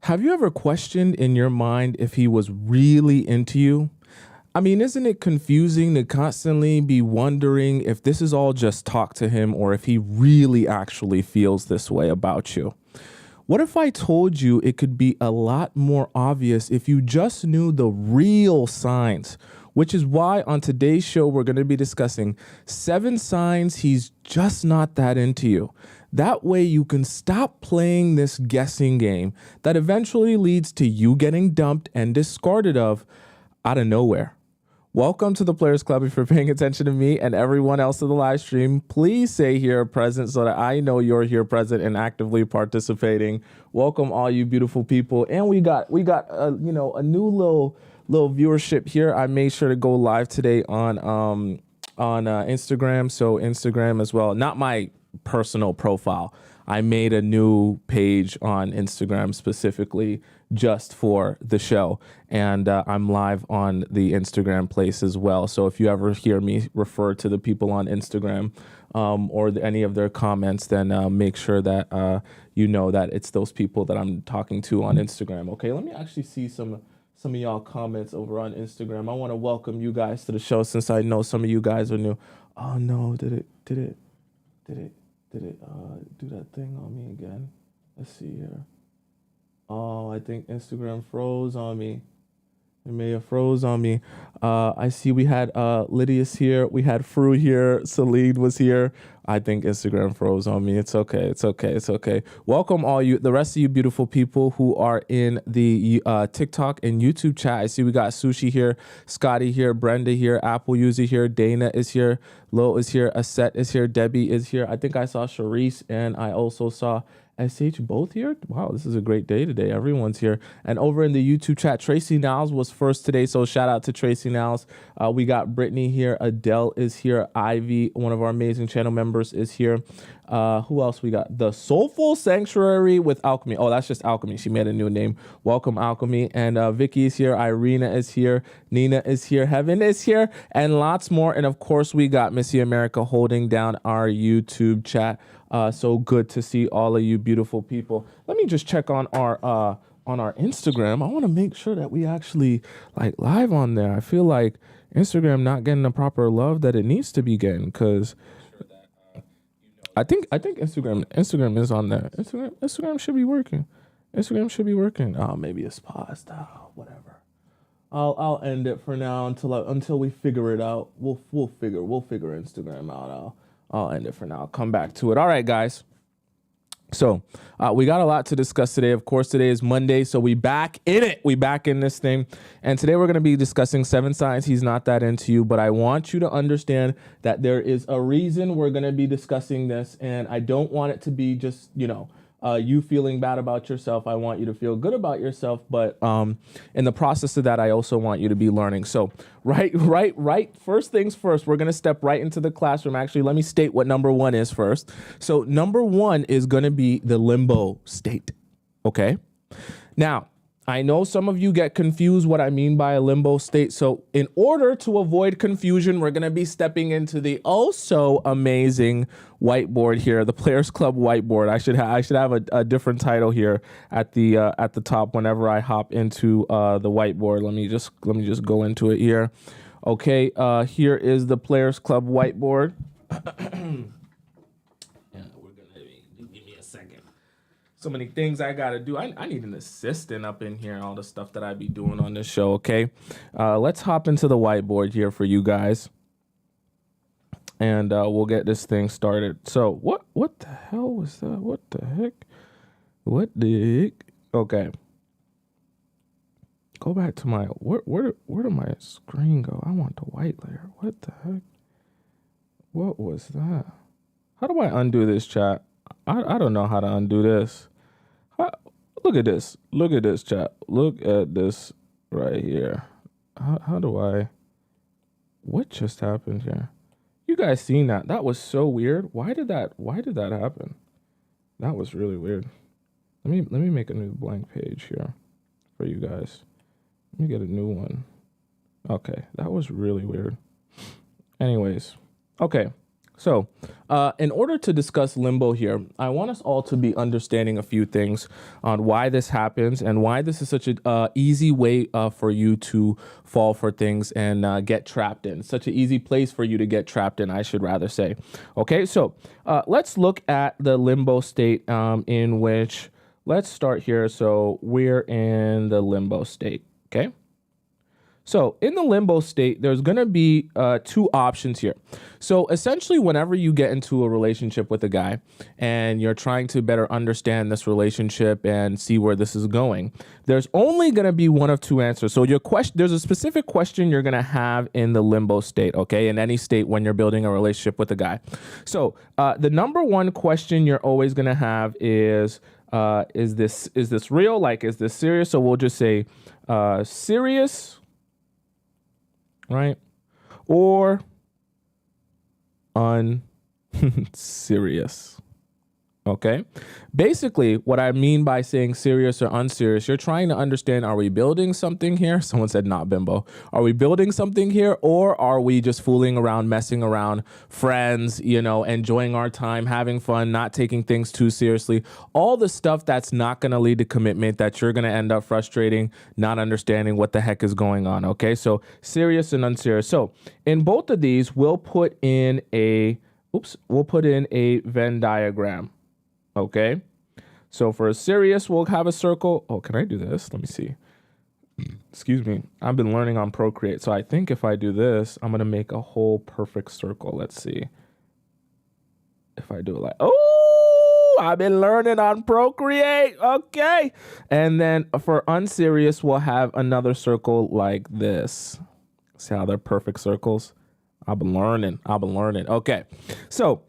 Have you ever questioned in your mind if he was really into you? I mean, isn't it confusing to constantly be wondering if this is all just talk to him or if he really actually feels this way about you? What if I told you it could be a lot more obvious if you just knew the real signs? Which is why on today's show, we're going to be discussing 7 signs he's just not that into you. That way you can stop playing this guessing game that eventually leads to you getting dumped and discarded of out of nowhere. Welcome to the Players Club. If you're paying attention to me and everyone else in the live stream, please say here present so that I know you're here present and actively participating. Welcome all you beautiful people. And we got a new little viewership here. I made sure to go live today on Instagram. So Instagram as well, not my personal profile. I made a new page on Instagram specifically just for the show. And I'm live on the Instagram place as well. So if you ever hear me refer to the people on Instagram or any of their comments, then make sure that you know that it's those people that I'm talking to on Instagram. Okay, let me actually see some of y'all comments over on Instagram. I want to welcome you guys to the show since I know some of you guys are new. Oh no, did it do that thing on me again? Let's see here. Oh, I think Instagram froze on me. It may have froze on me. I see we had Lydia's here. We had Fru here. Celine was here. I think Instagram froze on me. It's okay. Welcome all you, the rest of you beautiful people who are in the TikTok and YouTube chat. I see we got Sushi here, Scotty here, Brenda here, Apple User here, Dana is here, Lo is here, Aset is here, Debbie is here. I think I saw Charisse and I also saw SH both here. Wow, this is a great day today. Everyone's here. And over in the YouTube chat, Tracy Niles was first today. So shout out to Tracy Niles. We got Brittany here. Adele is here. Ivy, one of our amazing channel members, is here. Who else we got? The Soulful Sanctuary with Alchemy. Oh, that's just Alchemy. She made a new name. Welcome, Alchemy. And Vicky is here. Irina is here. Nina is here. Heaven is here. And lots more. And of course, we got Missy America holding down our YouTube chat. So good to see all of you beautiful people. Let me just check on our Instagram. I want to make sure that we actually like live on there. I feel like Instagram not getting the proper love that it needs to be getting because I think Instagram is on there. Instagram should be working. Instagram should be working. Oh, maybe it's paused. Oh, whatever. I'll end it for now until we figure it out. We'll figure Instagram out. I'll end it for now. I'll come back to it. All right, guys. So we got a lot to discuss today. Of course, today is Monday, so we back in it. We back in this thing. And today we're going to be discussing 7 signs he's not that into you. But I want you to understand that there is a reason we're going to be discussing this. And I don't want it to be just, you feeling bad about yourself. I want you to feel good about yourself. But in the process of that, I also want you to be learning. So right. First things first, we're going to step right into the classroom. Actually, let me state what number 1 is first. So number 1 is going to be the limbo state. Okay. Now, I know some of you get confused what I mean by a limbo state. So in order to avoid confusion, we're going to be stepping into the also amazing whiteboard here, the Players Club whiteboard. I should have a different title here at the top whenever I hop into the whiteboard. Let me just go into it here. Okay, here is the Players Club whiteboard. So many things I got to do. I need an assistant up in here and all the stuff that I be doing on this show, okay? Let's hop into the whiteboard here for you guys. And we'll get this thing started. So what the hell was that? What the heck? What the heck? Okay. Go back to my, where did my screen go? I want the white layer. What the heck? What was that? How do I undo this, chat? I don't know how to undo this. Look at this. Look at this, chat. Look at this right here. How do I... What just happened here? You guys seen that? That was so weird. Why did that happen? That was really weird. Let me make a new blank page here for you guys. Let me get a new one. Okay, that was really weird. Anyways, okay. So, in order to discuss limbo here, I want us all to be understanding a few things on why this happens and why this is such an easy way for you to fall for things and get trapped in. Such an easy place for you to get trapped in, I should rather say. Okay, so let's look at the limbo state in which, let's start here. So we're in the limbo state, okay? So in the limbo state, there's going to be two options here. So essentially, whenever you get into a relationship with a guy and you're trying to better understand this relationship and see where this is going, there's only going to be one of two answers. So your question, there's a specific question you're going to have in the limbo state, okay, in any state when you're building a relationship with a guy. So the number one question you're always going to have is this real? Like, is this serious? So we'll just say serious, right? Or unserious. Okay. Basically, what I mean by saying serious or unserious, you're trying to understand, are we building something here? Someone said not bimbo. Are we building something here, or are we just fooling around, messing around, friends, enjoying our time, having fun, not taking things too seriously? All the stuff that's not going to lead to commitment, that you're going to end up frustrating, not understanding what the heck is going on. Okay. So serious and unserious. So in both of these, we'll put in a Venn diagram. Okay, so for a serious, we'll have a circle. Oh, can I do this? Let me see. Excuse me. I've been learning on Procreate. So I think if I do this, I'm going to make a whole perfect circle. Let's see. If I do it like, oh, I've been learning on Procreate. Okay. And then for unserious, we'll have another circle like this. See how they're perfect circles? I've been learning. Okay. So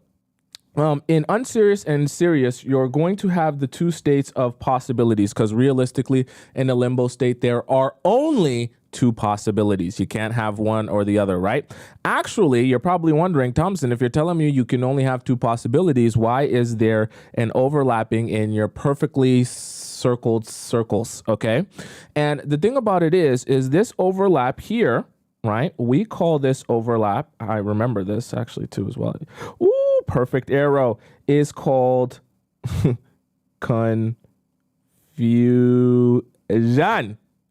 in unserious and serious, you're going to have the two states of possibilities, because realistically, in a limbo state, there are only two possibilities. You can't have one or the other, right? Actually, you're probably wondering, Tomisin, if you're telling me you can only have two possibilities, why is there an overlapping in your perfectly circled circles? Okay. And the thing about it is this overlap here, right? We call this overlap. I remember this actually too as well. Ooh, perfect arrow is called confusion.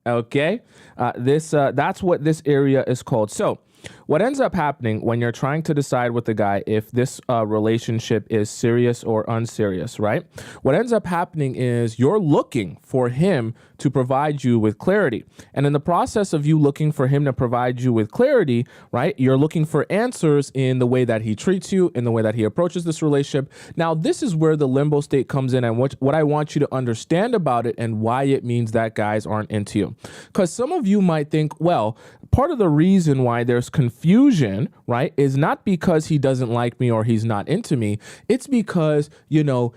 Okay. That's what this area is called. So what ends up happening when you're trying to decide with the guy if this relationship is serious or unserious, right? What ends up happening is you're looking for him to provide you with clarity. And in the process of you looking for him to provide you with clarity, right, you're looking for answers in the way that he treats you, in the way that he approaches this relationship. Now, this is where the limbo state comes in, and what I want you to understand about it and why it means that guys aren't into you. Because some of you might think, well, part of the reason why there's confusion, right, is not because he doesn't like me or he's not into me. It's because,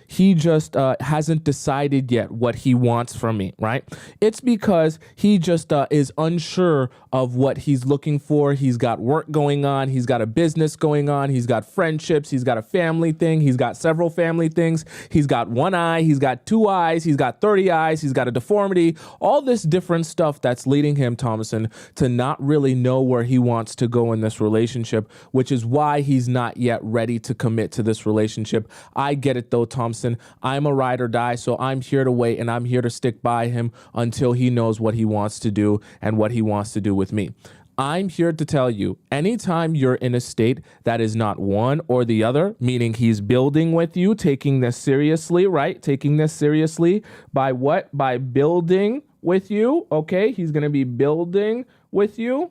he just hasn't decided yet what he wants from me, right? It's because he just is unsure of what he's looking for. He's got work going on. He's got a business going on. He's got friendships. He's got a family thing. He's got several family things. He's got one eye. He's got two eyes. He's got 30 eyes. He's got a deformity. All this different stuff that's leading him, Tomisin, to not really know where he wants to go in this relationship, which is why he's not yet ready to commit to this relationship. I get it though, Tomisin. I'm a ride or die, so I'm here to wait and I'm here to stick by him until he knows what he wants to do and what he wants to do with me. I'm here to tell you, anytime you're in a state that is not one or the other, meaning he's building with you, taking this seriously, right? Taking this seriously by what? By building with you, okay? He's going to be building with you,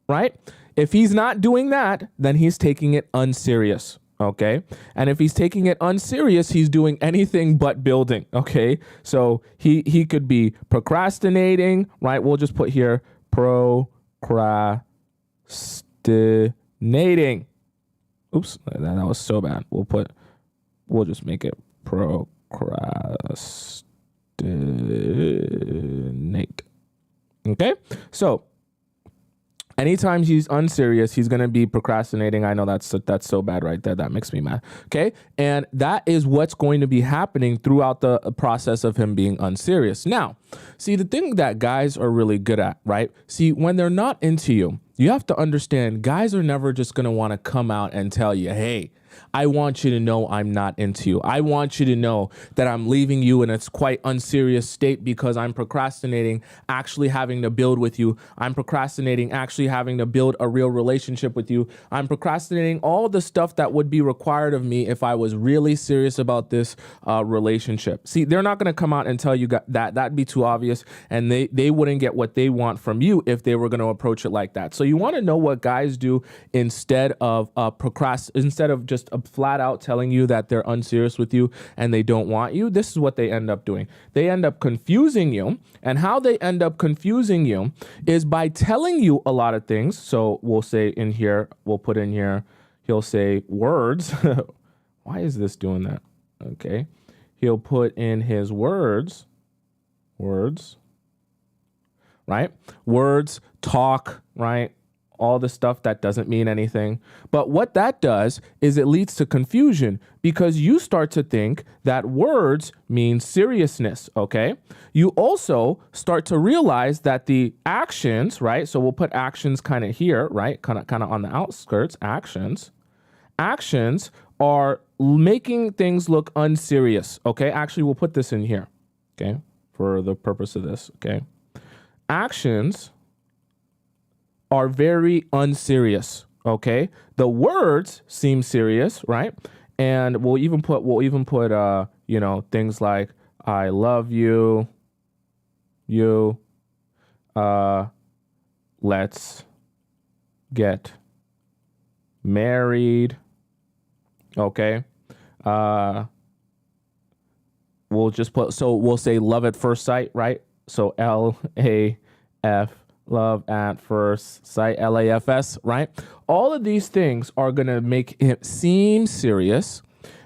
right? If he's not doing that, then he's taking it unserious. Okay. And if he's taking it unserious, he's doing anything but building. Okay. So he could be procrastinating, right? We'll just put here procrastinating. Oops. That was so bad. We'll just make it procrastinate. Okay. So anytime he's unserious, he's going to be procrastinating. I know that's so bad right there. That makes me mad. Okay. And that is what's going to be happening throughout the process of him being unserious. Now, see, the thing that guys are really good at, right? See, when they're not into you, you have to understand guys are never just going to want to come out and tell you, hey, I want you to know I'm not into you. I want you to know that I'm leaving you in a quite unserious state because I'm procrastinating actually having to build with you. I'm procrastinating actually having to build a real relationship with you. I'm procrastinating all the stuff that would be required of me if I was really serious about this relationship. See, they're not going to come out and tell you that. That'd be too obvious, and they wouldn't get what they want from you if they were going to approach it like that. So you want to know what guys do instead of instead of just flat out telling you that they're unserious with you and they don't want you. This is what they end up doing. They end up confusing you, and how they end up confusing you is by telling you a lot of things. So we'll say in here, we'll put in here, he'll say words. Why is this doing that? Okay. He'll put in his words, right? Words, talk, right? All the stuff that doesn't mean anything. But what that does is it leads to confusion because you start to think that words mean seriousness, okay? You also start to realize that the actions, right? So we'll put actions kind of here, right? Kind of on the outskirts, actions. Actions are making things look unserious, okay? Actually, we'll put this in here, okay? For the purpose of this, okay? Actions are very unserious, okay? The words seem serious, right? And we'll even put things like I love you, let's get married, okay? We'll say love at first sight, right? So LAF, love at first sight, LAFS, right? All of these things are going to make it seem serious.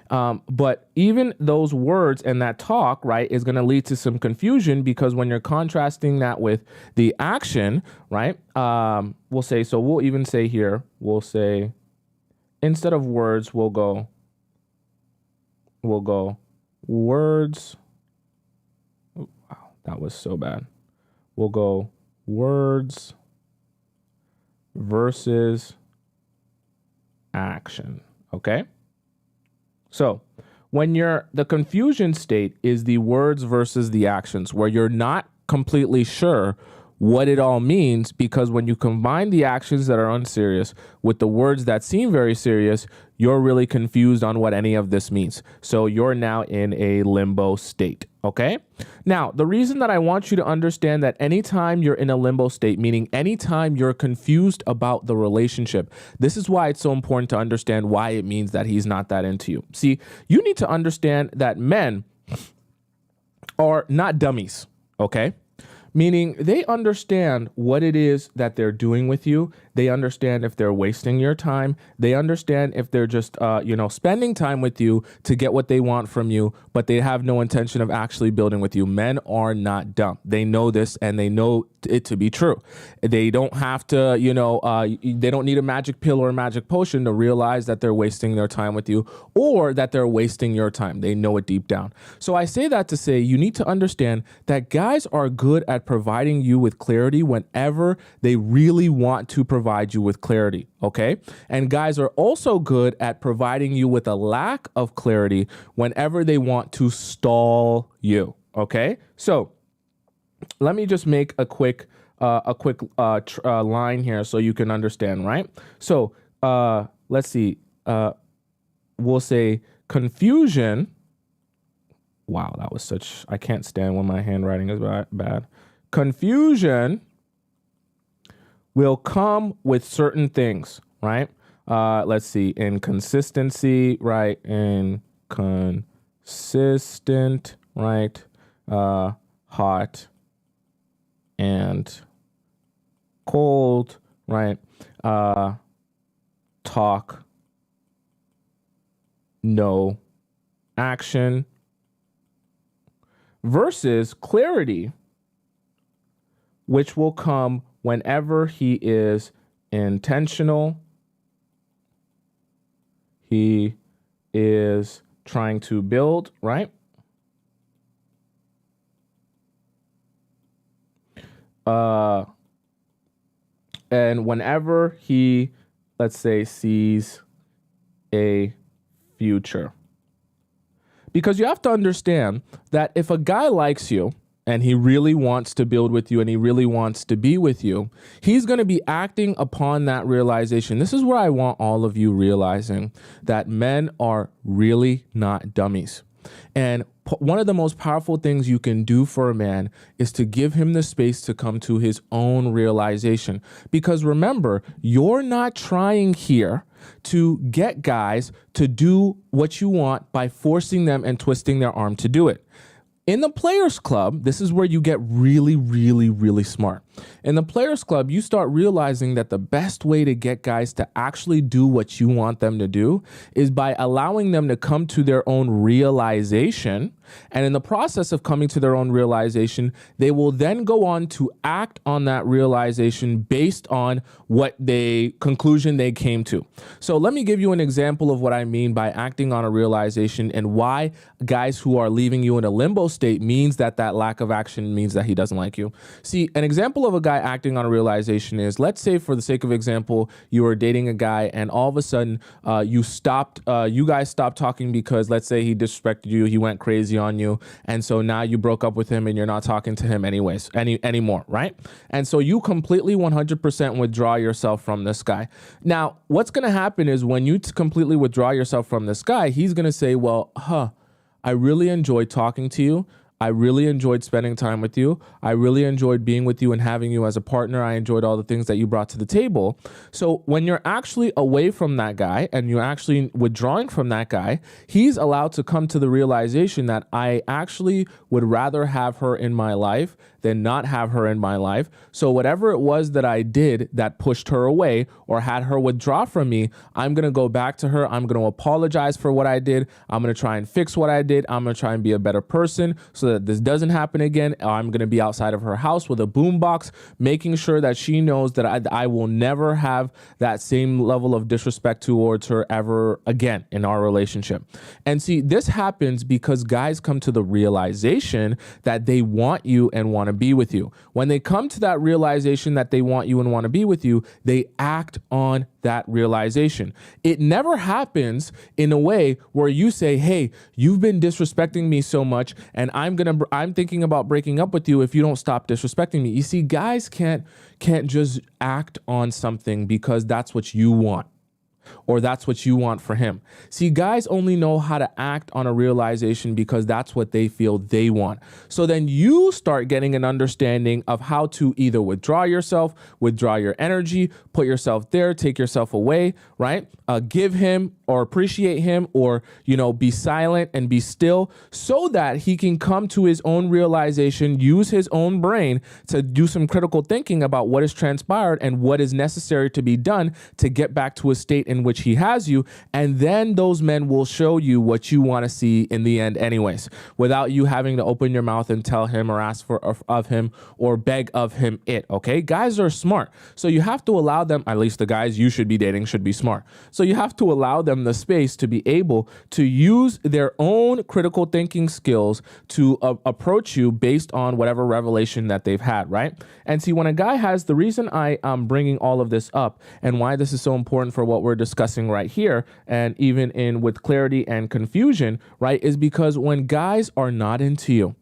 But even those words and that talk, right, is going to lead to some confusion because when you're contrasting that with the action, right, we'll even say here, we'll say, instead of words, we'll go words. Oh, wow, that was so bad. We'll go words versus action, okay? So when the confusion state is the words versus the actions, where you're not completely sure what it all means, because when you combine the actions that are unserious with the words that seem very serious, you're really confused on what any of this means. So you're now in a limbo state, okay? Now, the reason that I want you to understand that anytime you're in a limbo state, meaning anytime you're confused about the relationship, this is why it's so important to understand why it means that he's not that into you. See, you need to understand that men are not dummies, okay? Meaning they understand what it is that they're doing with you. They understand if they're wasting your time. They understand if they're just, spending time with you to get what they want from you, but they have no intention of actually building with you. Men are not dumb. They know this and they know it to be true. They don't have to, they don't need a magic pill or a magic potion to realize that they're wasting their time with you or that they're wasting your time. They know it deep down. So I say that to say you need to understand that guys are good at providing you with clarity whenever they really want to provide you with clarity, okay? And guys are also good at providing you with a lack of clarity whenever they want to stall you, okay? So let me just make a quick line here so you can understand, right? So let's see. We'll say confusion. Wow, that was I can't stand when my handwriting is bad. Confusion will come with certain things, right? Let's see, inconsistency, right? Inconsistent, right? Hot and cold, right? Talk, no action, versus clarity, which will come whenever he is intentional, he is trying to build, right? And whenever he, let's say, sees a future. Because you have to understand that if a guy likes you and he really wants to build with you and he really wants to be with you, he's going to be acting upon that realization. This is where I want all of you realizing that men are really not dummies. And one of the most powerful things you can do for a man is to give him the space to come to his own realization. Because remember, you're not trying here to get guys to do what you want by forcing them and twisting their arm to do it. In the Players Club, this is where you get really, really, really smart. In the Players Club, you start realizing that the best way to get guys to actually do what you want them to do is by allowing them to come to their own realization. And in the process of coming to their own realization, they will then go on to act on that realization based on what conclusion they came to. So let me give you an example of what I mean by acting on a realization and why guys who are leaving you in a limbo state means that lack of action means that he doesn't like you. See, an example of a guy acting on a realization is, let's say for the sake of example, you were dating a guy and all of a sudden you guys stopped talking because let's say he disrespected you, he went crazy on you, and so now you broke up with him and you're not talking to him anymore, right? And so you completely 100% withdraw yourself from this guy. Now, what's going to happen is when you completely withdraw yourself from this guy, he's going to say, well, I really enjoyed talking to you. I really enjoyed spending time with you. I really enjoyed being with you and having you as a partner. I enjoyed all the things that you brought to the table. So when you're actually away from that guy and you're actually withdrawing from that guy, he's allowed to come to the realization that I actually would rather have her in my life than not have her in my life. So whatever it was that I did that pushed her away or had her withdraw from me, I'm going to go back to her. I'm going to apologize for what I did. I'm going to try and fix what I did. I'm going to try and be a better person so that this doesn't happen again. I'm going to be outside of her house with a boombox, making sure that she knows that I will never have that same level of disrespect towards her ever again in our relationship. And see, this happens because guys come to the realization that they want you and want to be with you. When they come to that realization that they want you and want to be with you, they act on that realization. It never happens in a way where you say, hey, you've been disrespecting me so much and I'm thinking about breaking up with you if you don't stop disrespecting me. You see, guys can't just act on something because that's what you want, or that's what you want for him. See, guys only know how to act on a realization because that's what they feel they want. So then you start getting an understanding of how to either withdraw yourself, withdraw your energy, put yourself there, take yourself away, right? Give him or appreciate him, or, be silent and be still so that he can come to his own realization, use his own brain to do some critical thinking about what has transpired and what is necessary to be done to get back to a state in which he has you. And then those men will show you what you want to see in the end anyways, without you having to open your mouth and tell him or ask for of him or beg of him okay? Guys are smart. So you have to allow them, at least the guys you should be dating should be smart. So you have to allow them the space to be able to use their own critical thinking skills to approach you based on whatever revelation that they've had, right? And see, when a guy has, the reason I am bringing all of this up and why this is so important for what we're discussing right here, and even in with clarity and confusion, right, is because when guys are not into you,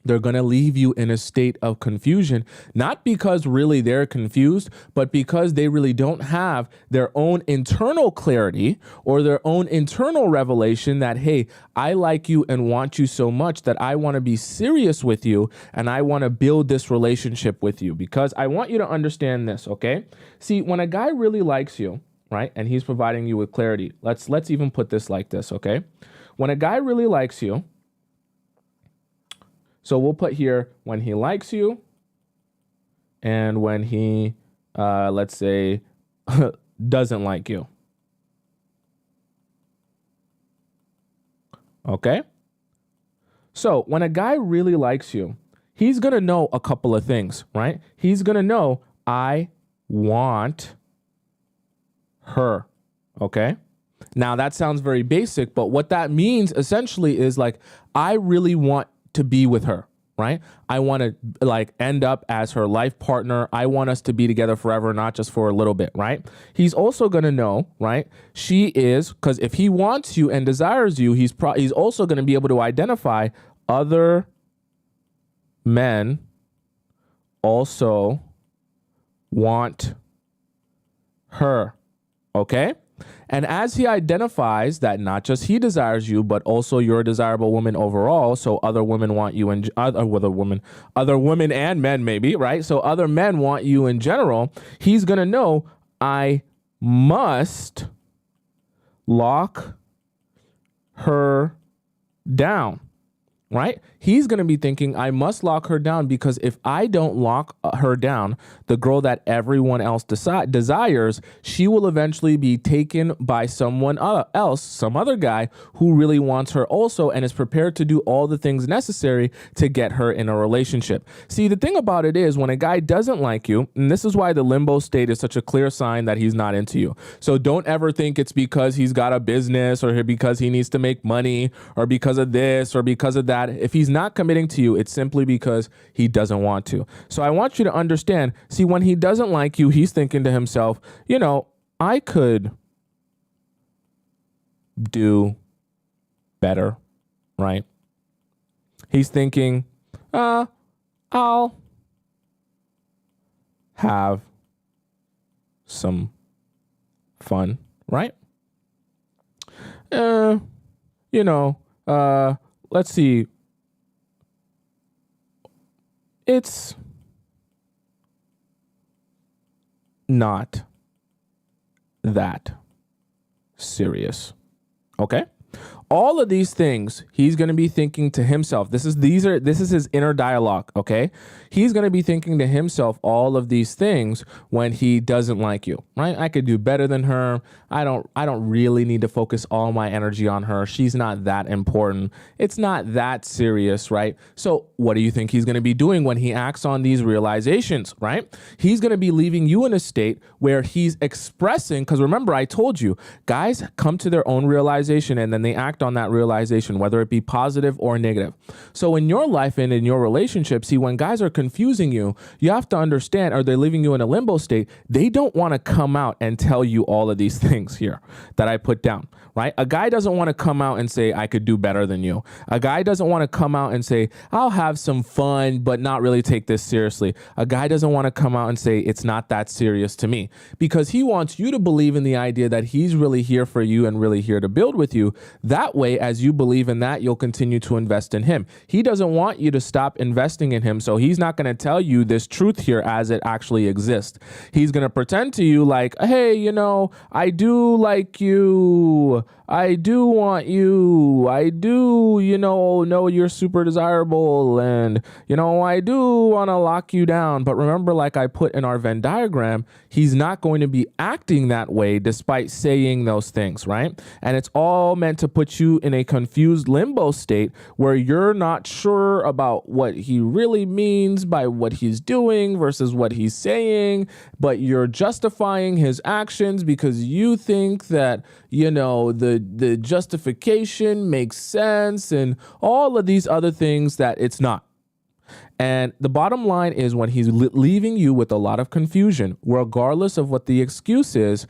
they're going to leave you in a state of confusion, not because really they're confused, but because they really don't have their own internal clarity or their own internal revelation that, hey, I like you and want you so much that I want to be serious with you and I want to build this relationship with you, because I want you to understand this, okay? See, when a guy really likes you, right, and he's providing you with clarity, let's even put this like this, okay? When a guy really likes you, so we'll put here when he likes you and when he, let's say, doesn't like you. Okay? So when a guy really likes you, he's going to know a couple of things, right? He's going to know, I want her. Okay? Now that sounds very basic, but what that means essentially is like, I really want to be with her. right? I want to like end up as her life partner. I want us to be together forever, not just for a little bit, right? He's also going to know, right? She is, because if he wants you and desires you, he's also going to be able to identify other men also want her, okay? And as he identifies that not just he desires you, but also you're a desirable woman overall, so other women want you and other women and men maybe, right? So other men want you in general, he's going to know I must lock her down. Right? He's going to be thinking, I must lock her down because if I don't lock her down, the girl that everyone else desires, she will eventually be taken by someone else, some other guy who really wants her also and is prepared to do all the things necessary to get her in a relationship. See, the thing about it is when a guy doesn't like you, and this is why the limbo state is such a clear sign that he's not into you. So don't ever think it's because he's got a business or because he needs to make money or because of this or because of that. If he's not committing to you, it's simply because he doesn't want to. So I want you to understand, see, when he doesn't like you, he's thinking to himself, you know, I could do better, right? He's thinking, I'll have some fun, right? Let's see. It's not that serious. Okay? All of these things he's going to be thinking to himself. This is his inner dialogue, okay? He's going to be thinking to himself all of these things when he doesn't like you, right? I could do better than her. I don't really need to focus all my energy on her. She's not that important. It's not that serious, right? So what do you think he's going to be doing when he acts on these realizations, right? He's going to be leaving you in a state where he's expressing, because remember, I told you, guys come to their own realization and then they act on that realization, whether it be positive or negative. So in your life and in your relationship, see, when guys are confusing you, you have to understand, or they're leaving you in a limbo state, they don't want to come out and tell you all of these things here that I put down, right? A guy doesn't want to come out and say, I could do better than you. A guy doesn't want to come out and say, I'll have some fun, but not really take this seriously. A guy doesn't want to come out and say, it's not that serious to me, because he wants you to believe in the idea that he's really here for you and really here to build with you. That way, as you believe in that, you'll continue to invest in him. He doesn't want you to stop investing in him, so he's not going to tell you this truth here as it actually exists. He's going to pretend to you like, hey, I do like you. I do want you. I do, know you're super desirable. And, I do want to lock you down. But remember, like I put in our Venn diagram, he's not going to be acting that way despite saying those things, right? And it's all meant to put you in a confused limbo state where you're not sure about what he really means by what he's doing versus what he's saying, but you're justifying his actions because you think that, the justification makes sense and all of these other things that it's not. And the bottom line is when he's leaving you with a lot of confusion, regardless of what the excuse is,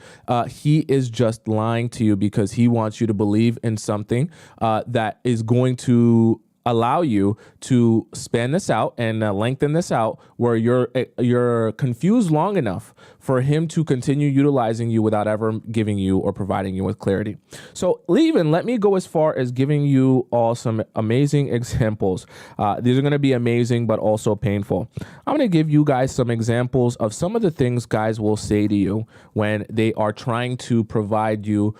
he is just lying to you because he wants you to believe in something that is going to allow you to span this out and lengthen this out where you're confused long enough for him to continue utilizing you without ever giving you or providing you with clarity. So let me go as far as giving you all some amazing examples. These are going to be amazing, but also painful. I'm going to give you guys some examples of some of the things guys will say to you when they are trying to provide you,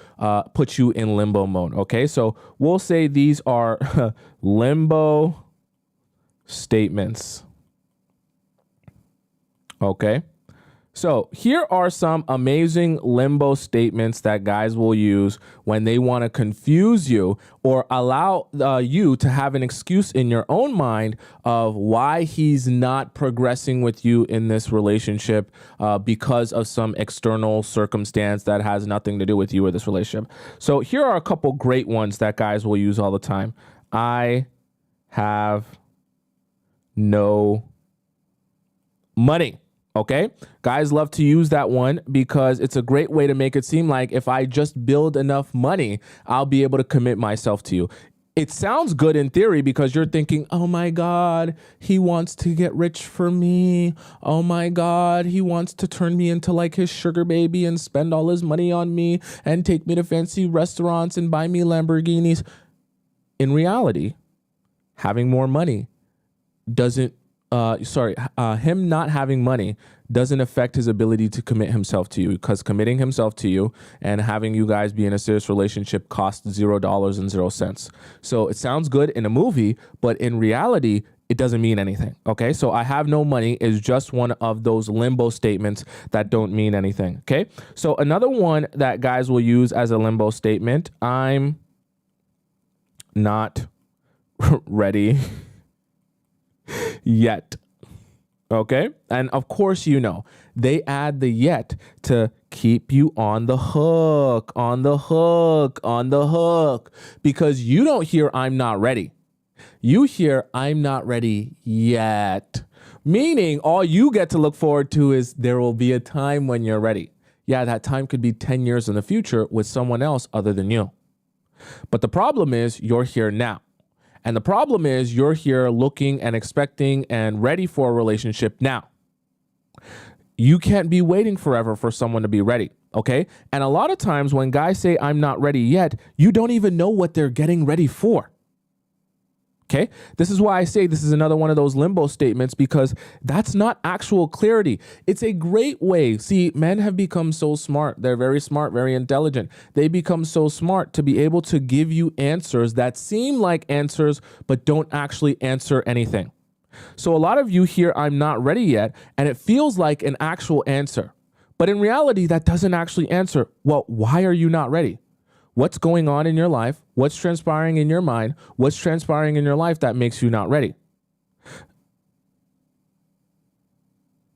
put you in limbo mode. Okay, so we'll say these are limbo statements. Okay. So here are some amazing limbo statements that guys will use when they want to confuse you or allow you to have an excuse in your own mind of why he's not progressing with you in this relationship because of some external circumstance that has nothing to do with you or this relationship. So here are a couple great ones that guys will use all the time. I have no money. Okay, guys love to use that one because it's a great way to make it seem like if I just build enough money, I'll be able to commit myself to you. It sounds good in theory because you're thinking, oh my God, he wants to get rich for me. Oh my God, he wants to turn me into like his sugar baby and spend all his money on me and take me to fancy restaurants and buy me Lamborghinis. In reality, having more money doesn't him not having money doesn't affect his ability to commit himself to you, because committing himself to you and having you guys be in a serious relationship costs $0.00. So it sounds good in a movie, but in reality, it doesn't mean anything. Okay. So I have no money is just one of those limbo statements that don't mean anything. Okay. So another one that guys will use as a limbo statement, I'm not ready yet. Okay. And of course, they add the yet to keep you on the hook, because you don't hear I'm not ready. You hear I'm not ready yet, meaning all you get to look forward to is there will be a time when you're ready. Yeah, that time could be 10 years in the future with someone else other than you. But the problem is you're here now. And the problem is you're here looking and expecting and ready for a relationship now. You can't be waiting forever for someone to be ready, okay? And a lot of times when guys say, I'm not ready yet, you don't even know what they're getting ready for. Okay, this is why I say this is another one of those limbo statements, because that's not actual clarity. It's a great way. See, men have become so smart. They're very smart, very intelligent. They become so smart to be able to give you answers that seem like answers, but don't actually answer anything. So a lot of you hear, I'm not ready yet, and it feels like an actual answer. But in reality, that doesn't actually answer, well, why are you not ready? What's going on in your life? What's transpiring in your mind? What's transpiring in your life that makes you not ready?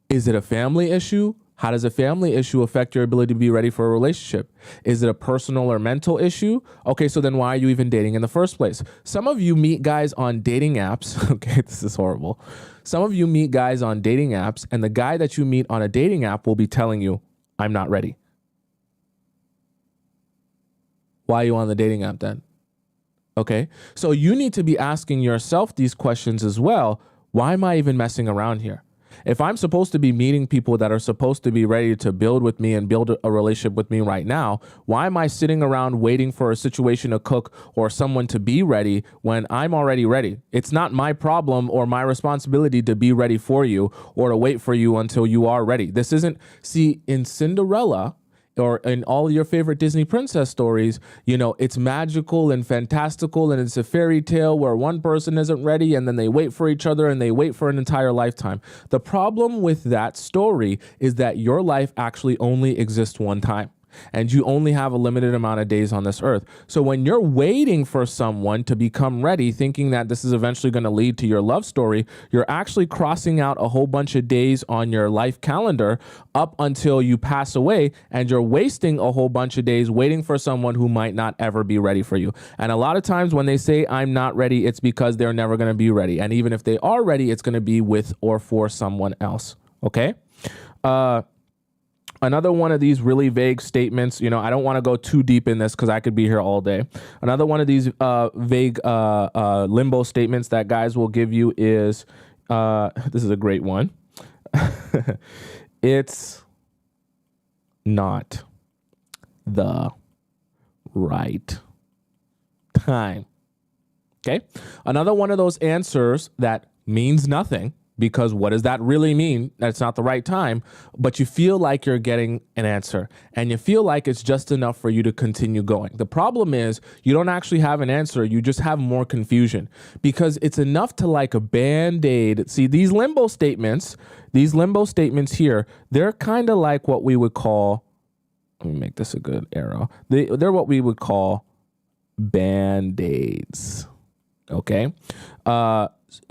Is it a family issue? How does a family issue affect your ability to be ready for a relationship? Is it a personal or mental issue? Okay, so then why are you even dating in the first place? Some of you meet guys on dating apps. Okay, this is horrible. Some of you meet guys on dating apps, and the guy that you meet on a dating app will be telling you, I'm not ready. Why are you on the dating app then? Okay, so you need to be asking yourself these questions as well. Why am I even messing around here? If I'm supposed to be meeting people that are supposed to be ready to build with me and build a relationship with me right now, why am I sitting around waiting for a situation to cook or someone to be ready when I'm already ready? It's not my problem or my responsibility to be ready for you or to wait for you until you are ready. This isn't, see, in Cinderella, or in all your favorite Disney princess stories, it's magical and fantastical and it's a fairy tale where one person isn't ready and then they wait for each other and they wait for an entire lifetime. The problem with that story is that your life actually only exists one time. And you only have a limited amount of days on this earth. So when you're waiting for someone to become ready, thinking that this is eventually going to lead to your love story, you're actually crossing out a whole bunch of days on your life calendar up until you pass away, and you're wasting a whole bunch of days waiting for someone who might not ever be ready for you. And a lot of times when they say I'm not ready, it's because they're never going to be ready. And even if they are ready, it's going to be with or for someone else. Okay? Another one of these really vague statements, I don't want to go too deep in this because I could be here all day. Another one of these vague limbo statements that guys will give you is, this is a great one. It's not the right time. Okay. Another one of those answers that means nothing. Because what does that really mean? That's not the right time, but you feel like you're getting an answer and you feel like it's just enough for you to continue going. The problem is you don't actually have an answer. You just have more confusion, because it's enough to like a Band-Aid. See, these limbo statements here, they're kind of like what we would call, let me make this a good arrow. They're what we would call Band-Aids. Okay.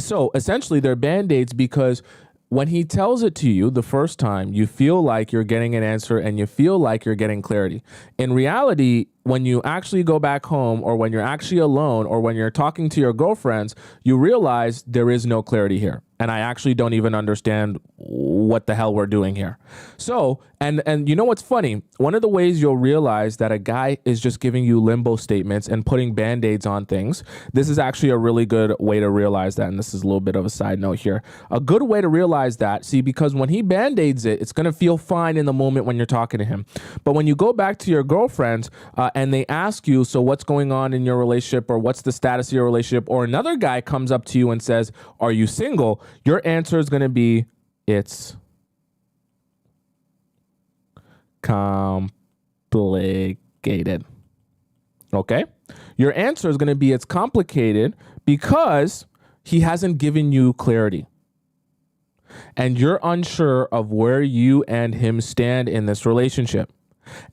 So essentially they're Band-Aids because when he tells it to you the first time, you feel like you're getting an answer and you feel like you're getting clarity. In reality, when you actually go back home or when you're actually alone or when you're talking to your girlfriends, you realize there is no clarity here. and I actually don't even understand what the hell we're doing here. So, and you know what's funny? One of the ways you'll realize that a guy is just giving you limbo statements and putting band-aids on things, this is actually a really good way to realize that, and this is a little bit of a side note here. A good way to realize that, see, because when he band-aids it, it's going to feel fine in the moment when you're talking to him. But when you go back to your girlfriends and they ask you, so what's going on in your relationship, or what's the status of your relationship, or another guy comes up to you and says, are you single? Your answer is going to be, it's complicated. Okay? Your answer is going to be, it's complicated because he hasn't given you clarity. And you're unsure of where you and him stand in this relationship.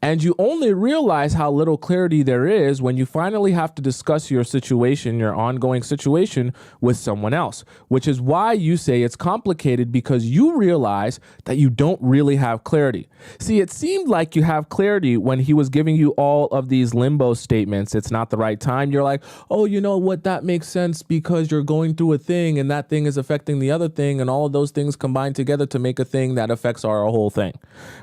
And you only realize how little clarity there is when you finally have to discuss your situation, your ongoing situation, with someone else, which is why you say it's complicated, because you realize that you don't really have clarity. See, it seemed like you have clarity when he was giving you all of these limbo statements. It's not the right time. You're like, oh, you know what? That makes sense because you're going through a thing and that thing is affecting the other thing. And all of those things combine together to make a thing that affects our whole thing,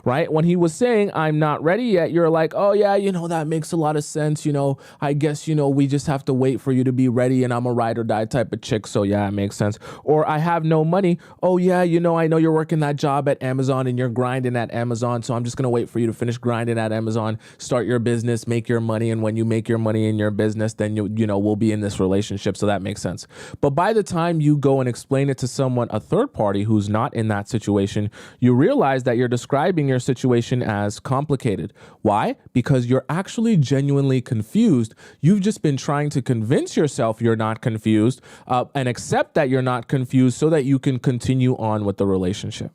right? When he was saying, I'm not ready yet, you're like, oh yeah, you know, that makes a lot of sense. You know, I guess, you know, we just have to wait for you to be ready, and I'm a ride or die type of chick. So yeah, it makes sense. Or I have no money. Oh yeah, you know, I know you're working that job at Amazon and you're grinding at Amazon. So I'm just going to wait for you to finish grinding at Amazon, start your business, make your money. And when you make your money in your business, then you know, we'll be in this relationship. So that makes sense. But by the time you go and explain it to someone, a third party who's not in that situation, you realize that you're describing your situation as complicated. Why? Because you're actually genuinely confused. You've just been trying to convince yourself you're not confused and accept that you're not confused so that you can continue on with the relationship.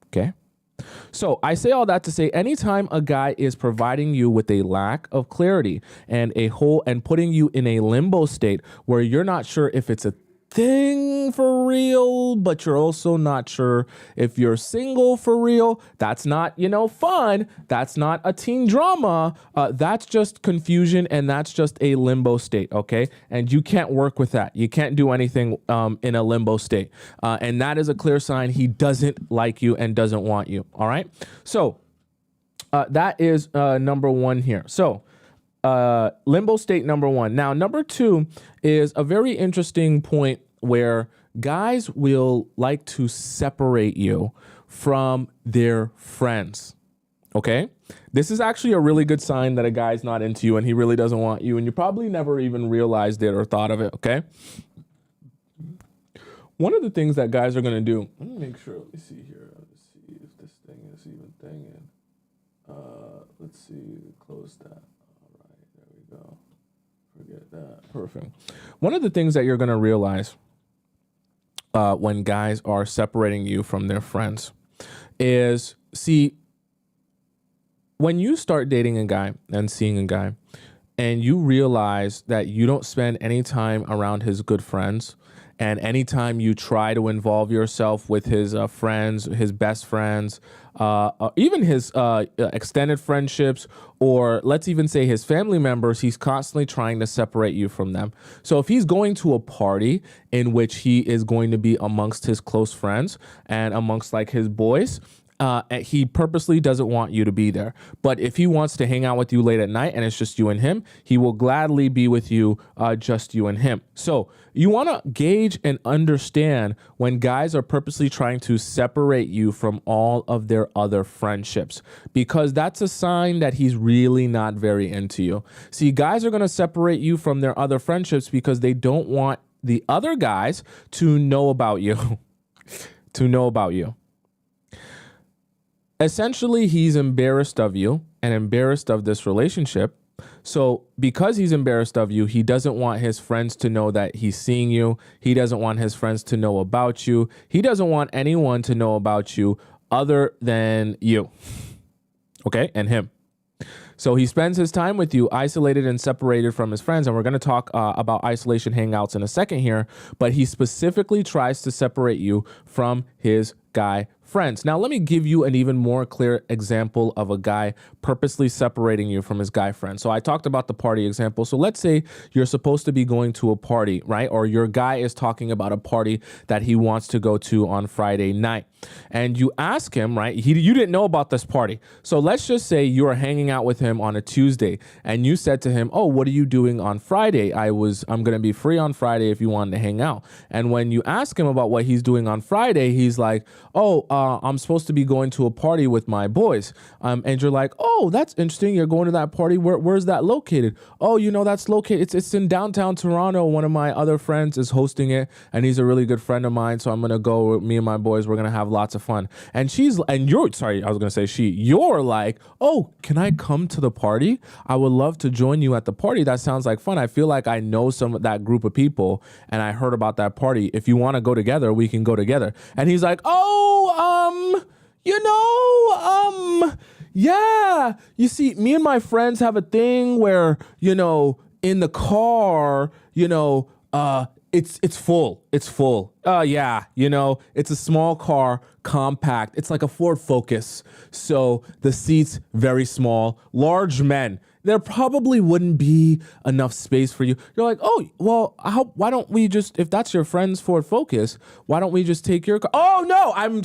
Okay? So I say all that to say, anytime a guy is providing you with a lack of clarity and putting you in a limbo state where you're not sure if it's a thing for real, but you're also not sure if you're single for real, that's not, you know, fun. That's not a teen drama. That's just confusion, and that's just a limbo state, okay? And you can't work with that. You can't do anything in a limbo state. And that is a clear sign he doesn't like you and doesn't want you, all right? So that is number one here. So limbo state number one. Now, number two is a very interesting point where guys will like to separate you from their friends. Okay? This is actually a really good sign that a guy's not into you and he really doesn't want you, and you probably never even realized it or thought of it, okay? One of the things that guys are going to do, let me make sure, let me see here. Let's see if this thing is even thinging. Let's see, close that. Go. Forget that. Perfect. One of the things that you're going to realize when guys are separating you from their friends is, see, when you start dating a guy and seeing a guy and you realize that you don't spend any time around his good friends, and anytime you try to involve yourself with his friends, his best friends, even his extended friendships, or let's even say his family members, he's constantly trying to separate you from them. So if he's going to a party in which he is going to be amongst his close friends and amongst like his boys, he purposely doesn't want you to be there. But if he wants to hang out with you late at night and it's just you and him, he will gladly be with you, just you and him. So you want to gauge and understand when guys are purposely trying to separate you from all of their other friendships, because that's a sign that he's really not very into you. See, guys are going to separate you from their other friendships because they don't want the other guys to know about you, to know about you. Essentially, he's embarrassed of you and embarrassed of this relationship. So because he's embarrassed of you, he doesn't want his friends to know that he's seeing you. He doesn't want his friends to know about you. He doesn't want anyone to know about you other than you. Okay? And him. So he spends his time with you isolated and separated from his friends. And we're going to talk about isolation hangouts in a second here. But he specifically tries to separate you from his guy friends. Now, let me give you an even more clear example of a guy purposely separating you from his guy friend. So I talked about the party example. So let's say you're supposed to be going to a party, right? Or your guy is talking about a party that he wants to go to on Friday night. And you ask him, right? You didn't know about this party. So let's just say you are hanging out with him on a Tuesday and you said to him, oh, what are you doing on Friday? I'm going to be free on Friday if you wanted to hang out. And when you ask him about what he's doing on Friday, he's like, oh, I'm supposed to be going to a party with my boys. And you're like, oh, that's interesting. You're going to that party. Where's that located? Oh, that's located. It's in downtown Toronto. One of my other friends is hosting it and he's a really good friend of mine. So I'm going to go with me and my boys. We're going to have lots of fun. And you're like, oh, can I come to the party? I would love to join you at the party. That sounds like fun. I feel like I know some of that group of people and I heard about that party. If you want to go together, we can go together. And he's like, yeah, you see, me and my friends have a thing where, in the car, it's full. It's full. Yeah, it's a small car, compact. It's like a Ford Focus. So the seats very small, large men. There probably wouldn't be enough space for you. You're like, oh, well, why don't we just, if that's your friend's Ford Focus, why don't we just take your car? Oh no, I'm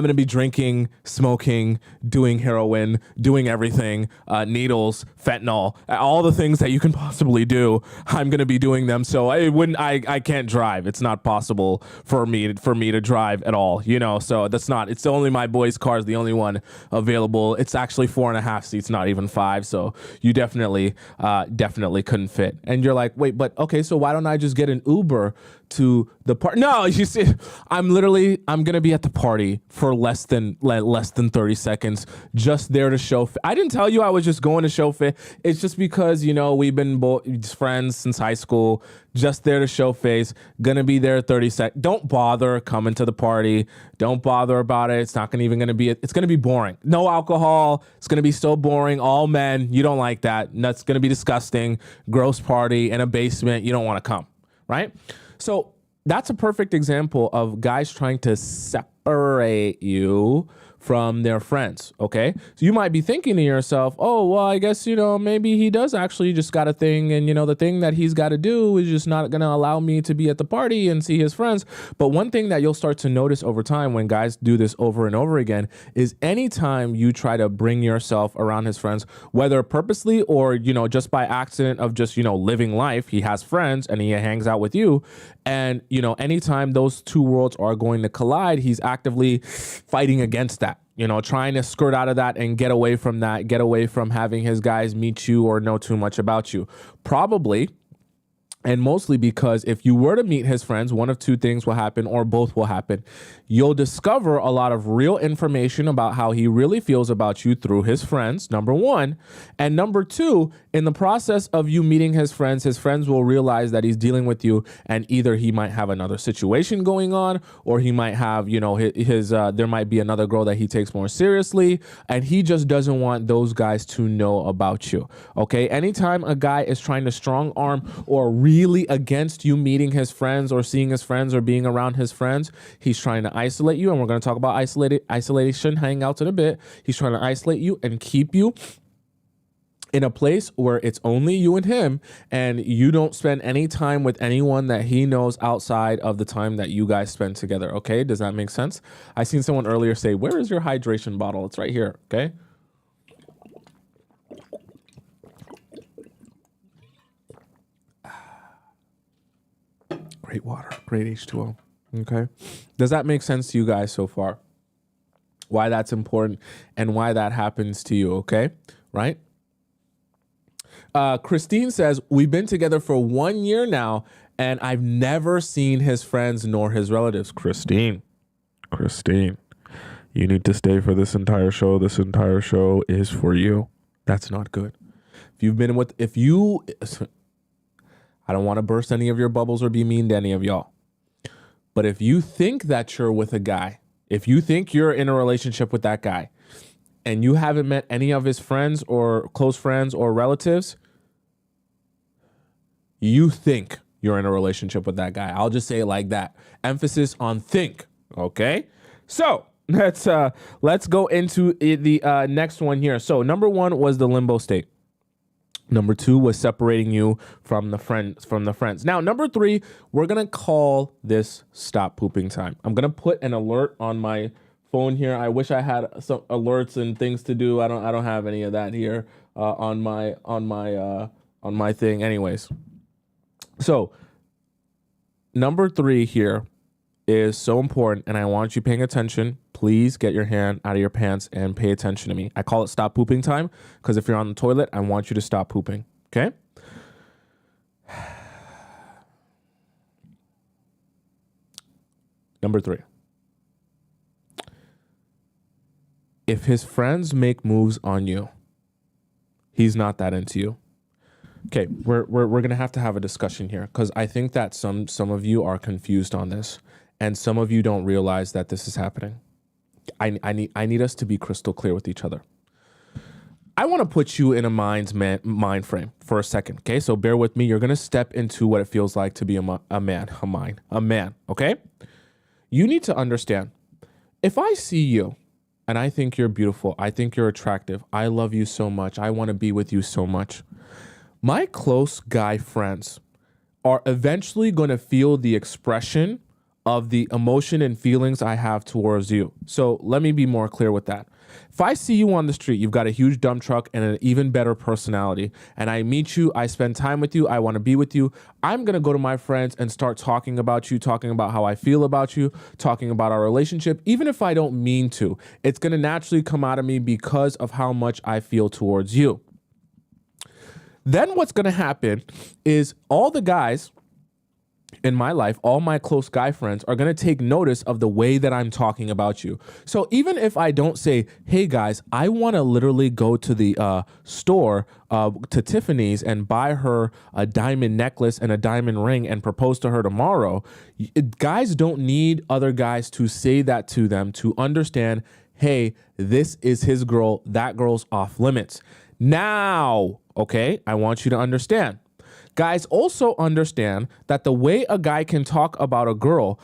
gonna be drinking, smoking, doing heroin, doing everything, needles, fentanyl, all the things that you can possibly do. I'm gonna be doing them. So I can't drive. It's not possible for me to drive at all. So it's only my boy's car is the only one available. It's actually 4.5 seats, not even 5. So you definitely couldn't fit. And you're like, wait, but okay, so why don't I just get an Uber to the party? No, you see, I'm gonna be at the party for less than 30 seconds, just there to show. I didn't tell you I was just going to show fit. It's just because we've been friends since high school. Just there to show face. Gonna be there 30 seconds. Don't bother coming to the party. Don't bother about it. It's not gonna be. It's gonna be boring. No alcohol. It's gonna be so boring. All men. You don't like that. That's gonna be disgusting. Gross party in a basement. You don't want to come, right? So that's a perfect example of guys trying to separate you from their friends, okay? So you might be thinking to yourself, oh, well, I guess, maybe he does actually just got a thing, and, the thing that he's got to do is just not going to allow me to be at the party and see his friends. But one thing that you'll start to notice over time when guys do this over and over again is anytime you try to bring yourself around his friends, whether purposely or, just by accident of just, living life, he has friends and he hangs out with you. And, anytime those two worlds are going to collide, he's actively fighting against that. Trying to skirt out of that and get away from that, get away from having his guys meet you or know too much about you. Probably, and mostly because if you were to meet his friends, one of two things will happen or both will happen. You'll discover a lot of real information about how he really feels about you through his friends, number one. And number two, in the process of you meeting his friends will realize that he's dealing with you, and either he might have another situation going on, or he might have, there might be another girl that he takes more seriously, and he just doesn't want those guys to know about you. Okay? Anytime a guy is trying to strong arm or really against you meeting his friends or seeing his friends or being around his friends, he's trying to isolate you. And we're going to talk about isolation hangouts in a bit. He's trying to isolate you and keep you in a place where it's only you and him, and you don't spend any time with anyone that he knows outside of the time that you guys spend together. Okay? Does that make sense? I seen someone earlier say, where is your hydration bottle? It's right here. Okay? Great water, great H2O. Okay. Does that make sense to you guys so far? Why that's important and why that happens to you, okay? Right? Christine says, we've been together for 1 year now, and I've never seen his friends nor his relatives. Christine, you need to stay for this entire show. This entire show is for you. That's not good. I don't want to burst any of your bubbles or be mean to any of y'all. But if you think that you're with a guy, if you think you're in a relationship with that guy, and you haven't met any of his friends or close friends or relatives, you think you're in a relationship with that guy. I'll just say it like that. Emphasis on think. Okay, so let's go into the next one here. So number one was the limbo state. Number two was separating you from the friends. Now, number three, we're gonna call this stop pooping time. I'm gonna put an alert on my phone here. I wish I had some alerts and things to do. I don't have any of that here on my thing. Anyways, so number three here is so important, and I want you paying attention. Please get your hand out of your pants and pay attention to me. I call it stop pooping time because if you're on the toilet, I want you to stop pooping, okay? Number three. If his friends make moves on you, he's not that into you. Okay, we're gonna have to have a discussion here because I think that some of you are confused on this, and some of you don't realize that this is happening. I need us to be crystal clear with each other. I want to put you in a mind frame for a second. Okay, so bear with me. You're gonna step into what it feels like to be a man. Okay, you need to understand. If I see you and I think you're beautiful, I think you're attractive, I love you so much, I want to be with you so much. My close guy friends are eventually going to feel the expression of the emotion and feelings I have towards you. So let me be more clear with that. If I see you on the street, you've got a huge dump truck and an even better personality, and I meet you, I spend time with you, I want to be with you, I'm going to go to my friends and start talking about you, talking about how I feel about you, talking about our relationship. Even if I don't mean to, it's going to naturally come out of me because of how much I feel towards you. Then what's going to happen is all the guys in my life, all my close guy friends are going to take notice of the way that I'm talking about you. So even if I don't say, hey guys, I want to literally go to the store to Tiffany's and buy her a diamond necklace and a diamond ring and propose to her tomorrow, guys don't need other guys to say that to them to understand, hey, this is his girl, that girl's off limits. Now, okay, I want you to understand. Guys also understand that the way a guy can talk about a girl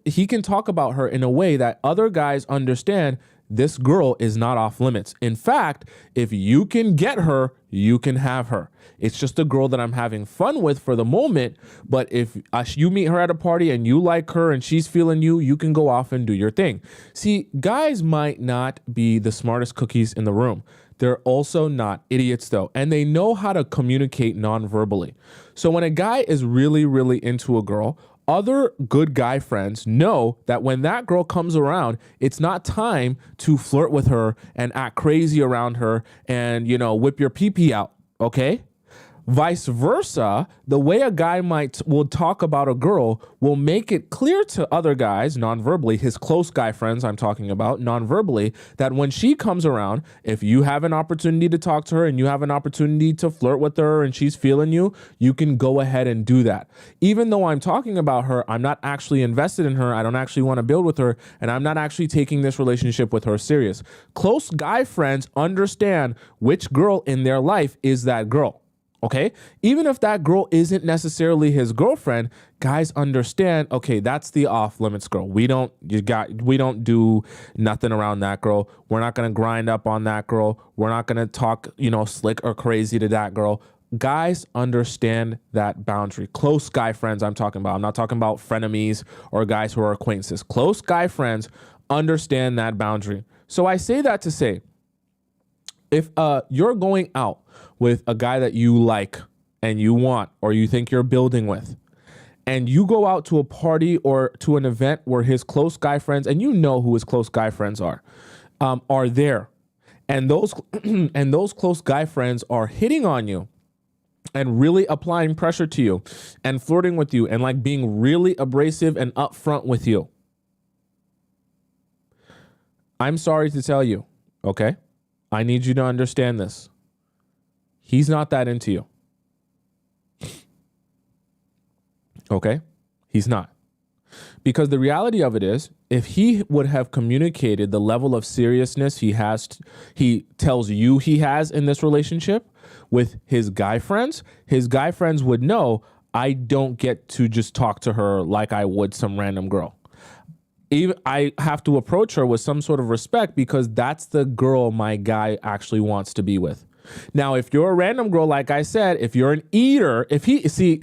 he can talk about her in a way that other guys understand this girl is not off limits. In fact, if you can get her, you can have her. It's just a girl that I'm having fun with for the moment. But if you meet her at a party and you like her and she's feeling you, you can go off and do your thing. See, guys might not be the smartest cookies in the room. They're also not idiots though, and they know how to communicate non-verbally. So when a guy is really, really into a girl, other good guy friends know that when that girl comes around, it's not time to flirt with her and act crazy around her and, whip your pee-pee out, okay? Vice versa, the way a guy will talk about a girl will make it clear to other guys non-verbally, his close guy friends I'm talking about non-verbally, that when she comes around, if you have an opportunity to talk to her and you have an opportunity to flirt with her and she's feeling you, you can go ahead and do that. Even though I'm talking about her, I'm not actually invested in her, I don't actually want to build with her, and I'm not actually taking this relationship with her serious. Close guy friends understand which girl in their life is that girl. Okay, even if that girl isn't necessarily his girlfriend, guys understand, okay, that's the off limits girl. We don't do nothing around that girl. We're not going to grind up on that girl. We're not going to talk, slick or crazy to that girl. Guys understand that boundary. Close guy friends I'm talking about. I'm not talking about frenemies or guys who are acquaintances. Close guy friends understand that boundary. So I say that to say, if you're going out with a guy that you like and you want or you think you're building with, and you go out to a party or to an event where his close guy friends, and you know who his close guy friends are there, and those close guy friends are hitting on you and really applying pressure to you and flirting with you and like being really abrasive and upfront with you, I'm sorry to tell you, okay? I need you to understand this. He's not that into you. Okay? He's not. Because the reality of it is, if he would have communicated the level of seriousness he tells you he has in this relationship with his guy friends would know, I don't get to just talk to her like I would some random girl. even I have to approach her with some sort of respect because that's the girl my guy actually wants to be with. Now, if you're a random girl, like I said, if you're an eater, if he see,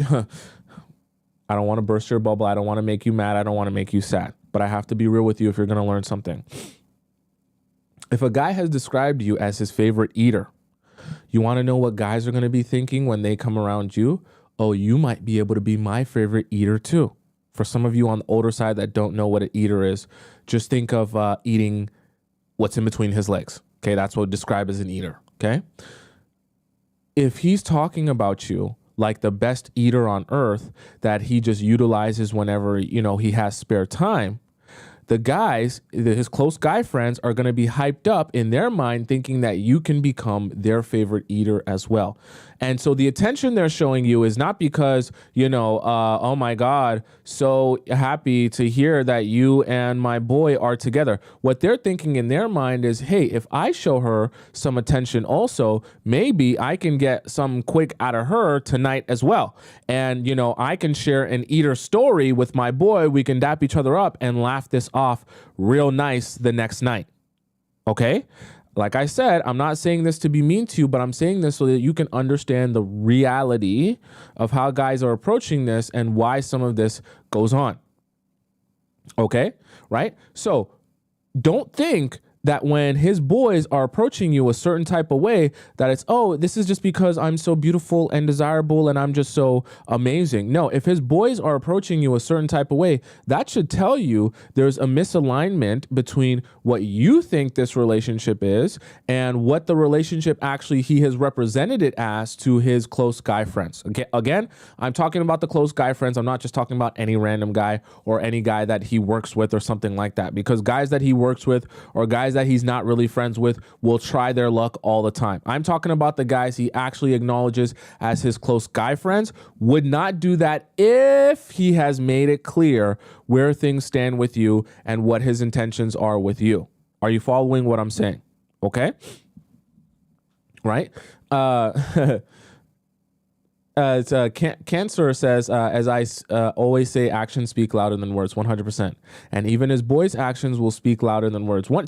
I don't want to burst your bubble. I don't want to make you mad. I don't want to make you sad. But I have to be real with you if you're going to learn something. If a guy has described you as his favorite eater, you want to know what guys are going to be thinking when they come around you? Oh, you might be able to be my favorite eater too. For some of you on the older side that don't know what an eater is, just think of eating what's in between his legs. Okay, that's what we describe as an eater. Okay. If he's talking about you like the best eater on earth that he just utilizes whenever, he has spare time, the guys, his close guy friends, are going to be hyped up in their mind thinking that you can become their favorite eater as well. And so the attention they're showing you is not because, oh my God, so happy to hear that you and my boy are together. What they're thinking in their mind is, hey, if I show her some attention also, maybe I can get some quick out of her tonight as well. And, I can share an eater story with my boy. We can dap each other up and laugh this off real nice the next night. Okay? Like I said, I'm not saying this to be mean to you, but I'm saying this so that you can understand the reality of how guys are approaching this and why some of this goes on. Okay? Right? So don't think that when his boys are approaching you a certain type of way, that it's, oh, this is just because I'm so beautiful and desirable and I'm just so amazing. No, if his boys are approaching you a certain type of way, that should tell you there's a misalignment between what you think this relationship is and what the relationship actually he has represented it as to his close guy friends. Okay, again, I'm talking about the close guy friends. I'm not just talking about any random guy or any guy that he works with or something like that, because guys that he works with or guys that he's not really friends with will try their luck all the time. I'm talking about the guys he actually acknowledges as his close guy friends, would not do that if he has made it clear where things stand with you and what his intentions are with you. Are you following what I'm saying? Okay. Right. Cancer says, as I always say, actions speak louder than words, 100%. And even his boys' actions will speak louder than words. One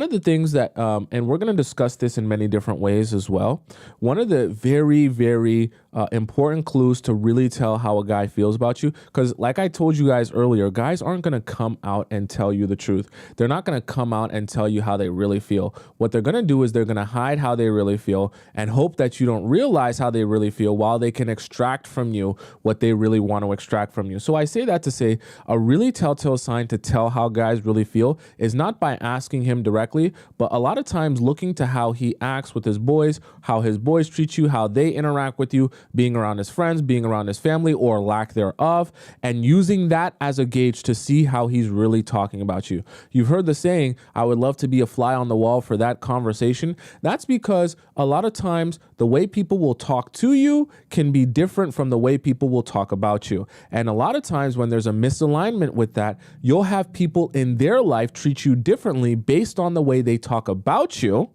of the things that, and we're going to discuss this in many different ways as well. One of the very, very important clues to really tell how a guy feels about you, because like I told you guys earlier, guys aren't going to come out and tell you the truth. They're not going to come out and tell you how they really feel. What they're going to do is they're going to hide how they really feel and hope that you don't realize how they really feel while they can extract from you what they really want to extract from you. So I say that to say a really telltale sign to tell how guys really feel is not by asking him directly, but a lot of times looking to how he acts with his boys, how his boys treat you, how they interact with you, being around his friends, being around his family or lack thereof, and using that as a gauge to see how he's really talking about you. You've heard the saying, I would love to be a fly on the wall for that conversation. That's because a lot of times the way people will talk to you can be different from the way people will talk about you. And a lot of times when there's a misalignment with that, you'll have people in their life treat you differently based on the way they talk about you.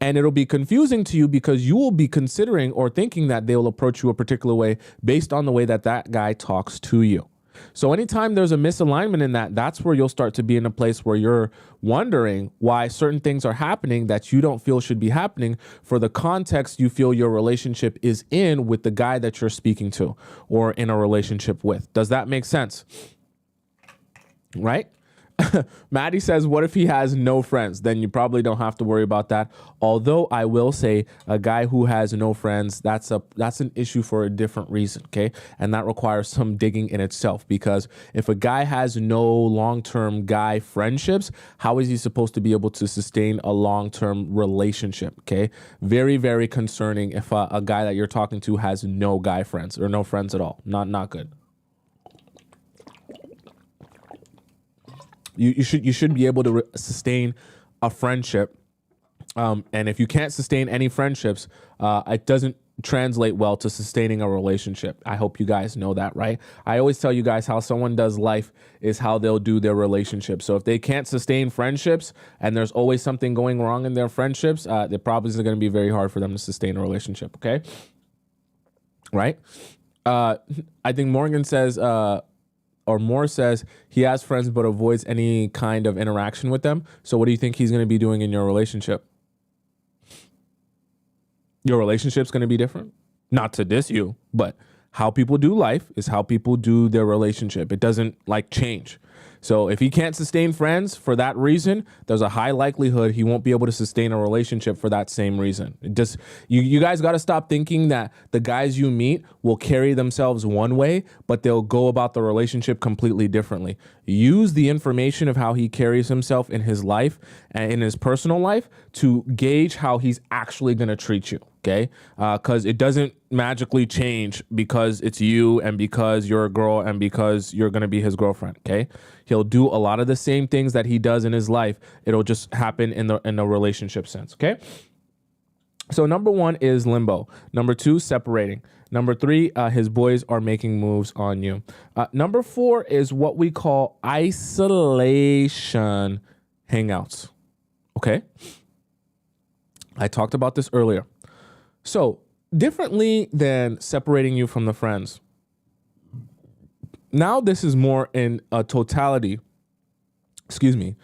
And it'll be confusing to you because you will be considering or thinking that they will approach you a particular way based on the way that that guy talks to you. So anytime there's a misalignment in that, that's where you'll start to be in a place where you're wondering why certain things are happening that you don't feel should be happening for the context you feel your relationship is in with the guy that you're speaking to or in a relationship with. Does that make sense? Right? Maddie says, what if he has no friends? Then you probably don't have to worry about that. Although I will say a guy who has no friends, that's an issue for a different reason, okay? And that requires some digging in itself, because if a guy has no long-term guy friendships, how is he supposed to be able to sustain a long-term relationship, okay? Very, very concerning if a guy that you're talking to has no guy friends or no friends at all. Not good. You should be able to sustain a friendship, and if you can't sustain any friendships, it doesn't translate well to sustaining a relationship. I hope you guys know that, right? I always tell you guys how someone does life is how they'll do their relationship. So if they can't sustain friendships and there's always something going wrong in their friendships, it probably is going to be very hard for them to sustain a relationship. Okay, right? I think Morgan says. or more says he has friends but avoids any kind of interaction with them. So what do you think he's going to be doing in your relationship? Your relationship's going to be different. Not to diss you, but how people do life is how people do their relationship. It doesn't like change. So if he can't sustain friends for that reason, there's a high likelihood he won't be able to sustain a relationship for that same reason. It just, you guys got to stop thinking that the guys you meet will carry themselves one way, but they'll go about the relationship completely differently. Use the information of how he carries himself in his life and in his personal life to gauge how he's actually going to treat you. Okay. Because it doesn't magically change because it's you and because you're a girl and because you're going to be his girlfriend. Okay. He'll do a lot of the same things that he does in his life. It'll just happen in the relationship sense. Okay. So number 1 is limbo. Number 2, separating. Number 3, his boys are making moves on you. Number 4 is what we call isolation hangouts. Okay. I talked about this earlier. So differently than separating you from the friends. Now this is more in a totality. Excuse me.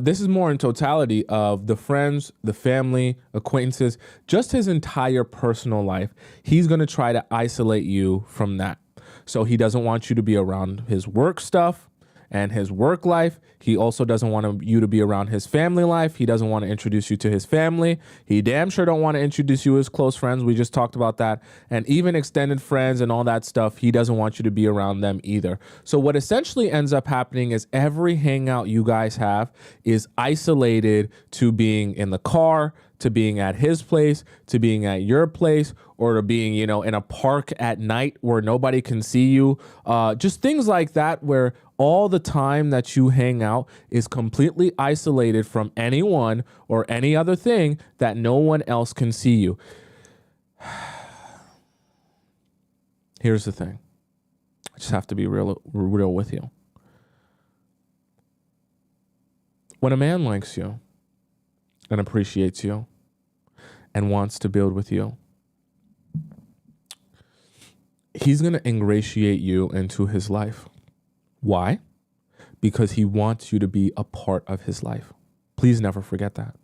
This is more in totality of the friends, the family, acquaintances, just his entire personal life. He's going to try to isolate you from that. So he doesn't want you to be around his work stuff and his work life. He also doesn't want you to be around his family life. He doesn't want to introduce you to his family. He damn sure don't want to introduce you to his close friends. We just talked about that. And even extended friends and all that stuff, he doesn't want you to be around them either. So what essentially ends up happening is every hangout you guys have is isolated to being in the car, to being at his place, to being at your place, or to being, in a park at night where nobody can see you. Just things like that where all the time that you hang out is completely isolated from anyone or any other thing that no one else can see you. Here's the thing. I just have to be real with you. When a man likes you and appreciates you and wants to build with you, he's going to ingratiate you into his life. Why? Because he wants you to be a part of his life. Please never forget that.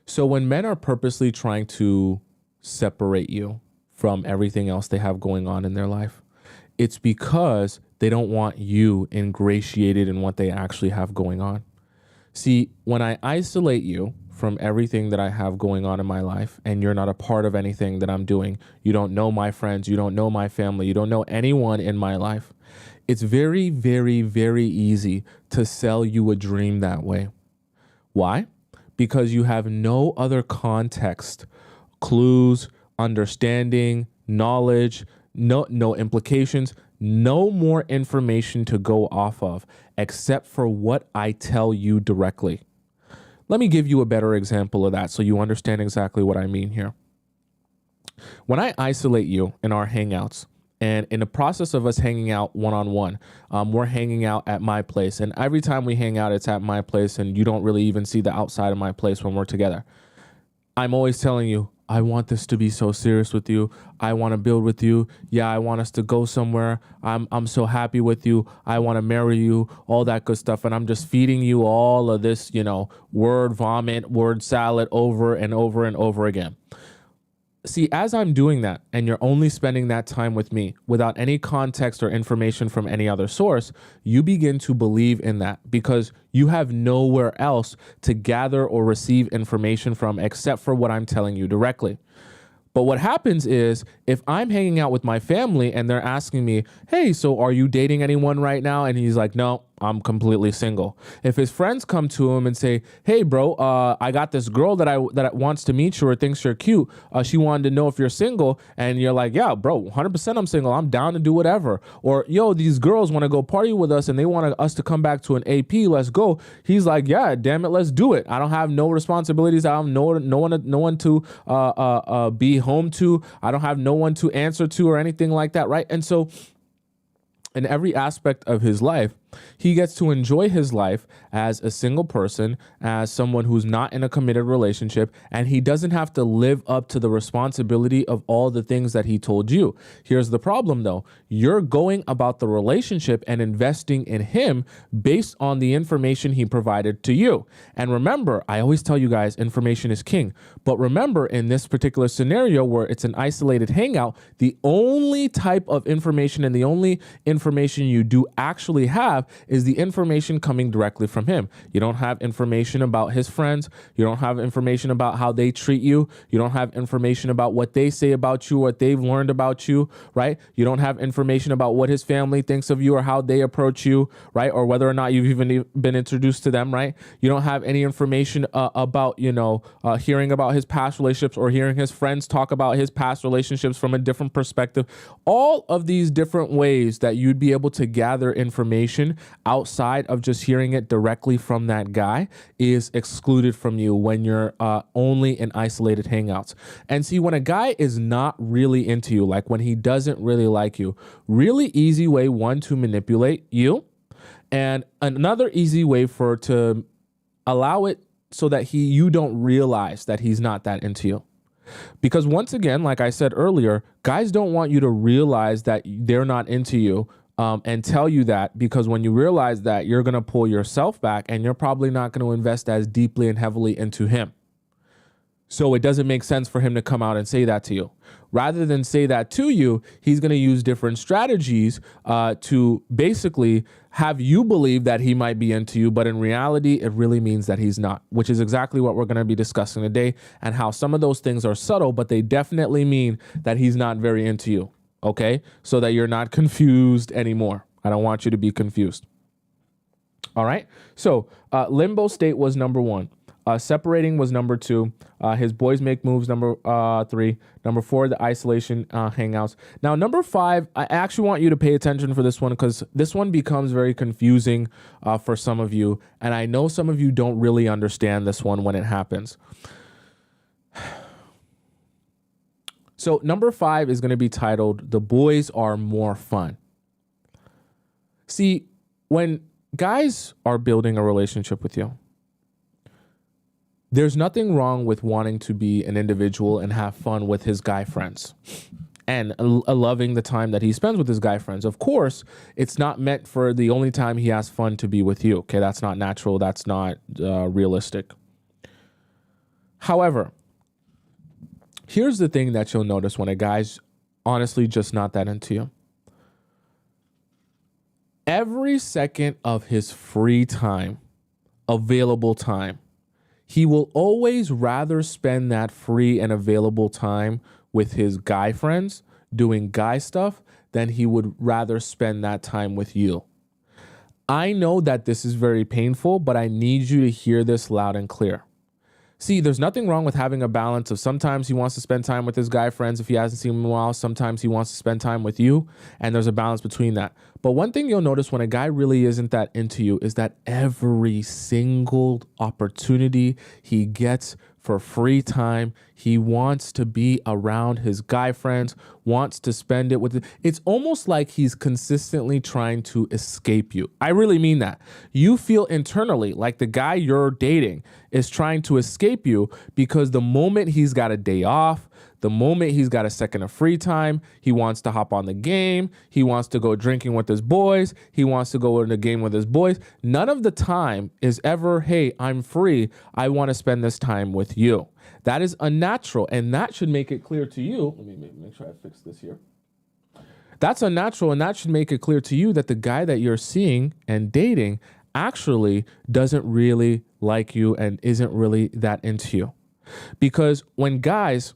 So when men are purposely trying to separate you from everything else they have going on in their life, it's because they don't want you ingratiated in what they actually have going on. See, when I isolate you from everything that I have going on in my life and you're not a part of anything that I'm doing, you don't know my friends, you don't know my family, you don't know anyone in my life, it's very, very, very easy to sell you a dream that way. Why? Because you have no other context, clues, understanding, knowledge, no implications, no more information to go off of except for what I tell you directly. Let me give you a better example of that so you understand exactly what I mean here. When I isolate you in our hangouts, and in the process of us hanging out one-on-one, we're hanging out at my place. And every time we hang out, it's at my place. And you don't really even see the outside of my place when we're together. I'm always telling you, I want this to be so serious with you. I want to build with you. Yeah, I want us to go somewhere. I'm so happy with you. I want to marry you, all that good stuff. And I'm just feeding you all of this, word vomit, word salad over and over and over again. See, as I'm doing that and you're only spending that time with me without any context or information from any other source, you begin to believe in that because you have nowhere else to gather or receive information from except for what I'm telling you directly. But what happens is if I'm hanging out with my family and they're asking me, hey, so are you dating anyone right now? And he's like, no, I'm completely single. If his friends come to him and say, hey, bro, I got this girl that wants to meet you or thinks you're cute. She wanted to know if you're single. And you're like, yeah, bro, 100% I'm single. I'm down to do whatever. Or, yo, these girls want to go party with us and they want us to come back to an AP. Let's go. He's like, yeah, damn it, let's do it. I don't have no responsibilities. I don't have no one to be home to. I don't have no one to answer to or anything like that, right? And so in every aspect of his life. He gets to enjoy his life as a single person, as someone who's not in a committed relationship, and he doesn't have to live up to the responsibility of all the things that he told you. Here's the problem though. You're going about the relationship and investing in him based on the information he provided to you. And remember, I always tell you guys, information is king. But remember, in this particular scenario where it's an isolated hangout, the only type of information and the only information you do actually have is the information coming directly from him. You don't have information about his friends. You don't have information about how they treat you. You don't have information about what they say about you, what they've learned about you, right? You don't have information about what his family thinks of you or how they approach you, right? Or whether or not you've even been introduced to them, right? You don't have any information about, hearing about his past relationships or hearing his friends talk about his past relationships from a different perspective. All of these different ways that you'd be able to gather information outside of just hearing it directly from that guy is excluded from you when you're only in isolated hangouts. And see, when a guy is not really into you, like when he doesn't really like you, really easy way, one, to manipulate you, and another easy way to allow it so that you don't realize that he's not that into you. Because once again, like I said earlier, guys don't want you to realize that they're not into you and tell you that, because when you realize that, you're going to pull yourself back and you're probably not going to invest as deeply and heavily into him. So it doesn't make sense for him to come out and say that to you. Rather than say that to you, he's going to use different strategies to basically have you believe that he might be into you, but in reality, it really means that he's not, which is exactly what we're going to be discussing today, and how some of those things are subtle, but they definitely mean that he's not very into you, okay? So that you're not confused anymore. I don't want you to be confused. All right? So limbo state was number 1. Separating was number 2. His boys make moves, number 3. Number 4, the isolation hangouts. Now, number 5, I actually want you to pay attention for this one, because this one becomes very confusing for some of you. And I know some of you don't really understand this one when it happens. So number 5 is going to be titled, "The Boys Are More Fun." See, when guys are building a relationship with you, there's nothing wrong with wanting to be an individual and have fun with his guy friends and loving the time that he spends with his guy friends. Of course, it's not meant for the only time he has fun to be with you. Okay, that's not natural. That's not realistic. However, here's the thing that you'll notice when a guy's honestly just not that into you. Every second of his free time, available time, he will always rather spend that free and available time with his guy friends doing guy stuff than he would rather spend that time with you. I know that this is very painful, but I need you to hear this loud and clear. See, there's nothing wrong with having a balance of sometimes he wants to spend time with his guy friends if he hasn't seen them in a while. Sometimes he wants to spend time with you, and there's a balance between that. But one thing you'll notice when a guy really isn't that into you is that every single opportunity he gets for free time, he wants to be around his guy friends, wants to spend it with it. It's almost like he's consistently trying to escape you. I really mean that. You feel internally like the guy you're dating is trying to escape you, because the moment he's got a day off, the moment he's got a second of free time, he wants to hop on the game. He wants to go drinking with his boys. He wants to go in the game with his boys. None of the time is ever, hey, I'm free. I want to spend this time with you. That is unnatural, and that should make it clear to you. Let me make sure I fix this here. That's unnatural, and that should make it clear to you that the guy that you're seeing and dating actually doesn't really like you and isn't really that into you. Because when guys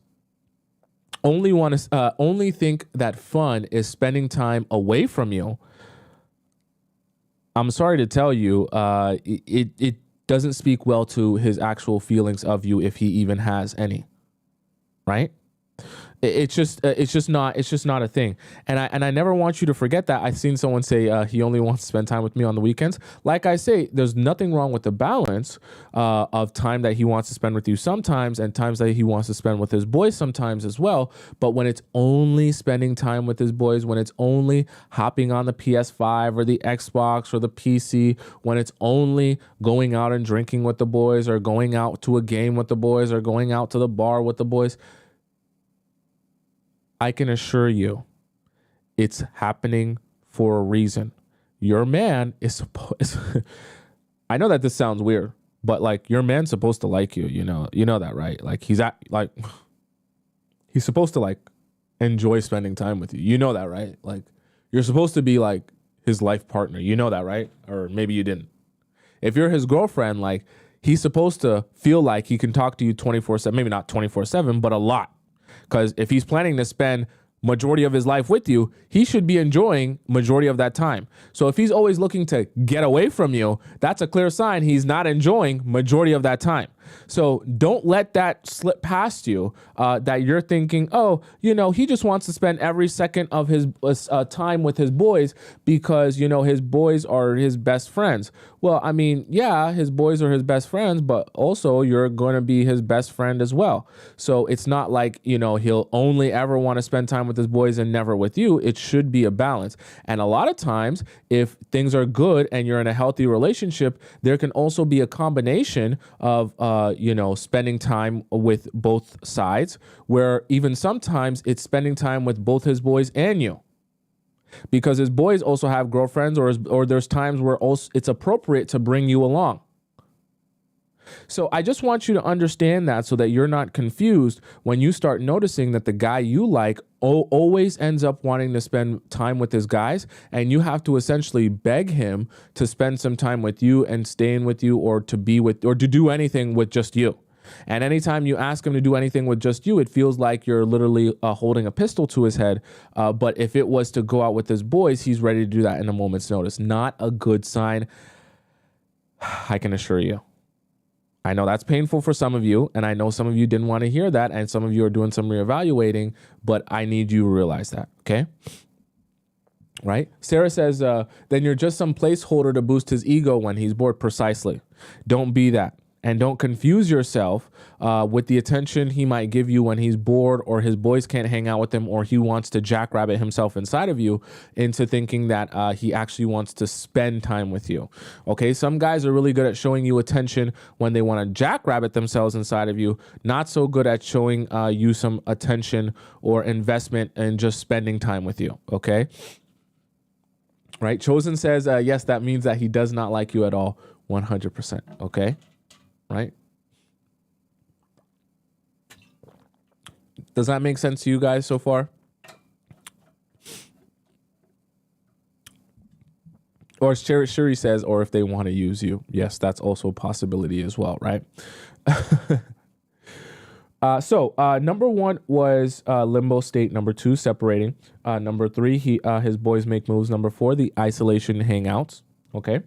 only think that fun is spending time away from you, I'm sorry to tell you, it doesn't speak well to his actual feelings of you, if he even has any, right? It's just not a thing. And I never want you to forget that. I've seen someone say he only wants to spend time with me on the weekends. Like I say, there's nothing wrong with the balance of time that he wants to spend with you sometimes and times that he wants to spend with his boys sometimes as well. But when it's only spending time with his boys, when it's only hopping on the PS5 or the Xbox or the PC, when it's only going out and drinking with the boys or going out to a game with the boys or going out to the bar with the boys, I can assure you it's happening for a reason. Your man is supposed, I know that this sounds weird, but like your man's supposed to like you, you know that, right? Like he's supposed to like enjoy spending time with you. You know that, right? Like you're supposed to be like his life partner. You know that, right? Or maybe you didn't. If you're his girlfriend, like he's supposed to feel like he can talk to you 24/7, maybe not 24/7, but a lot. Because if he's planning to spend majority of his life with you, he should be enjoying majority of that time. So if he's always looking to get away from you, that's a clear sign he's not enjoying majority of that time. So don't let that slip past you, that you're thinking, oh, he just wants to spend every second of his time with his boys because, his boys are his best friends. Well, I mean, yeah, his boys are his best friends, but also you're going to be his best friend as well. So it's not like, he'll only ever want to spend time with his boys and never with you. It should be a balance. And a lot of times, if things are good and you're in a healthy relationship, there can also be a combination of, spending time with both sides, where even sometimes it's spending time with both his boys and you. Because his boys also have girlfriends, or there's times where also it's appropriate to bring you along. So I just want you to understand that so that you're not confused when you start noticing that the guy you like always ends up wanting to spend time with his guys, and you have to essentially beg him to spend some time with you and staying with you, or to be with, or to do anything with just you. And anytime you ask him to do anything with just you, it feels like you're literally holding a pistol to his head. But if it was to go out with his boys, he's ready to do that in a moment's notice. Not a good sign, I can assure you. I know that's painful for some of you, and I know some of you didn't want to hear that, and some of you are doing some reevaluating, but I need you to realize that, okay? Right? Sarah says, then you're just some placeholder to boost his ego when he's bored. Precisely. Don't be that. And don't confuse yourself with the attention he might give you when he's bored, or his boys can't hang out with him, or he wants to jackrabbit himself inside of you into thinking that he actually wants to spend time with you. Okay, some guys are really good at showing you attention when they want to jackrabbit themselves inside of you, not so good at showing you some attention or investment and just spending time with you. Okay, right? Chosen says, yes, that means that he does not like you at all. 100%. Okay. Right? Does that make sense to you guys so far? Or Shuri says, or if they want to use you. Yes, that's also a possibility as well, right? So number one was limbo state. Number two, separating. Number three, his boys make moves. Number four, the isolation hangouts. Okay.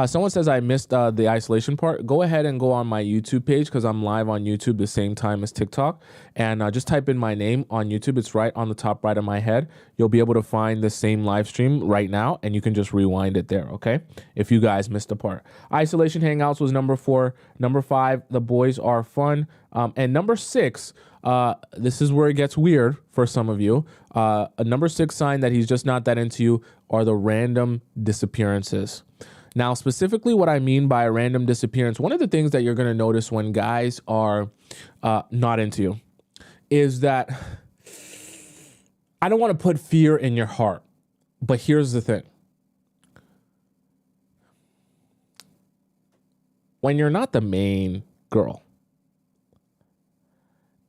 Someone says I missed the isolation part. Go ahead and go on my YouTube page, because I'm live on YouTube the same time as TikTok. And just type in my name on YouTube. It's right on the top right of my head. You'll be able to find the same live stream right now, and you can just rewind it there, okay? If you guys missed a part. Isolation hangouts was number four. Number five, the boys are fun. And number six, this is where it gets weird for some of you. A number six sign that he's just not that into you are the random disappearances. Now, specifically what I mean by a random disappearance, one of the things that you're going to notice when guys are not into you is that, I don't want to put fear in your heart, but here's the thing. When you're not the main girl,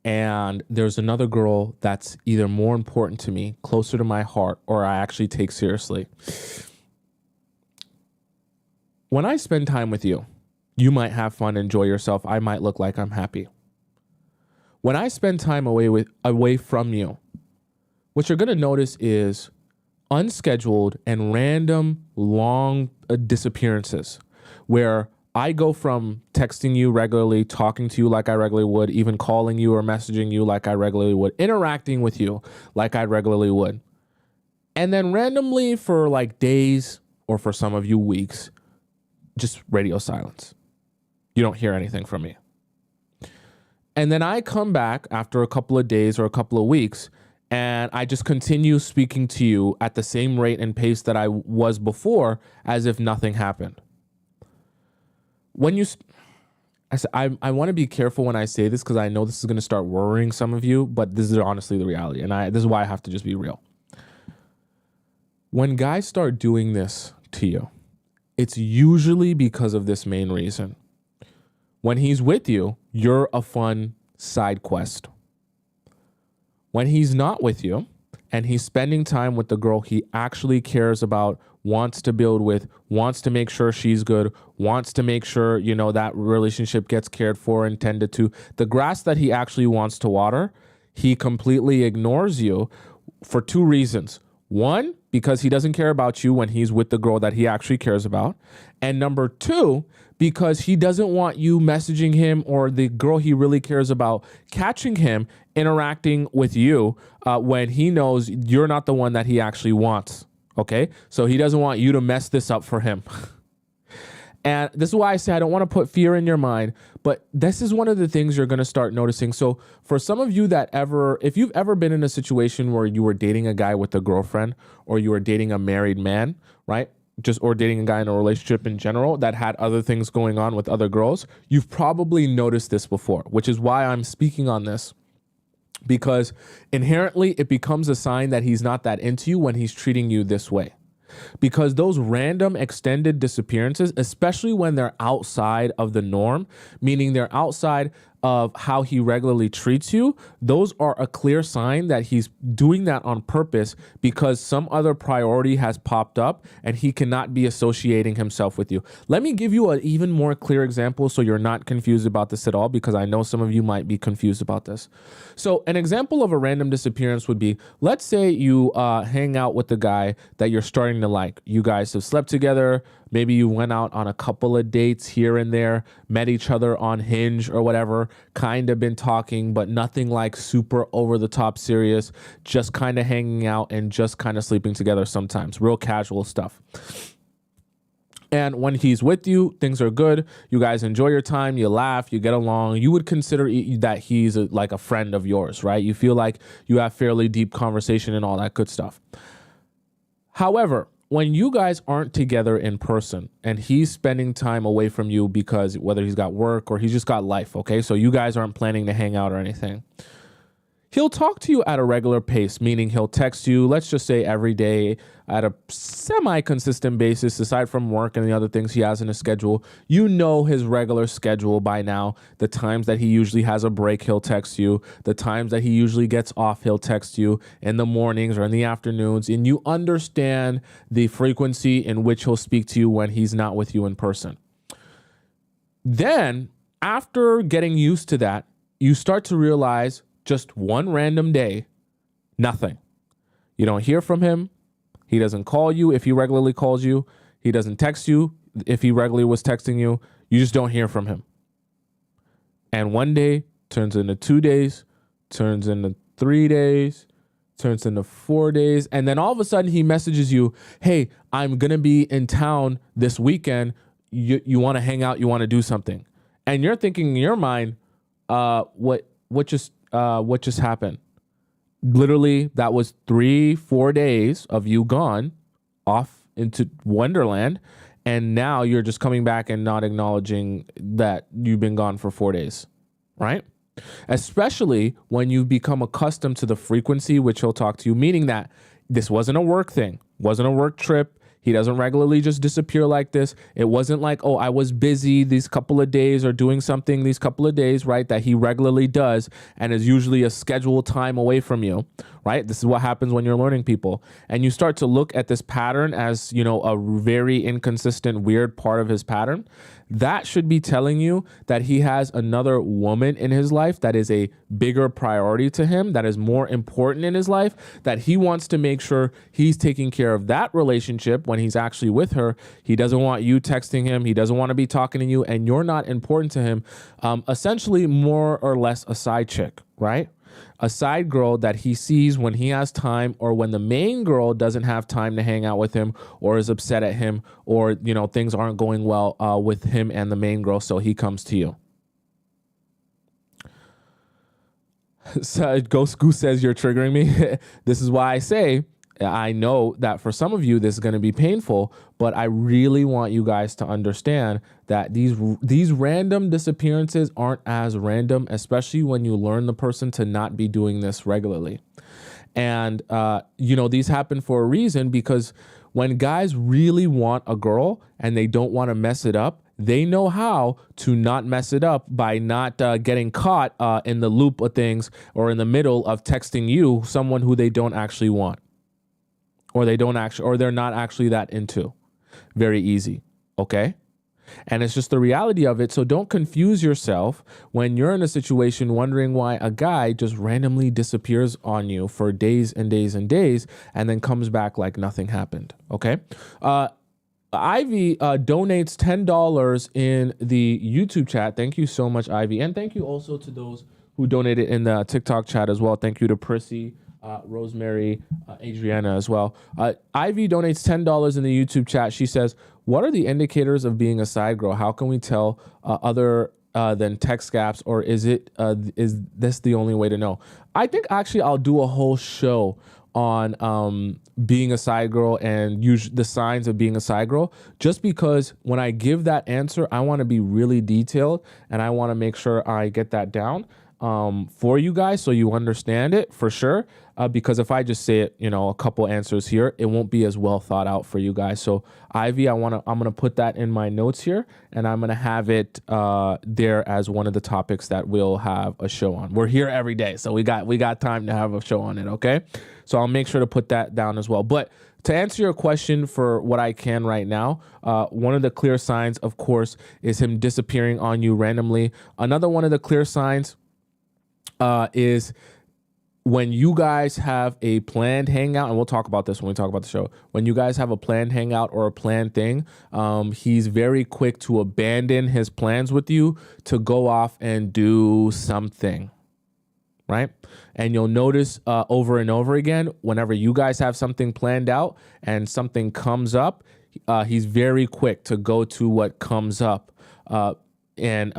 and there's another girl that's either more important to me, closer to my heart, or I actually take seriously. When I spend time with you, you might have fun, enjoy yourself. I might look like I'm happy. When I spend time away from you, what you're going to notice is unscheduled and random long disappearances, where I go from texting you regularly, talking to you like I regularly would, even calling you or messaging you like I regularly would, interacting with you like I regularly would. And then randomly for like days, or for some of you weeks, just radio silence. You don't hear anything from me. And then I come back after a couple of days or a couple of weeks, and I just continue speaking to you at the same rate and pace that I was before, as if nothing happened. When you, I want to be careful when I say this, because I know this is going to start worrying some of you, but this is honestly the reality. And this is why I have to just be real. When guys start doing this to you, it's usually because of this main reason. When he's with you, you're a fun side quest. When he's not with you and he's spending time with the girl he actually cares about, wants to build with, wants to make sure she's good, wants to make sure, you know, that relationship gets cared for and tended to, the grass that he actually wants to water, he completely ignores you for two reasons. One, because he doesn't care about you when he's with the girl that he actually cares about. And number two, because he doesn't want you messaging him or the girl he really cares about catching him interacting with you when he knows you're not the one that he actually wants. Okay? So he doesn't want you to mess this up for him. And this is why I say I don't want to put fear in your mind, but this is one of the things you're going to start noticing. So for some of you that if you've ever been in a situation where you were dating a guy with a girlfriend, or you were dating a married man, right? Or dating a guy in a relationship in general that had other things going on with other girls, you've probably noticed this before, which is why I'm speaking on this. Because inherently it becomes a sign that he's not that into you when he's treating you this way. Because those random extended disappearances, especially when they're outside of the norm, meaning they're outside of how he regularly treats you, those are a clear sign that he's doing that on purpose because some other priority has popped up and he cannot be associating himself with you. Let me give you an even more clear example so you're not confused about this at all, because I know some of you might be confused about this. So an example of a random disappearance would be, let's say you hang out with the guy that you're starting to like. You guys have slept together. Maybe you went out on a couple of dates here and there, met each other on Hinge or whatever, kind of been talking, but nothing like super over the top serious, just kind of hanging out and just kind of sleeping together sometimes, real casual stuff. And when he's with you, things are good. You guys enjoy your time. You laugh, you get along. You would consider that he's like a friend of yours, right? You feel like you have fairly deep conversation and all that good stuff. However, when you guys aren't together in person and he's spending time away from you because whether he's got work or he's just got life, okay? So you guys aren't planning to hang out or anything. He'll talk to you at a regular pace, meaning he'll text you, let's just say every day at a semi-consistent basis, aside from work and the other things he has in his schedule. You know his regular schedule by now. The times that he usually has a break, he'll text you. The times that he usually gets off, he'll text you in the mornings or in the afternoons. And you understand the frequency in which he'll speak to you when he's not with you in person. Then, after getting used to that, you start to realize just one random day, nothing. You don't hear from him. He doesn't call you if he regularly calls you. He doesn't text you if he regularly was texting you. You just don't hear from him. And one day turns into 2 days, turns into 3 days, turns into 4 days. And then all of a sudden he messages you, hey, I'm going to be in town this weekend. You want to hang out? You want to do something? And you're thinking in your mind, what just happened? Literally, that was 3-4 days of you gone off into Wonderland. And now you're just coming back and not acknowledging that you've been gone for 4 days, right? Especially when you've become accustomed to the frequency which he'll talk to you, meaning that this wasn't a work thing, wasn't a work trip. He doesn't regularly just disappear like this. It wasn't like, oh, I was busy these couple of days or doing something these couple of days, right? That he regularly does and is usually a scheduled time away from you, right? This is what happens when you're learning people. And you start to look at this pattern as, a very inconsistent, weird part of his pattern. That should be telling you that he has another woman in his life that is a bigger priority to him, that is more important in his life, that he wants to make sure he's taking care of that relationship when he's actually with her. He doesn't want you texting him. He doesn't want to be talking to you, and you're not important to him. Essentially, more or less a side chick, right? A side girl that he sees when he has time, or when the main girl doesn't have time to hang out with him, or is upset at him, or things aren't going well with him and the main girl, so he comes to you. So Ghost Goose says you're triggering me. This is why I say, I know that for some of you this is going to be painful, but I really want you guys to understand that these random disappearances aren't as random, especially when you learn the person to not be doing this regularly. And these happen for a reason, because when guys really want a girl and they don't want to mess it up, they know how to not mess it up by not getting caught in the loop of things, or in the middle of texting you someone who they don't actually want. Or they're not actually that into. Very easy. Okay. And it's just the reality of it. So don't confuse yourself when you're in a situation wondering why a guy just randomly disappears on you for days and days and days, and then comes back like nothing happened. Okay. Ivy donates $10 in the YouTube chat. Thank you so much, Ivy. And thank you also to those who donated in the TikTok chat as well. Thank you to Prissy, Rosemary, Adriana as well. Ivy donates $10 in the YouTube chat. She says, what are the indicators of being a side girl? How can we tell other than text gaps, or is this the only way to know? I think actually I'll do a whole show on being a side girl and the signs of being a side girl, just because when I give that answer, I want to be really detailed, and I want to make sure I get that down for you guys so you understand it for sure. Because if I just say it, a couple answers here, it won't be as well thought out for you guys. So Ivy, I'm gonna put that in my notes here, and I'm gonna have it there as one of the topics that we'll have a show on. We're here every day, so we got time to have a show on it. Okay, so I'll make sure to put that down as well. But to answer your question for what I can right now, one of the clear signs, of course, is him disappearing on you randomly. Another one of the clear signs is when you guys have a planned hangout, and we'll talk about this when we talk about the show. When you guys have a planned hangout or a planned thing, he's very quick to abandon his plans with you to go off and do something, right? And you'll notice over and over again, whenever you guys have something planned out and something comes up, he's very quick to go to what comes up. And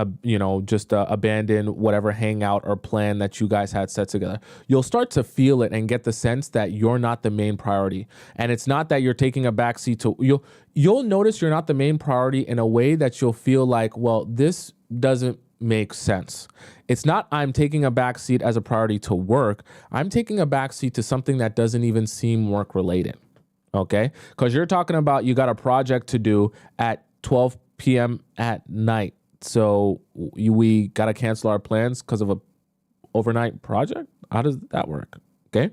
just abandon whatever hangout or plan that you guys had set together. You'll start to feel it and get the sense that you're not the main priority. And it's not that you're taking a backseat to, you'll notice you're not the main priority in a way that you'll feel like, well, this doesn't make sense. It's not I'm taking a backseat as a priority to work. I'm taking a backseat to something that doesn't even seem work related. Okay? Because you're talking about you got a project to do at 12 p.m. at night. So we got to cancel our plans because of a overnight project? How does that work? Okay.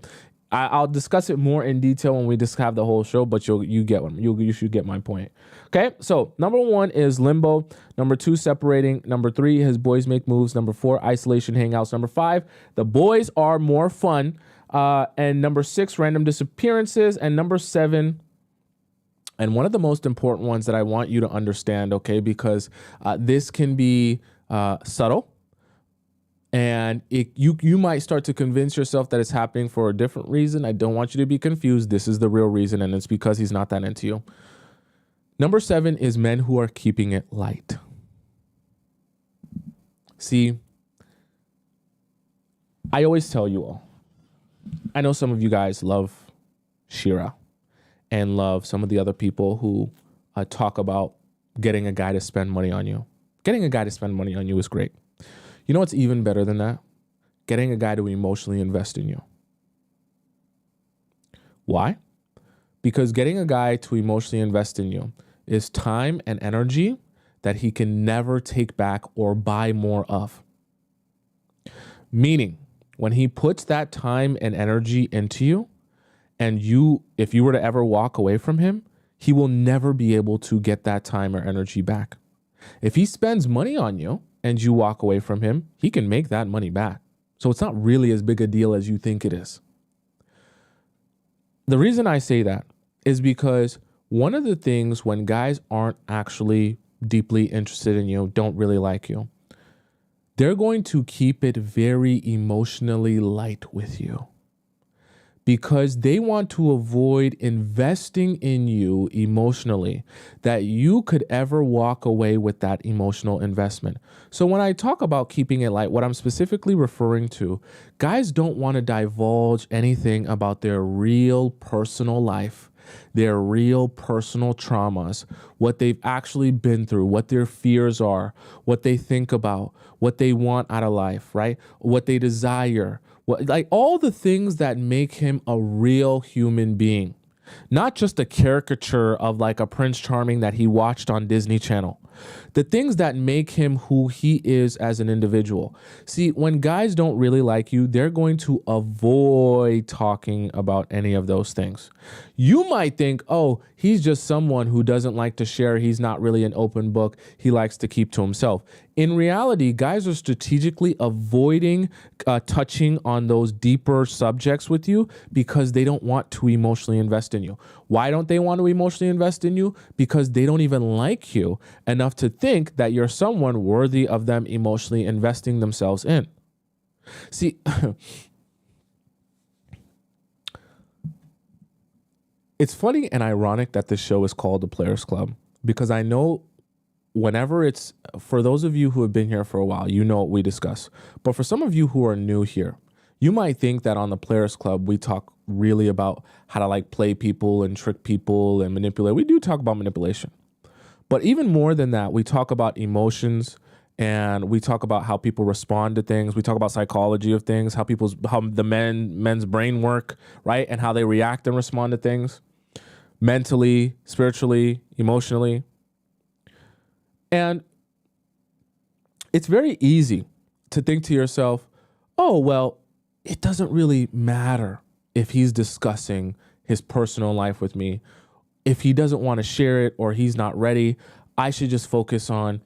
I'll discuss it more in detail when we just have the whole show, but you get one. You should get my point. Okay. So number 1 is limbo. Number 2, separating. Number 3, his boys make moves. Number 4, isolation hangouts. Number 5, the boys are more fun. And number 6, random disappearances. And number 7, and one of the most important ones that I want you to understand, okay, because this can be subtle, and you might start to convince yourself that it's happening for a different reason. I don't want you to be confused. This is the real reason, and it's because he's not that into you. Number 7 is men who are keeping it light. See, I always tell you all, I know some of you guys love Shira and love some of the other people who talk about getting a guy to spend money on you. Getting a guy to spend money on you is great. You know what's even better than that? Getting a guy to emotionally invest in you. Why? Because getting a guy to emotionally invest in you is time and energy that he can never take back or buy more of. Meaning, when he puts that time and energy into you, and if you were to ever walk away from him, he will never be able to get that time or energy back. If he spends money on you and you walk away from him, he can make that money back. So it's not really as big a deal as you think it is. The reason I say that is because one of the things when guys aren't actually deeply interested in you, don't really like you, they're going to keep it very emotionally light with you, because they want to avoid investing in you emotionally, that you could ever walk away with that emotional investment. So when I talk about keeping it light, what I'm specifically referring to, guys don't want to divulge anything about their real personal life, their real personal traumas, what they've actually been through, what their fears are, what they think about, what they want out of life, right? What they desire. Like all the things that make him a real human being, not just a caricature of like a Prince Charming that he watched on Disney Channel. The things that make him who he is as an individual. See, when guys don't really like you, they're going to avoid talking about any of those things. You might think, oh, he's just someone who doesn't like to share. He's not really an open book. He likes to keep to himself. In reality, guys are strategically avoiding touching on those deeper subjects with you because they don't want to emotionally invest in you. Why don't they want to emotionally invest in you? Because they don't even like you enough to think that you're someone worthy of them emotionally investing themselves in. See, it's funny and ironic that this show is called The Players Club, because I know whenever it's, for those of you who have been here for a while, you know what we discuss. But for some of you who are new here, you might think that on the Players Club, we talk really about how to like play people and trick people and manipulate. We do talk about manipulation. But even more than that, we talk about emotions, and we talk about how people respond to things. We talk about psychology of things, how the men's brain work, right? And how they react and respond to things mentally, spiritually, emotionally. And it's very easy to think to yourself, oh, well, it doesn't really matter if he's discussing his personal life with me. If he doesn't want to share it or he's not ready, I should just focus on,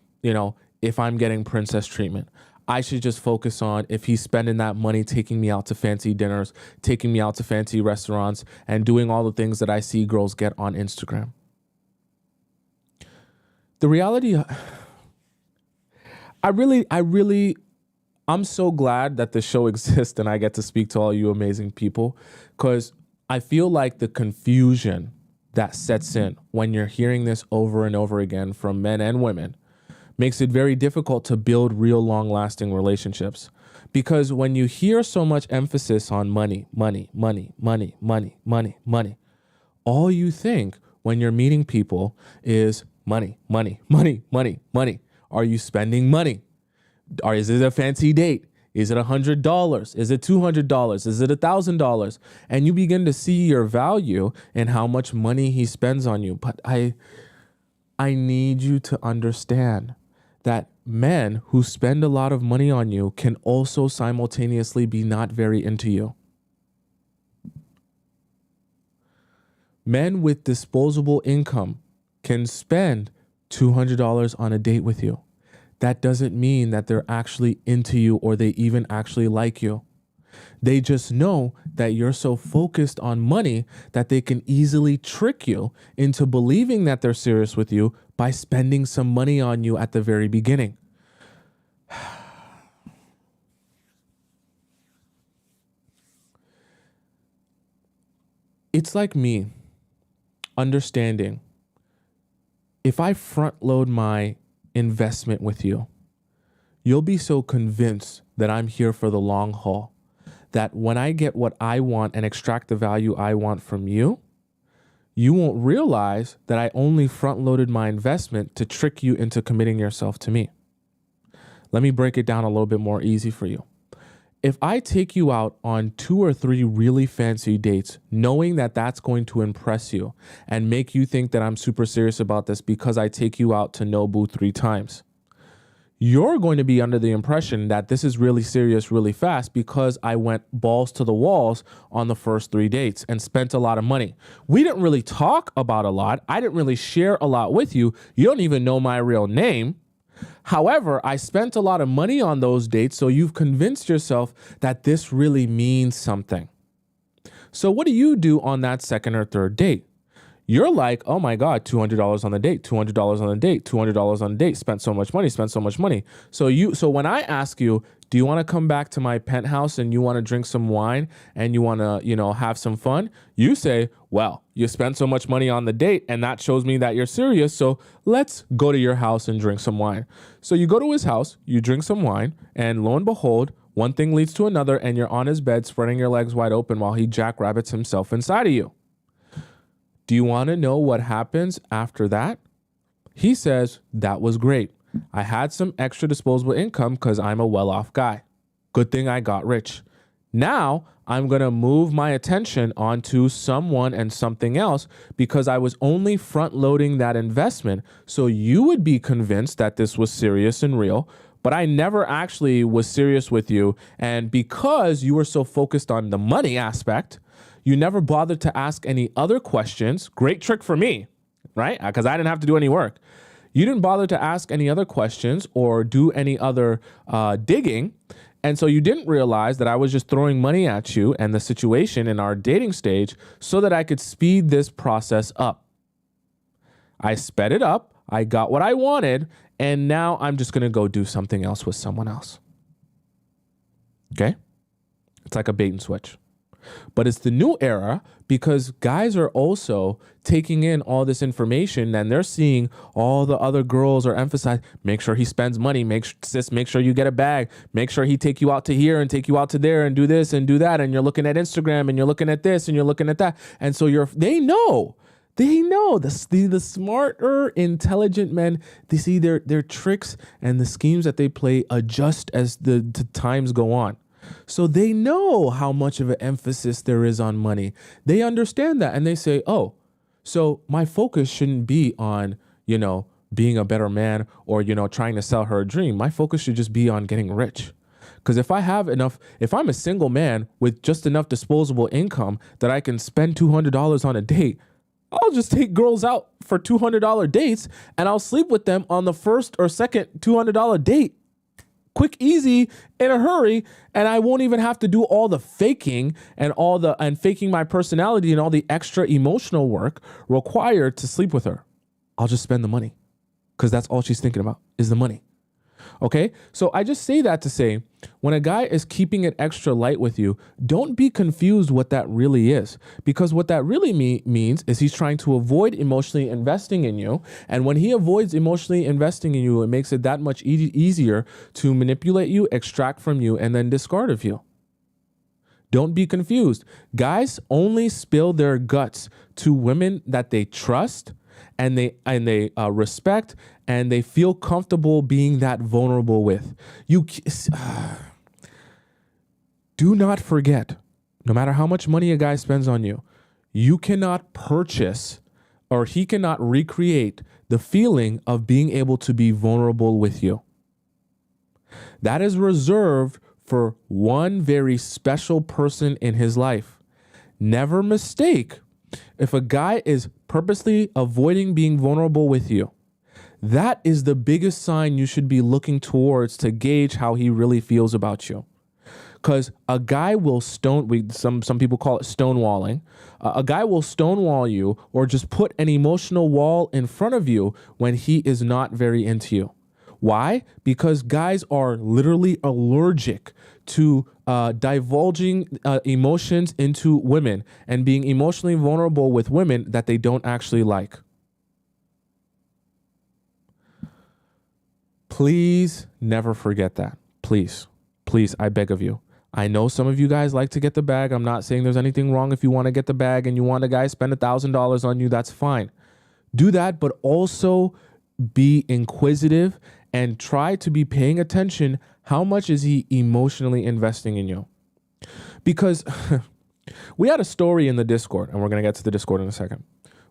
if I'm getting princess treatment. I should just focus on if he's spending that money taking me out to fancy dinners, taking me out to fancy restaurants, and doing all the things that I see girls get on Instagram. The reality, I'm so glad that the show exists and I get to speak to all you amazing people, because I feel like the confusion that sets in when you're hearing this over and over again from men and women makes it very difficult to build real long-lasting relationships. Because when you hear so much emphasis on money, all you think when you're meeting people is money. Are you spending money? Or is it a fancy date? Is it $100? Is it $200? Is it $1,000? And you begin to see your value in how much money he spends on you. But I need you to understand that men who spend a lot of money on you can also simultaneously be not very into you. Men with disposable income can spend $200 on a date with you. That doesn't mean that they're actually into you or they even actually like you. They just know that you're so focused on money that they can easily trick you into believing that they're serious with you by spending some money on you at the very beginning. It's like me understanding if I front load my investment with you, you'll be so convinced that I'm here for the long haul that when I get what I want and extract the value I want from you, you won't realize that I only front loaded my investment to trick you into committing yourself to me. Let me break it down a little bit more easy for you. If I take you out on 2 or 3 really fancy dates, knowing that that's going to impress you and make you think that I'm super serious about this because I take you out to Nobu 3 times, you're going to be under the impression that this is really serious really fast because I went balls to the walls on the first 3 dates and spent a lot of money. We didn't really talk about a lot. I didn't really share a lot with you. You don't even know my real name. However, I spent a lot of money on those dates, so you've convinced yourself that this really means something. So what do you do on that second or third date? You're like, oh my God, $200 on the date, $200 on the date, $200 on the date, spent so much money, spent so much money. So when I ask you, do you want to come back to my penthouse and you want to drink some wine and you want to, have some fun? You say, well, you spent so much money on the date and that shows me that you're serious. So let's go to your house and drink some wine. So you go to his house, you drink some wine, and lo and behold, one thing leads to another and you're on his bed spreading your legs wide open while he jackrabbits himself inside of you. Do you want to know what happens after that? He says, that was great. I had some extra disposable income because I'm a well-off guy. Good thing I got rich. Now I'm going to move my attention onto someone and something else because I was only front loading that investment. So you would be convinced that this was serious and real, but I never actually was serious with you. And because you were so focused on the money aspect, you never bothered to ask any other questions. Great trick for me, right? Because I didn't have to do any work. You didn't bother to ask any other questions or do any other digging. And so you didn't realize that I was just throwing money at you and the situation in our dating stage so that I could speed this process up. I sped it up. I got what I wanted. And now I'm just going to go do something else with someone else. Okay? It's like a bait and switch. But it's the new era because guys are also taking in all this information and they're seeing all the other girls are emphasizing, make sure he spends money, make sure you get a bag, make sure he take you out to here and take you out to there and do this and do that. And you're looking at Instagram and you're looking at this and you're looking at that. And so they know the smarter, intelligent men, they see their tricks and the schemes that they play adjust as the times go on. So they know how much of an emphasis there is on money. They understand that and they say, oh, so my focus shouldn't be on, being a better man or, trying to sell her a dream. My focus should just be on getting rich. Because if I'm a single man with just enough disposable income that I can spend $200 on a date, I'll just take girls out for $200 dates and I'll sleep with them on the first or second $200 date. Quick, easy, in a hurry, and I won't even have to do all the faking and faking my personality and all the extra emotional work required to sleep with her. I'll just spend the money because that's all she's thinking about is the money. Okay, so I just say that to say, when a guy is keeping it extra light with you, don't be confused what that really is. Because what that really means is he's trying to avoid emotionally investing in you. And when he avoids emotionally investing in you, it makes it that much easier to manipulate you, extract from you, and then discard of you. Don't be confused. Guys only spill their guts to women that they trust and they respect and they feel comfortable being that vulnerable with. Do not forget, no matter how much money a guy spends on you, you cannot purchase or he cannot recreate the feeling of being able to be vulnerable with you. That is reserved for one very special person in his life. Never mistake if a guy is purposely avoiding being vulnerable with you. That is the biggest sign you should be looking towards to gauge how he really feels about you. Because a guy will some people call it stonewalling. A guy will stonewall you or just put an emotional wall in front of you when he is not very into you. Why? Because guys are literally allergic to divulging emotions into women and being emotionally vulnerable with women that they don't actually like. Please never forget that. Please, I beg of you. I know some of you guys like to get the bag. I'm not saying there's anything wrong if you want to get the bag and you want a guy to spend $1,000 on you. That's fine. Do that, but also be inquisitive and try to be paying attention. How much is he emotionally investing in you? Because we had a story in the Discord, and we're going to get to the Discord in a second.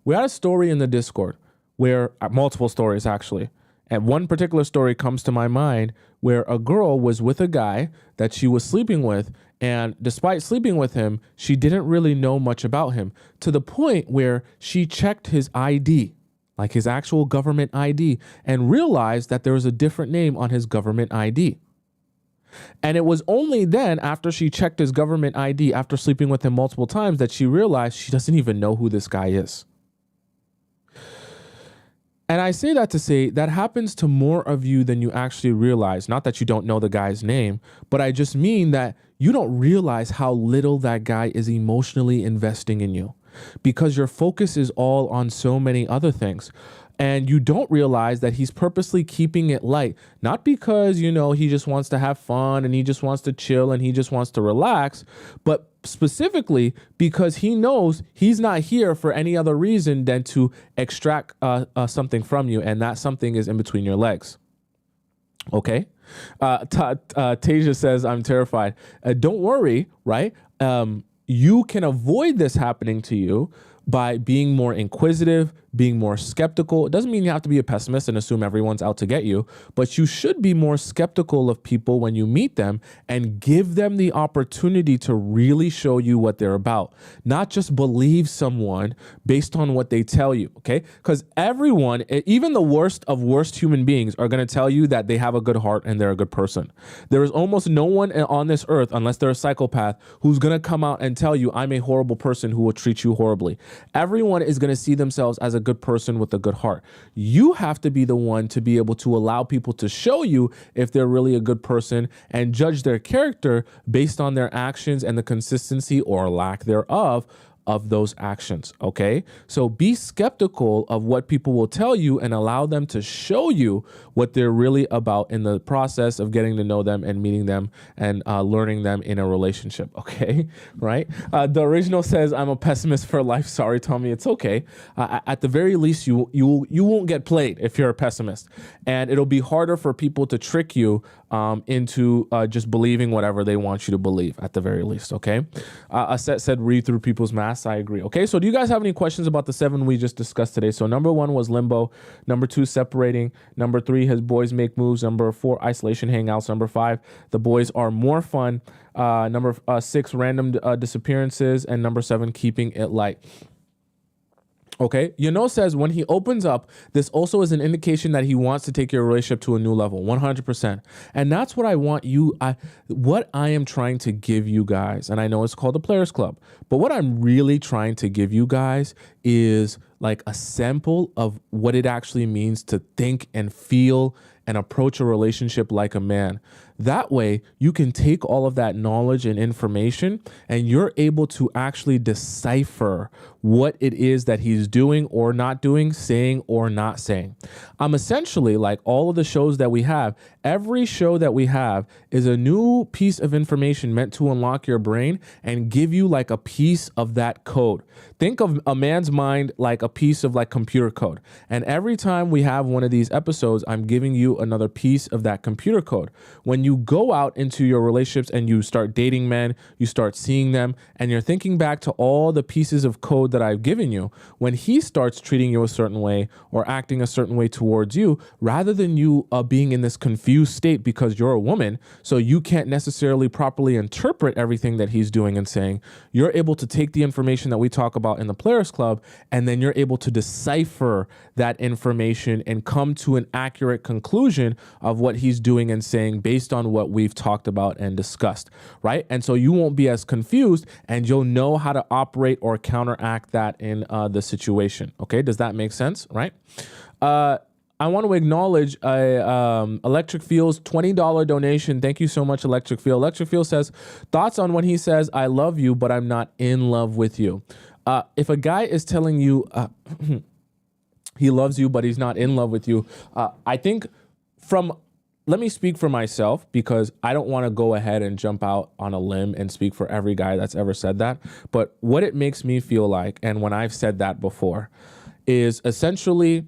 We had a story in the Discord where multiple stories actually. And one particular story comes to my mind where a girl was with a guy that she was sleeping with. And despite sleeping with him, she didn't really know much about him, to the point where she checked his ID, like his actual government ID, and realized that there was a different name on his government ID. And it was only then, after she checked his government ID, after sleeping with him multiple times, that she realized she doesn't even know who this guy is. And I say that to say that happens to more of you than you actually realize. Not that you don't know the guy's name, but I just mean that you don't realize how little that guy is emotionally investing in you, because your focus is all on so many other things. And you don't realize that he's purposely keeping it light, not because, he just wants to have fun and he just wants to chill and he just wants to relax, but specifically because he knows he's not here for any other reason than to extract something from you. And that something is in between your legs. Okay. Tasia says, I'm terrified. Don't worry, right? You can avoid this happening to you by being more inquisitive, being more skeptical. It doesn't mean you have to be a pessimist and assume everyone's out to get you, but you should be more skeptical of people when you meet them and give them the opportunity to really show you what they're about. Not just believe someone based on what they tell you, okay? Because everyone, even the worst of worst human beings, are going to tell you that they have a good heart and they're a good person. There is almost no one on this earth, unless they're a psychopath, who's going to come out and tell you, I'm a horrible person who will treat you horribly. Everyone is going to see themselves as a good person with a good heart. You have to be the one to be able to allow people to show you if they're really a good person and judge their character based on their actions and the consistency or lack thereof of those actions, okay? So be skeptical of what people will tell you and allow them to show you what they're really about in the process of getting to know them and meeting them and learning them in a relationship, okay? Right? The original says, I'm a pessimist for life. Sorry, Tommy, it's okay. At the very least, you won't get played if you're a pessimist. And it'll be harder for people to trick you into just believing whatever they want you to believe, at the very least, okay? Aset said, read through people's masks. I agree. Okay, so do you guys have any questions about the 7 we just discussed today? So number 1 was limbo. Number 2, separating. Number 3, his boys make moves. Number 4, isolation hangouts. Number 5, the boys are more fun. Number 6, random disappearances. And number 7, keeping it light. Okay, says when he opens up, this also is an indication that he wants to take your relationship to a new level, 100%. And that's what I want what I am trying to give you guys. And I know it's called the Players Club, but what I'm really trying to give you guys is like a sample of what it actually means to think and feel and approach a relationship like a man. That way, you can take all of that knowledge and information and you're able to actually decipher what it is that he's doing or not doing, saying or not saying. I'm essentially like all of the shows that we have. Every show that we have is a new piece of information meant to unlock your brain and give you like a piece of that code. Think of a man's mind like a piece of like computer code. And every time we have one of these episodes, I'm giving you another piece of that computer code. When you go out into your relationships and you start dating men, you start seeing them, and you're thinking back to all the pieces of code that I've given you, when he starts treating you a certain way or acting a certain way towards you, rather than you being in this confused state because you're a woman, so you can't necessarily properly interpret everything that he's doing and saying, you're able to take the information that we talk about in the Players Club, and then you're able to decipher that information and come to an accurate conclusion of what he's doing and saying based on what we've talked about and discussed, right? And so you won't be as confused and you'll know how to operate or counteract that in the situation. Okay, does that make sense, right? I want to acknowledge Electric Feel's $20 donation. Thank you so much, Electric Feel. Electric Feel says, thoughts on when he says, I love you, but I'm not in love with you. If a guy is telling you he loves you, but he's not in love with you, I think let me speak for myself because I don't want to go ahead and jump out on a limb and speak for every guy that's ever said that. But what it makes me feel like, and when I've said that before, is essentially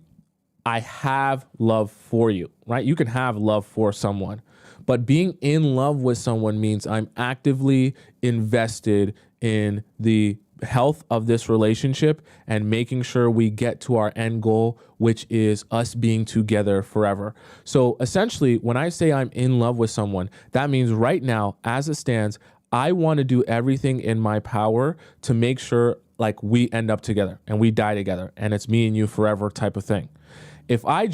I have love for you, right? You can have love for someone, but being in love with someone means I'm actively invested in the health of this relationship and making sure we get to our end goal, which is us being together forever. So essentially, when I say I'm in love with someone, that means right now, as it stands, I want to do everything in my power to make sure like we end up together and we die together and it's me and you forever type of thing. If I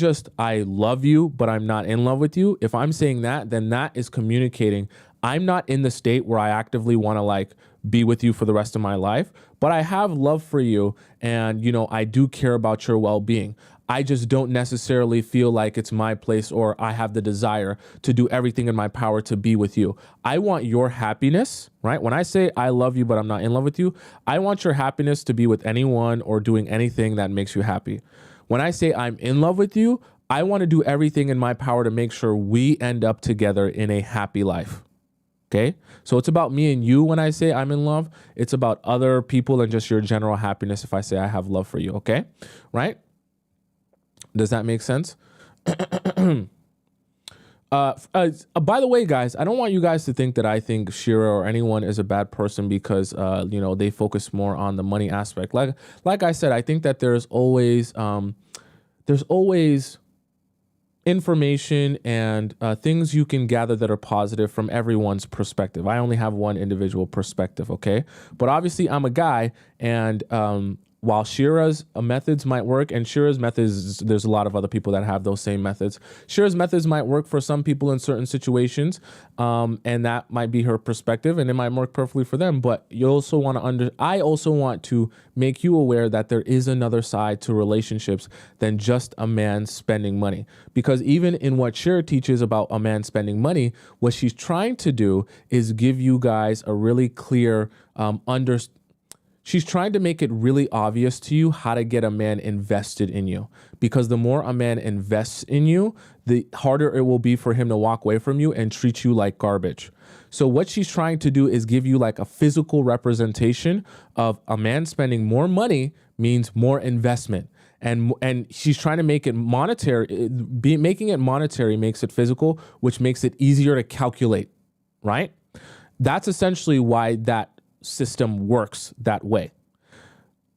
love you, but I'm not in love with you, if I'm saying that, then that is communicating I'm not in the state where I actively want to like be with you for the rest of my life, but I have love for you and, you know, I do care about your well-being. I just don't necessarily feel like it's my place or I have the desire to do everything in my power to be with you. I want your happiness, right? When I say I love you, but I'm not in love with you, I want your happiness to be with anyone or doing anything that makes you happy. When I say I'm in love with you, I want to do everything in my power to make sure we end up together in a happy life. Okay, so it's about me and you when I say I'm in love. It's about other people and just your general happiness if I say I have love for you. Okay, right? Does that make sense? By the way, guys, I don't want you guys to think that I think Shira or anyone is a bad person because you know, they focus more on the money aspect. Like I said, I think that there's always information and things you can gather that are positive from everyone's perspective. I only have one individual perspective, okay? But obviously I'm a guy, and while Shira's methods might work, and Shira's methods, there's a lot of other people that have those same methods. Shira's methods might work for some people in certain situations, and that might be her perspective, and it might work perfectly for them. But you also want to I also want to make you aware that there is another side to relationships than just a man spending money. Because even in what Shira teaches about a man spending money, what she's trying to do is give you guys a really clear understanding. She's trying to make it really obvious to you how to get a man invested in you, because the more a man invests in you, the harder it will be for him to walk away from you and treat you like garbage. So what she's trying to do is give you like a physical representation of a man spending more money means more investment. And she's trying to make it monetary. Making it monetary makes it physical, which makes it easier to calculate, right? That's essentially why that system works that way.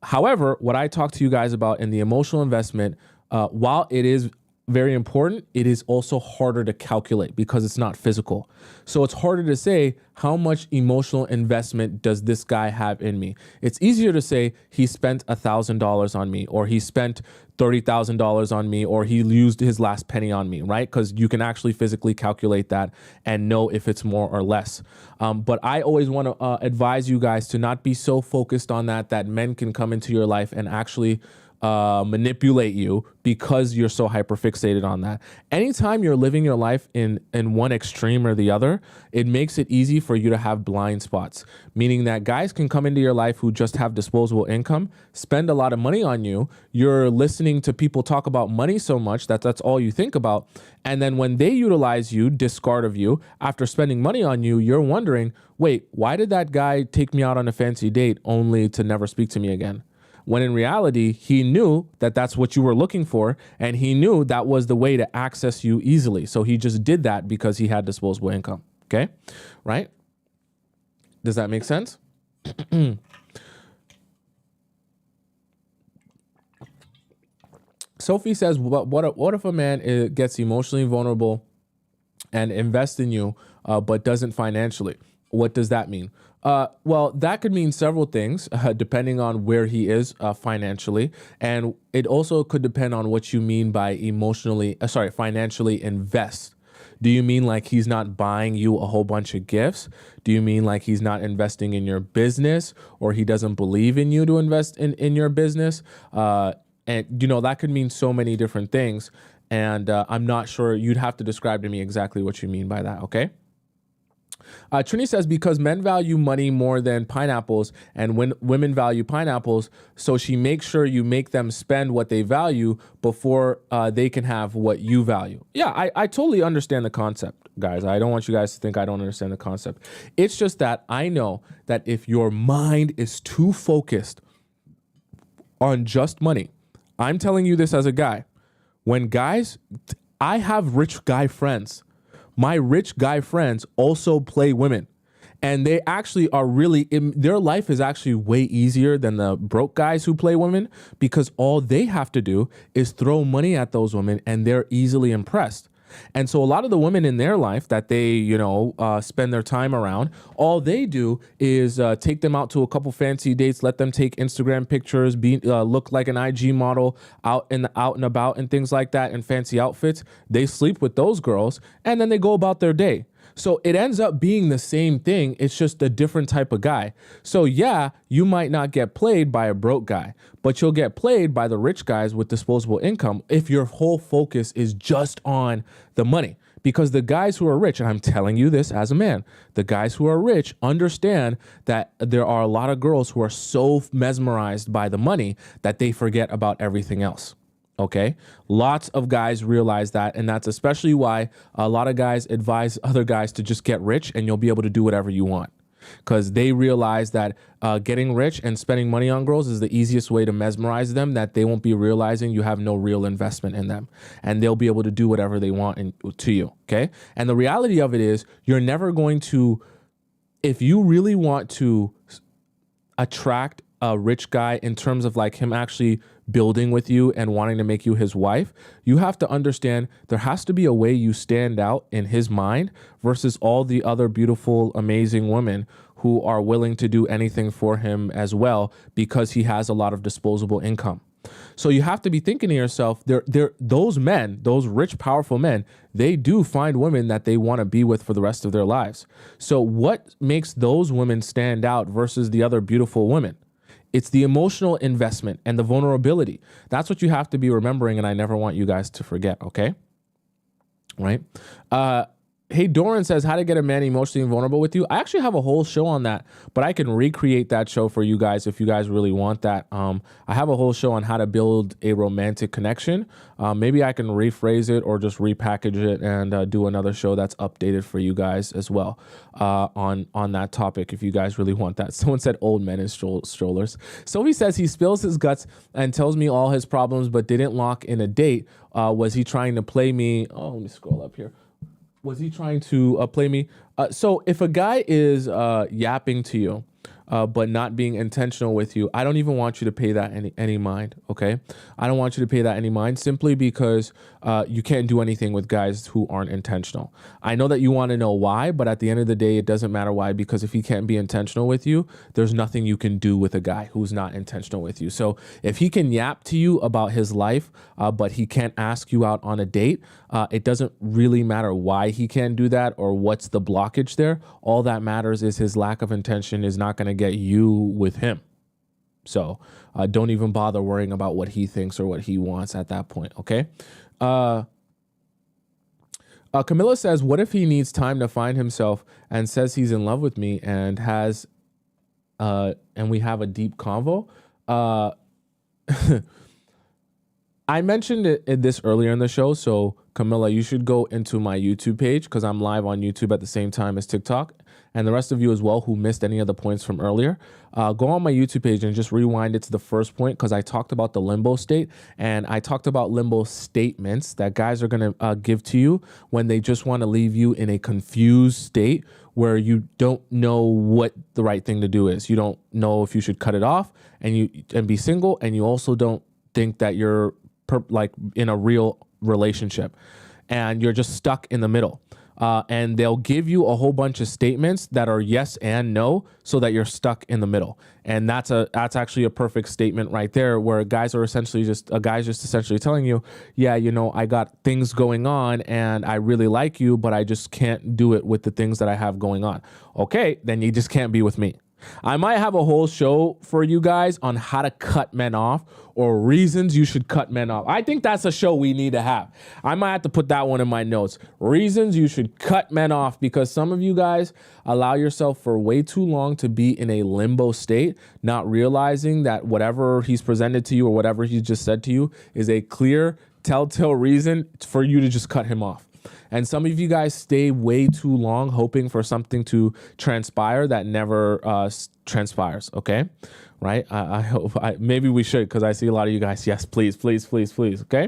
However, what I talk to you guys about in the emotional investment, while it is very important, it is also harder to calculate because it's not physical. So it's harder to say how much emotional investment does this guy have in me. It's easier to say he spent $1,000 on me, or he spent $30,000 on me, or he used his last penny on me, right? Because you can actually physically calculate that and know if it's more or less. But I always want to advise you guys to not be so focused on that men can come into your life and actually manipulate you because you're so hyperfixated on that. Anytime you're living your life in one extreme or the other, it makes it easy for you to have blind spots, meaning that guys can come into your life who just have disposable income, spend a lot of money on you. You're listening to people talk about money so much that that's all you think about. And then when they utilize you, discard of you after spending money on you, you're wondering, wait, why did that guy take me out on a fancy date only to never speak to me again? When in reality, he knew that that's what you were looking for, and he knew that was the way to access you easily. So he just did that because he had disposable income. Okay, right? Does that make sense? Sophie says, what if a man gets emotionally vulnerable and invests in you, but doesn't financially? What does that mean? Well, that could mean several things, depending on where he is financially. And it also could depend on what you mean by financially invest. Do you mean like he's not buying you a whole bunch of gifts? Do you mean like he's not investing in your business, or he doesn't believe in you to invest in your business? And, you know, that could mean so many different things. And I'm not sure. You'd have to describe to me exactly what you mean by that, okay? Trini says, because men value money more than pineapples, and when women value pineapples, so she makes sure you make them spend what they value before they can have what you value. Yeah, I totally understand the concept, guys. I don't want you guys to think I don't understand the concept. It's just that I know that if your mind is too focused on just money, I'm telling you this as a guy, I have rich guy friends. My rich guy friends also play women. And they actually are really, their life is actually way easier than the broke guys who play women, because all they have to do is throw money at those women and they're easily impressed. And so a lot of the women in their life that they, spend their time around, all they do is take them out to a couple fancy dates, let them take Instagram pictures, look like an IG model out and about and things like that in fancy outfits. They sleep with those girls and then they go about their day. So it ends up being the same thing. It's just a different type of guy. So yeah, you might not get played by a broke guy, but you'll get played by the rich guys with disposable income if your whole focus is just on the money. Because the guys who are rich, and I'm telling you this as a man, the guys who are rich understand that there are a lot of girls who are so mesmerized by the money that they forget about everything else. Okay, lots of guys realize that, and that's especially why a lot of guys advise other guys to just get rich and you'll be able to do whatever you want, because they realize that getting rich and spending money on girls is the easiest way to mesmerize them, that they won't be realizing you have no real investment in them, and they'll be able to do whatever they want to you. Okay, and the reality of it is you're never going to, if you really want to attract a rich guy in terms of like him actually building with you and wanting to make you his wife, you have to understand there has to be a way you stand out in his mind versus all the other beautiful, amazing women who are willing to do anything for him as well because he has a lot of disposable income. So you have to be thinking to yourself, those men, those rich, powerful men, they do find women that they want to be with for the rest of their lives. So what makes those women stand out versus the other beautiful women? It's the emotional investment and the vulnerability. That's what you have to be remembering, and I never want you guys to forget, okay? Right? Hey, Doran says, how to get a man emotionally vulnerable with you. I actually have a whole show on that, but I can recreate that show for you guys if you guys really want that. I have a whole show on how to build a romantic connection. Maybe I can rephrase it or just repackage it and do another show that's updated for you guys as well on that topic if you guys really want that. Someone said old men in strollers. Sophie says he spills his guts and tells me all his problems but didn't lock in a date. Was he trying to play me? Oh, let me scroll up here. Was he trying to play me? So if a guy is yapping to you, but not being intentional with you, I don't even want you to pay that any mind, okay? I don't want you to pay that any mind simply because you can't do anything with guys who aren't intentional. I know that you want to know why, but at the end of the day, it doesn't matter why, because if he can't be intentional with you, there's nothing you can do with a guy who's not intentional with you. So if he can yap to you about his life, but he can't ask you out on a date, it doesn't really matter why he can't do that or what's the blockage there. All that matters is his lack of intention is not going to get you with him. So don't even bother worrying about what he thinks or what he wants at that point, okay? Camilla says, what if he needs time to find himself and says he's in love with me and we have a deep convo? I mentioned this earlier in the show, so Camilla, you should go into my YouTube page because I'm live on YouTube at the same time as TikTok. And the rest of you as well who missed any of the points from earlier, go on my YouTube page and just rewind it to the first point because I talked about the limbo state and I talked about limbo statements that guys are going to give to you when they just want to leave you in a confused state where you don't know what the right thing to do is. You don't know if you should cut it off and be single, and you also don't think that you're in a real relationship and you're just stuck in the middle. And they'll give you a whole bunch of statements that are yes and no so that you're stuck in the middle. And that's actually a perfect statement right there where guys are essentially a guy's just essentially telling you, yeah, I got things going on and I really like you, but I just can't do it with the things that I have going on. Okay, then you just can't be with me. I might have a whole show for you guys on how to cut men off or reasons you should cut men off. I think that's a show we need to have. I might have to put that one in my notes. Reasons you should cut men off, because some of you guys allow yourself for way too long to be in a limbo state, not realizing that whatever he's presented to you or whatever he just said to you is a clear telltale reason for you to just cut him off. And some of you guys stay way too long hoping for something to transpire that never transpires. Okay. Right. I hope maybe we should, because I see a lot of you guys. Yes, please, please, please, please. Okay.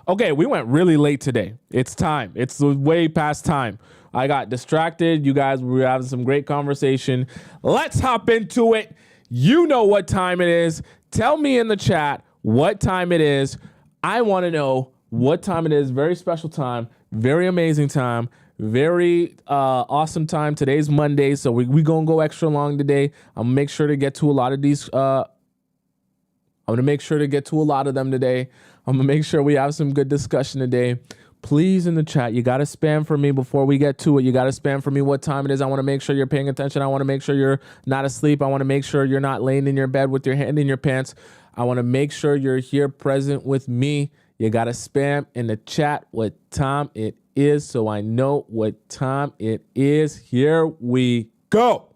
Okay. We went really late today. It's time. It's way past time. I got distracted. You guys were having some great conversation. Let's hop into it. You know what time it is. Tell me in the chat what time it is. I want to know what time it is. Very special time. Very amazing time. Very awesome time. Today's Monday, so we gonna go extra long today. I'm gonna make sure to get to a lot of these. I'm gonna make sure to get to a lot of them today. I'm gonna make sure we have some good discussion today. Please, in the chat, you gotta spam for me before we get to it. You gotta spam for me what time it is. I want to make sure you're paying attention. I want to make sure you're not asleep. I want to make sure you're not laying in your bed with your hand in your pants. I want to make sure you're here present with me. You gotta spam in the chat what time it is, so I know what time it is. Here we go.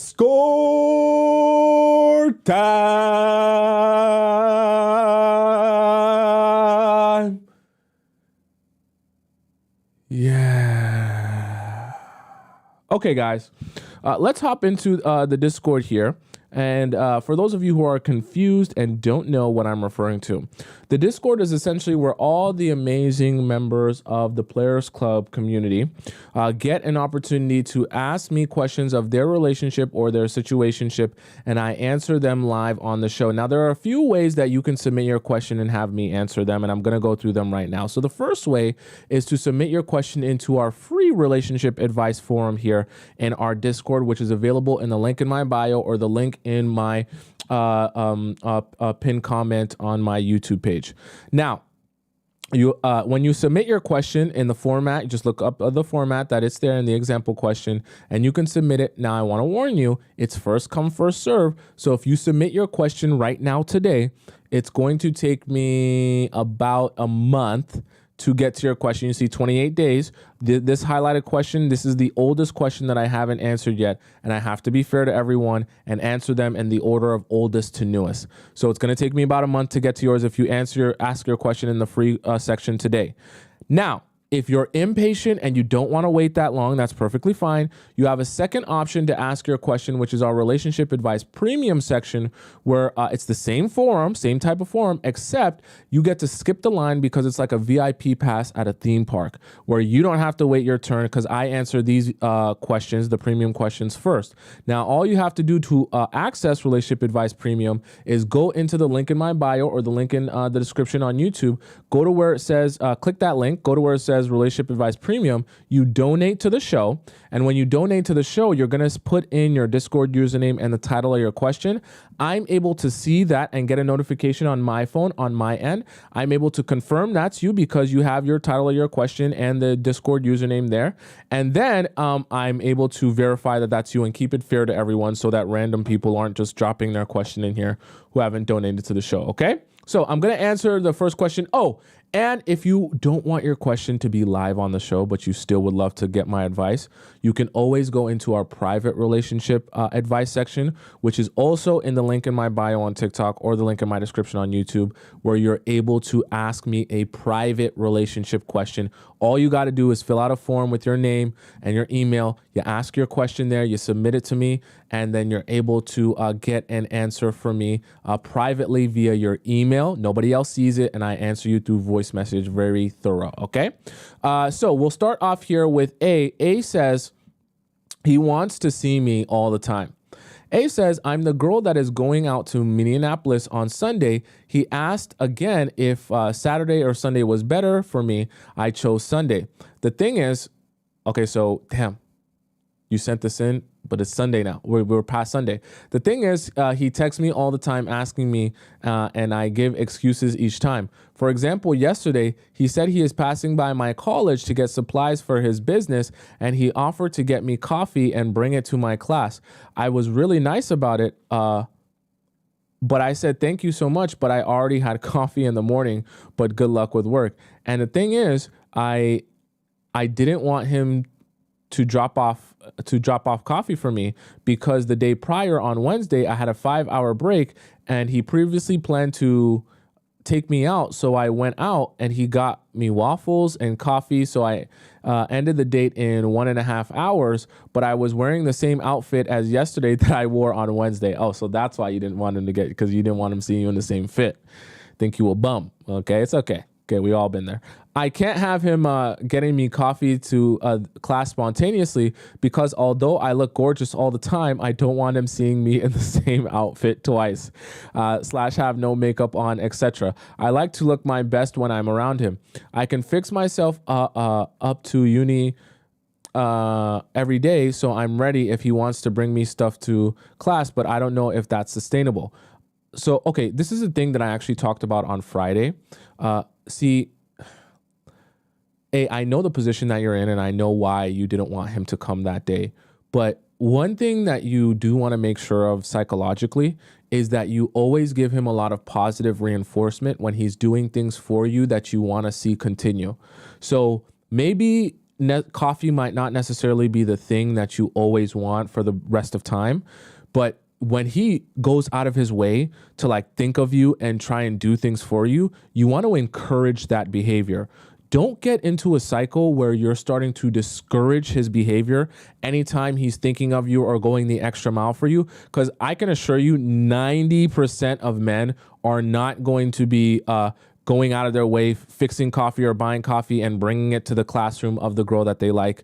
Discord time. Yeah. Okay, guys. Let's hop into the Discord here. And for those of you who are confused and don't know what I'm referring to, the Discord is essentially where all the amazing members of the Players Club community get an opportunity to ask me questions of their relationship or their situationship, and I answer them live on the show. Now, there are a few ways that you can submit your question and have me answer them, and I'm going to go through them right now. So the first way is to submit your question into our free relationship advice forum here in our Discord, which is available in the link in my bio or the link in my pinned comment on my YouTube page. Now, when you submit your question in the format, just look up the format that it's there in the example question, and you can submit it. Now, I want to warn you, it's first come, first serve. So if you submit your question right now today, it's going to take me about a month to get to your question. You see 28 days. This highlighted question, this is the oldest question that I haven't answered yet, and I have to be fair to everyone and answer them in the order of oldest to newest. So it's going to take me about a month to get to yours if you ask your question in the free section today. Now, if you're impatient and you don't want to wait that long, that's perfectly fine. You have a second option to ask your question, which is our relationship advice premium section, where it's the same forum, same type of forum, except you get to skip the line because it's like a VIP pass at a theme park where you don't have to wait your turn because I answer these questions, the premium questions first. Now, all you have to do to access relationship advice premium is go into the link in my bio or the link in the description on YouTube, go to where it says, click that link, go to where it says relationship advice premium, you donate to the show. And when you donate to the show, you're going to put in your Discord username and the title of your question. I'm able to see that and get a notification on my phone on my end. I'm able to confirm that's you because you have your title of your question and the Discord username there. And then I'm able to verify that that's you and keep it fair to everyone so that random people aren't just dropping their question in here who haven't donated to the show. Okay. So I'm going to answer the first question. Oh, and if you don't want your question to be live on the show, but you still would love to get my advice, you can always go into our private relationship advice section, which is also in the link in my bio on TikTok or the link in my description on YouTube, where you're able to ask me a private relationship question. All you got to do is fill out a form with your name and your email. You ask your question there, you submit it to me, and then you're able to get an answer from me privately via your email. Nobody else sees it, and I answer you through voice message. Very thorough, okay? So we'll start off here with A. A says he wants to see me all the time. A says, I'm the girl that is going out to Minneapolis on Sunday. He asked again if Saturday or Sunday was better for me. I chose Sunday. The thing is, okay, so damn. You sent this in, but it's Sunday now. We're past Sunday. The thing is, he texts me all the time asking me, and I give excuses each time. For example, yesterday, he said he is passing by my college to get supplies for his business, and he offered to get me coffee and bring it to my class. I was really nice about it, but I said, thank you so much, but I already had coffee in the morning, but good luck with work. And the thing is, I didn't want him to drop off coffee for me because the day prior on Wednesday, I had a 5-hour break and he previously planned to take me out. So I went out and he got me waffles and coffee. So I ended the date in 1.5 hours, but I was wearing the same outfit as yesterday that I wore on Wednesday. Oh, so that's why you didn't want him to get, because you didn't want him seeing you in the same fit. Think you a bum. Okay, it's okay. Okay, we all been there. I can't have him getting me coffee to class spontaneously because although I look gorgeous all the time, I don't want him seeing me in the same outfit twice, / have no makeup on, etc. I like to look my best when I'm around him. I can fix myself up to uni every day, so I'm ready if he wants to bring me stuff to class, but I don't know if that's sustainable. So, okay, this is a thing that I actually talked about on Friday. See, I know the position that you're in and I know why you didn't want him to come that day. But one thing that you do want to make sure of psychologically is that you always give him a lot of positive reinforcement when he's doing things for you that you want to see continue. So maybe coffee might not necessarily be the thing that you always want for the rest of time, but when he goes out of his way to like think of you and try and do things for you, you want to encourage that behavior. Don't get into a cycle where you're starting to discourage his behavior anytime he's thinking of you or going the extra mile for you. Because I can assure you 90% of men are not going to be going out of their way, fixing coffee or buying coffee and bringing it to the classroom of the girl that they like.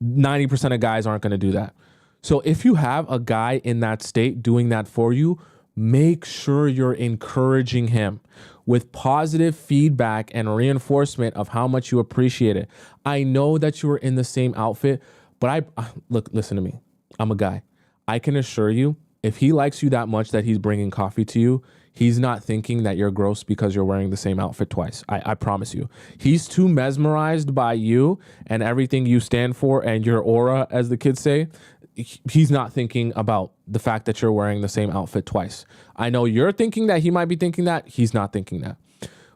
90% of guys aren't going to do that. So if you have a guy in that state doing that for you, make sure you're encouraging him with positive feedback and reinforcement of how much you appreciate it. I know that you were in the same outfit, but listen to me. I'm a guy. I can assure you, if he likes you that much that he's bringing coffee to you, he's not thinking that you're gross because you're wearing the same outfit twice. I promise you. He's too mesmerized by you and everything you stand for and your aura, as the kids say. He's not thinking about the fact that you're wearing the same outfit twice. I know you're thinking that he might be thinking that. He's not thinking that.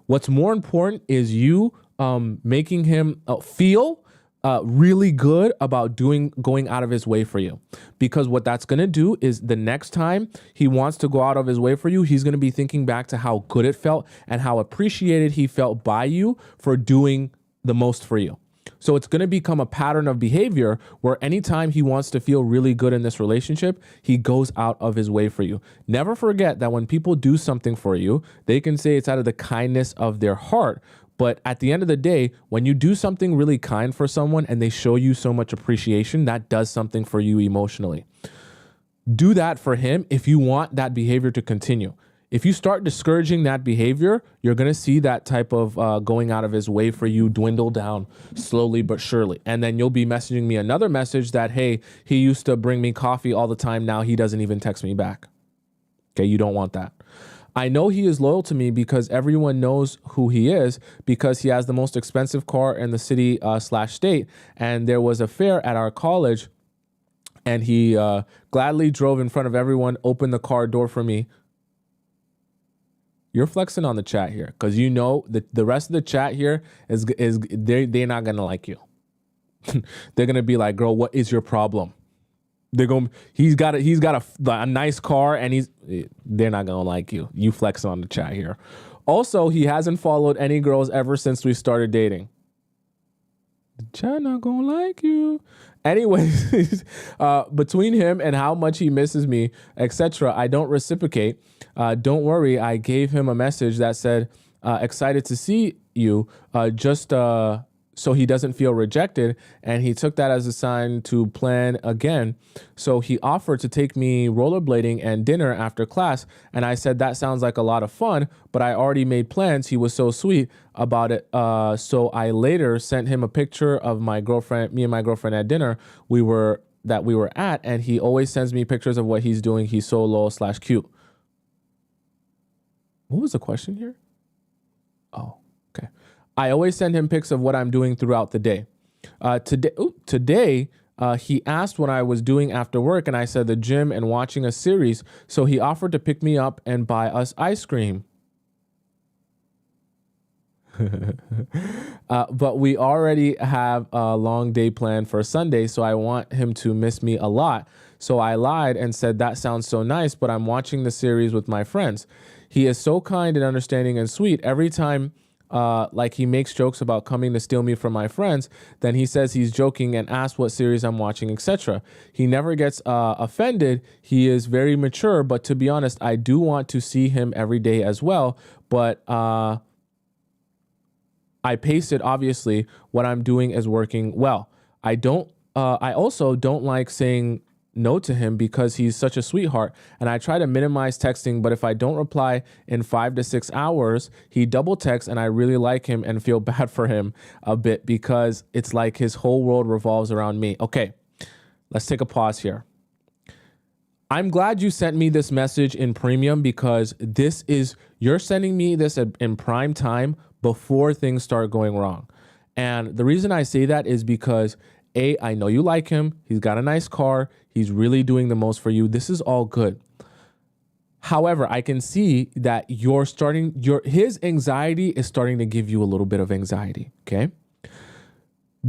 What's more important is you making him feel really good about going out of his way for you. Because what that's going to do is the next time he wants to go out of his way for you, he's going to be thinking back to how good it felt and how appreciated he felt by you for doing the most for you. So it's going to become a pattern of behavior where anytime he wants to feel really good in this relationship, he goes out of his way for you. Never forget that when people do something for you, they can say it's out of the kindness of their heart. But at the end of the day, when you do something really kind for someone and they show you so much appreciation, that does something for you emotionally. Do that for him if you want that behavior to continue. If you start discouraging that behavior, you're going to see that type of going out of his way for you dwindle down slowly but surely. And then you'll be messaging me another message that, hey, he used to bring me coffee all the time. Now he doesn't even text me back. Okay, you don't want that. I know he is loyal to me because everyone knows who he is because he has the most expensive car in the city / state. And there was a fair at our college and he gladly drove in front of everyone, opened the car door for me. You're flexing on the chat here because you know that the rest of the chat here is they're not gonna like you. They're gonna be like, girl, what is your problem? He's got a nice car and they're not gonna like you. You flex on the chat here. Also, he hasn't followed any girls ever since we started dating. The chat not gonna like you. Anyways, between him and how much he misses me, etc., I don't reciprocate. Don't worry, I gave him a message that said, excited to see you, just so he doesn't feel rejected. And he took that as a sign to plan again. So he offered to take me rollerblading and dinner after class. And I said, that sounds like a lot of fun, but I already made plans. He was so sweet about it. So I later sent him a picture of me and my girlfriend at dinner. We were that we were at, and he always sends me pictures of what he's doing. He's so lol/cute. What was the question here? Oh, okay. I always send him pics of what I'm doing throughout the day. Today, he asked what I was doing after work, and I said the gym and watching a series. So he offered to pick me up and buy us ice cream. But we already have a long day planned for Sunday, so I want him to miss me a lot. So I lied and said, that sounds so nice, but I'm watching the series with my friends. He is so kind and understanding and sweet. Every time like he makes jokes about coming to steal me from my friends, then he says he's joking and asks what series I'm watching, etc. He never gets offended. He is very mature, but to be honest, I do want to see him every day as well. But I pace it. Obviously, what I'm doing is working well. I also don't like saying no to him because he's such a sweetheart, and I try to minimize texting, but if I don't reply in 5 to 6 hours, he double texts, and I really like him and feel bad for him a bit because it's like his whole world revolves around me. Okay, let's take a pause here. I'm glad you sent me this message in premium because you're sending me this in prime time before things start going wrong. And the reason I say that is because I know you like him. He's got a nice car. He's really doing the most for you. This is all good. However, I can see that his anxiety is starting to give you a little bit of anxiety. Okay.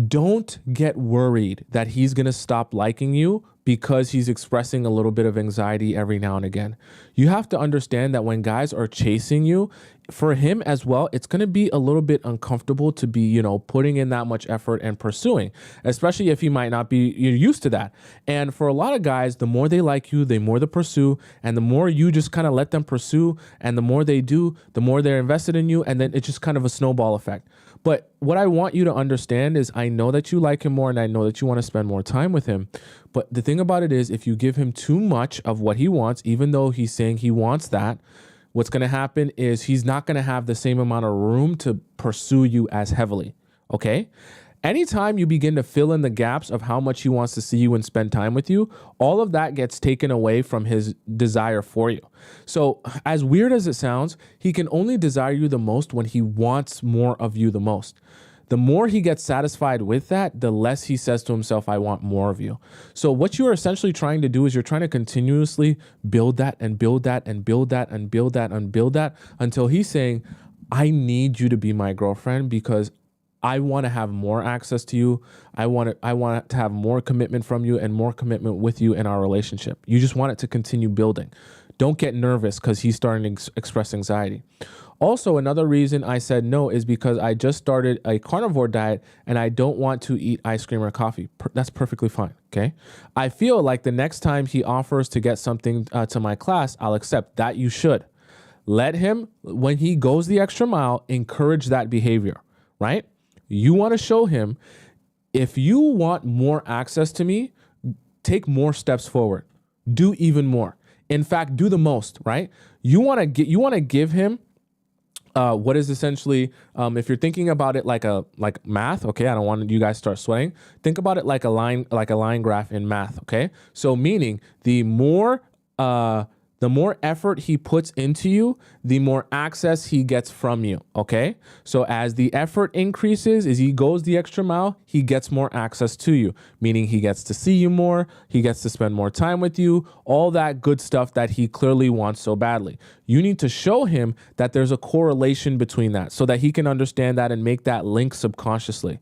Don't get worried that he's going to stop liking you because he's expressing a little bit of anxiety every now and again. You have to understand that when guys are chasing you, for him as well, it's going to be a little bit uncomfortable to be, putting in that much effort and pursuing, especially if he might not be used to that. And for a lot of guys, the more they like you, the more they pursue, and the more you just kind of let them pursue, and the more they do, the more they're invested in you, and then it's just kind of a snowball effect. But what I want you to understand is I know that you like him more and I know that you want to spend more time with him. But the thing about it is if you give him too much of what he wants, even though he's saying he wants that, what's going to happen is he's not going to have the same amount of room to pursue you as heavily. Okay? Anytime you begin to fill in the gaps of how much he wants to see you and spend time with you, all of that gets taken away from his desire for you. So as weird as it sounds, he can only desire you the most when he wants more of you the most. The more he gets satisfied with that, the less he says to himself, I want more of you. So what you're essentially trying to do is you're trying to continuously build that and build that and build that and build that and build that until he's saying, I need you to be my girlfriend because I want to have more access to you. I want to have more commitment from you and more commitment with you in our relationship. You just want it to continue building. Don't get nervous because he's starting to express anxiety. Also, another reason I said no is because I just started a carnivore diet and I don't want to eat ice cream or coffee. That's perfectly fine, okay? I feel like the next time he offers to get something to my class, I'll accept that. You should. Let him, when he goes the extra mile, encourage that behavior, right? You want to show him, if you want more access to me, take more steps forward. Do even more. In fact, do the most, right? You want to give him what is essentially, if you're thinking about it like math, okay, I don't want you guys to start sweating. Think about it like a line graph in math, okay? So meaning the more effort he puts into you, the more access he gets from you, okay? So as the effort increases, as he goes the extra mile, he gets more access to you, meaning he gets to see you more, he gets to spend more time with you, all that good stuff that he clearly wants so badly. You need to show him that there's a correlation between that so that he can understand that and make that link subconsciously.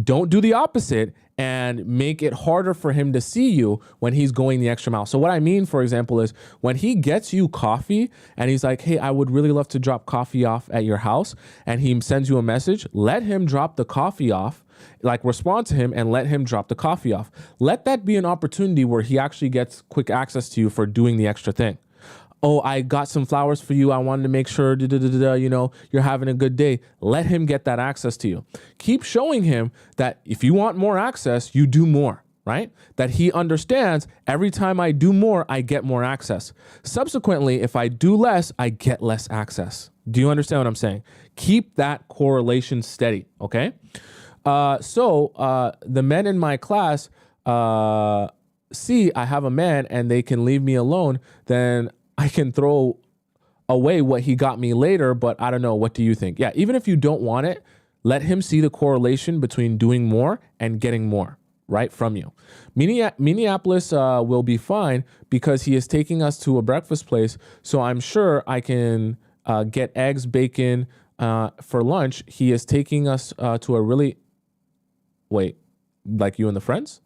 Don't do the opposite and make it harder for him to see you when he's going the extra mile. So what I mean, for example, is when he gets you coffee and he's like, hey, I would really love to drop coffee off at your house, and he sends you a message, let him drop the coffee off, like respond to him and let him drop the coffee off. Let that be an opportunity where he actually gets quick access to you for doing the extra thing. Oh, I got some flowers for you. I wanted to make sure, you're having a good day. Let him get that access to you. Keep showing him that if you want more access, you do more, right? That he understands every time I do more, I get more access. Subsequently, if I do less, I get less access. Do you understand what I'm saying? Keep that correlation steady, okay? So the men in my class, see I have a man and they can leave me alone, then I can throw away what he got me later. But I don't know. What do you think? Yeah, even if you don't want it, let him see the correlation between doing more and getting more, right, from you. Minneapolis will be fine because he is taking us to a breakfast place. So I'm sure I can get eggs, bacon for lunch. He is taking us to a really, wait, like you and the friends?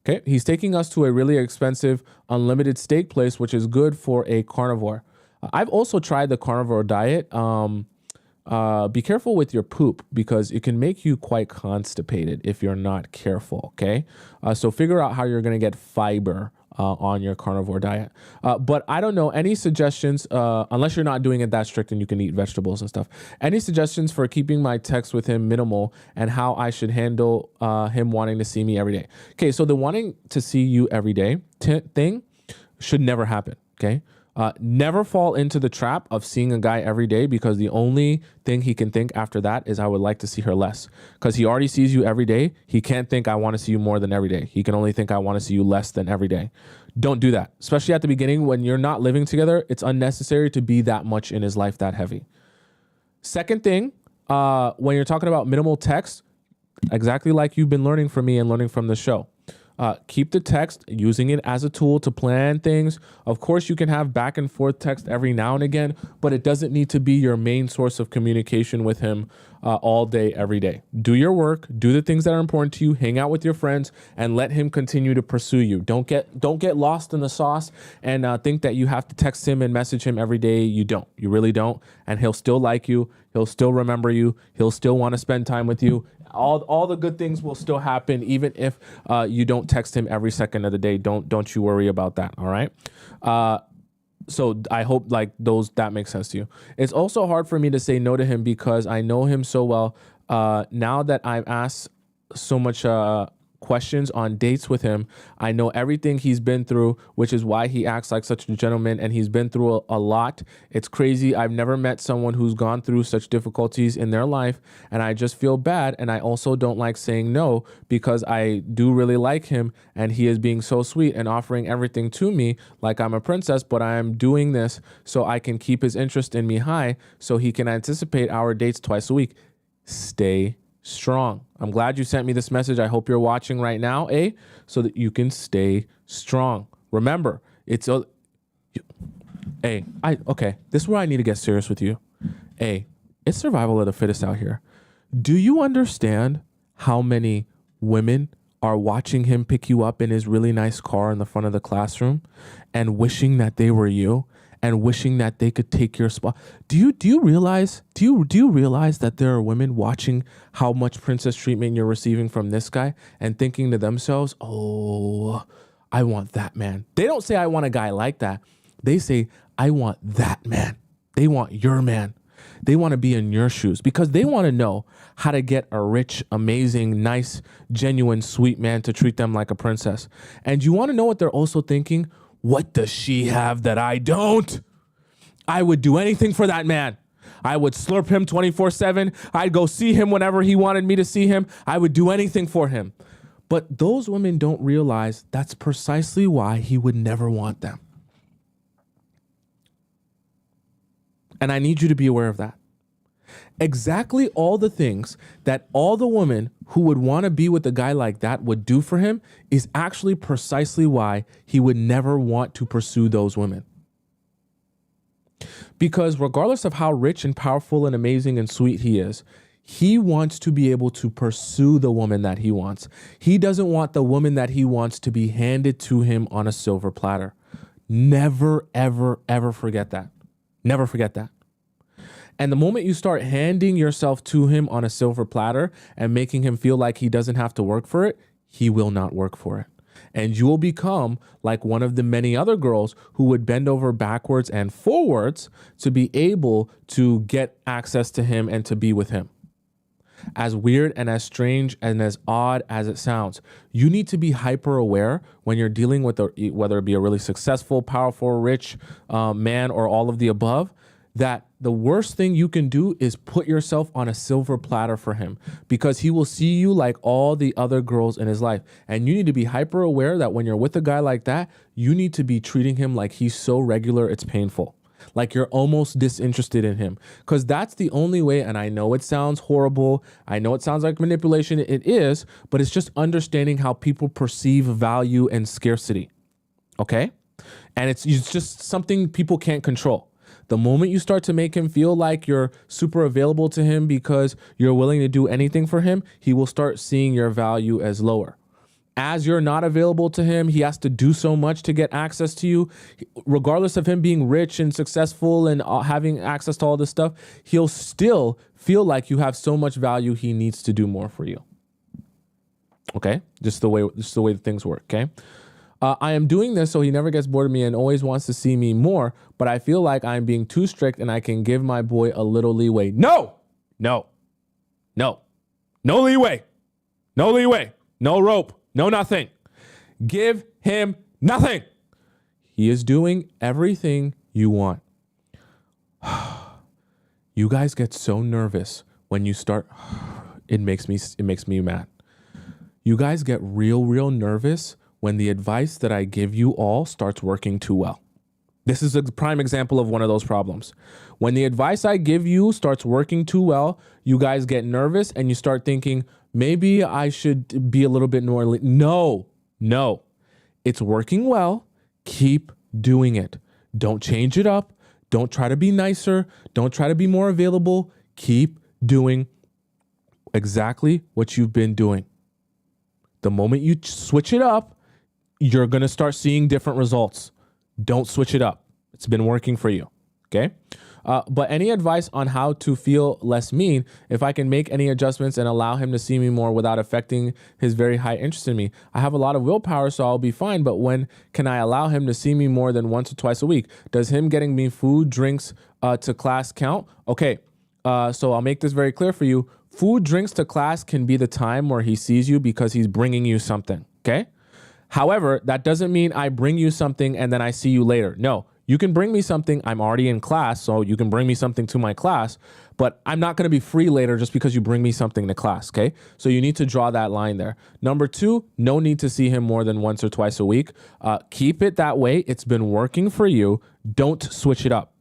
Okay. He's taking us to a really expensive unlimited steak place, which is good for a carnivore. I've also tried the carnivore diet. Be careful with your poop because it can make you quite constipated if you're not careful. Okay. So figure out how you're going to get fiber on your carnivore diet. But I don't know any suggestions, unless you're not doing it that strict and you can eat vegetables and stuff. Any suggestions for keeping my text with him minimal and how I should handle him wanting to see me every day? Okay. So the wanting to see you every day thing should never happen. Okay. Never fall into the trap of seeing a guy every day because the only thing he can think after that is I would like to see her less because he already sees you every day. He can't think I want to see you more than every day. He can only think I want to see you less than every day. Don't do that, especially at the beginning when you're not living together. It's unnecessary to be that much in his life that heavy. Second thing, when you're talking about minimal text, exactly like you've been learning from me and learning from the show. Keep the text, using it as a tool to plan things. Of course, you can have back and forth text every now and again, but it doesn't need to be your main source of communication with him all day, every day. Do your work, do the things that are important to you, hang out with your friends, and let him continue to pursue you. Don't get lost in the sauce and think that you have to text him and message him every day. You don't. You really don't. And he'll still like you. He'll still remember you. He'll still want to spend time with you. All the good things will still happen, even if you don't text him every second of the day. Don't you worry about that. All right. So I hope that makes sense to you. It's also hard for me to say no to him because I know him so well. Now that I've asked so much questions on dates with him, I know everything he's been through, which is why he acts like such a gentleman, and he's been through a lot. It's crazy. I've never met someone who's gone through such difficulties in their life, and I just feel bad. And I also don't like saying no because I do really like him, and he is being so sweet and offering everything to me like I'm a princess, but I am doing this so I can keep his interest in me high so he can anticipate our dates twice a week. Stay strong. I'm glad you sent me this message. I hope you're watching right now, so that you can stay strong. Remember, this is where I need to get serious with you. It's survival of the fittest out here. Do you understand how many women are watching him pick you up in his really nice car in the front of the classroom and wishing that they were you? And wishing that they could take your spot. Do you realize that there are women watching how much princess treatment you're receiving from this guy and thinking to themselves, "Oh, I want that man." They don't say I want a guy like that. They say I want that man. They want your man. They want to be in your shoes because they want to know how to get a rich, amazing, nice, genuine, sweet man to treat them like a princess. And you want to know what they're also thinking? What does she have that I don't? I would do anything for that man. I would slurp him 24/7. I'd go see him whenever he wanted me to see him. I would do anything for him. But those women don't realize that's precisely why he would never want them. And I need you to be aware of that. Exactly all the things that all the women who would want to be with a guy like that would do for him is actually precisely why he would never want to pursue those women. Because regardless of how rich and powerful and amazing and sweet he is, he wants to be able to pursue the woman that he wants. He doesn't want the woman that he wants to be handed to him on a silver platter. Never, ever, ever forget that. Never forget that. And the moment you start handing yourself to him on a silver platter and making him feel like he doesn't have to work for it, he will not work for it. And you will become like one of the many other girls who would bend over backwards and forwards to be able to get access to him and to be with him. As weird and as strange and as odd as it sounds, you need to be hyper aware when you're dealing with whether it be a really successful, powerful, rich man or all of the above. that the worst thing you can do is put yourself on a silver platter for him, because he will see you like all the other girls in his life. And you need to be hyper aware that when you're with a guy like that, you need to be treating him like he's so regular, it's painful. Like you're almost disinterested in him, because that's the only way. And I know it sounds horrible. I know it sounds like manipulation. It is, but it's just understanding how people perceive value and scarcity. Okay. And it's just something people can't control. The moment you start to make him feel like you're super available to him because you're willing to do anything for him, he will start seeing your value as lower. As you're not available to him, he has to do so much to get access to you. Regardless of him being rich and successful and having access to all this stuff, he'll still feel like you have so much value, he needs to do more for you. Okay? Just the way things work, okay? I am doing this so he never gets bored of me and always wants to see me more, but I feel like I'm being too strict and I can give my boy a little leeway. No leeway, no rope, no nothing. Give him nothing. He is doing everything you want. You guys get so nervous when you start. It makes me mad. You guys get real nervous when the advice that I give you all starts working too well. This is a prime example of one of those problems. When the advice I give you starts working too well, you guys get nervous and you start thinking, maybe I should be a little bit more. No. It's working well. Keep doing it. Don't change it up. Don't try to be nicer. Don't try to be more available. Keep doing exactly what you've been doing. The moment you switch it up, you're going to start seeing different results. Don't switch it up. It's been working for you. Okay. But any advice on how to feel less mean, if I can make any adjustments and allow him to see me more without affecting his very high interest in me. I have a lot of willpower, so I'll be fine. But when can I allow him to see me more than once or twice a week? Does him getting me food, drinks to class count? Okay. So I'll make this very clear for you. Food, drinks to class can be the time where he sees you because he's bringing you something. Okay. However, that doesn't mean I bring you something and then I see you later. No, you can bring me something. I'm already in class, so you can bring me something to my class, but I'm not going to be free later just because you bring me something to class, okay? So you need to draw that line there. Number two, no need to see him more than once or twice a week. Keep it that way. It's been working for you. Don't switch it up.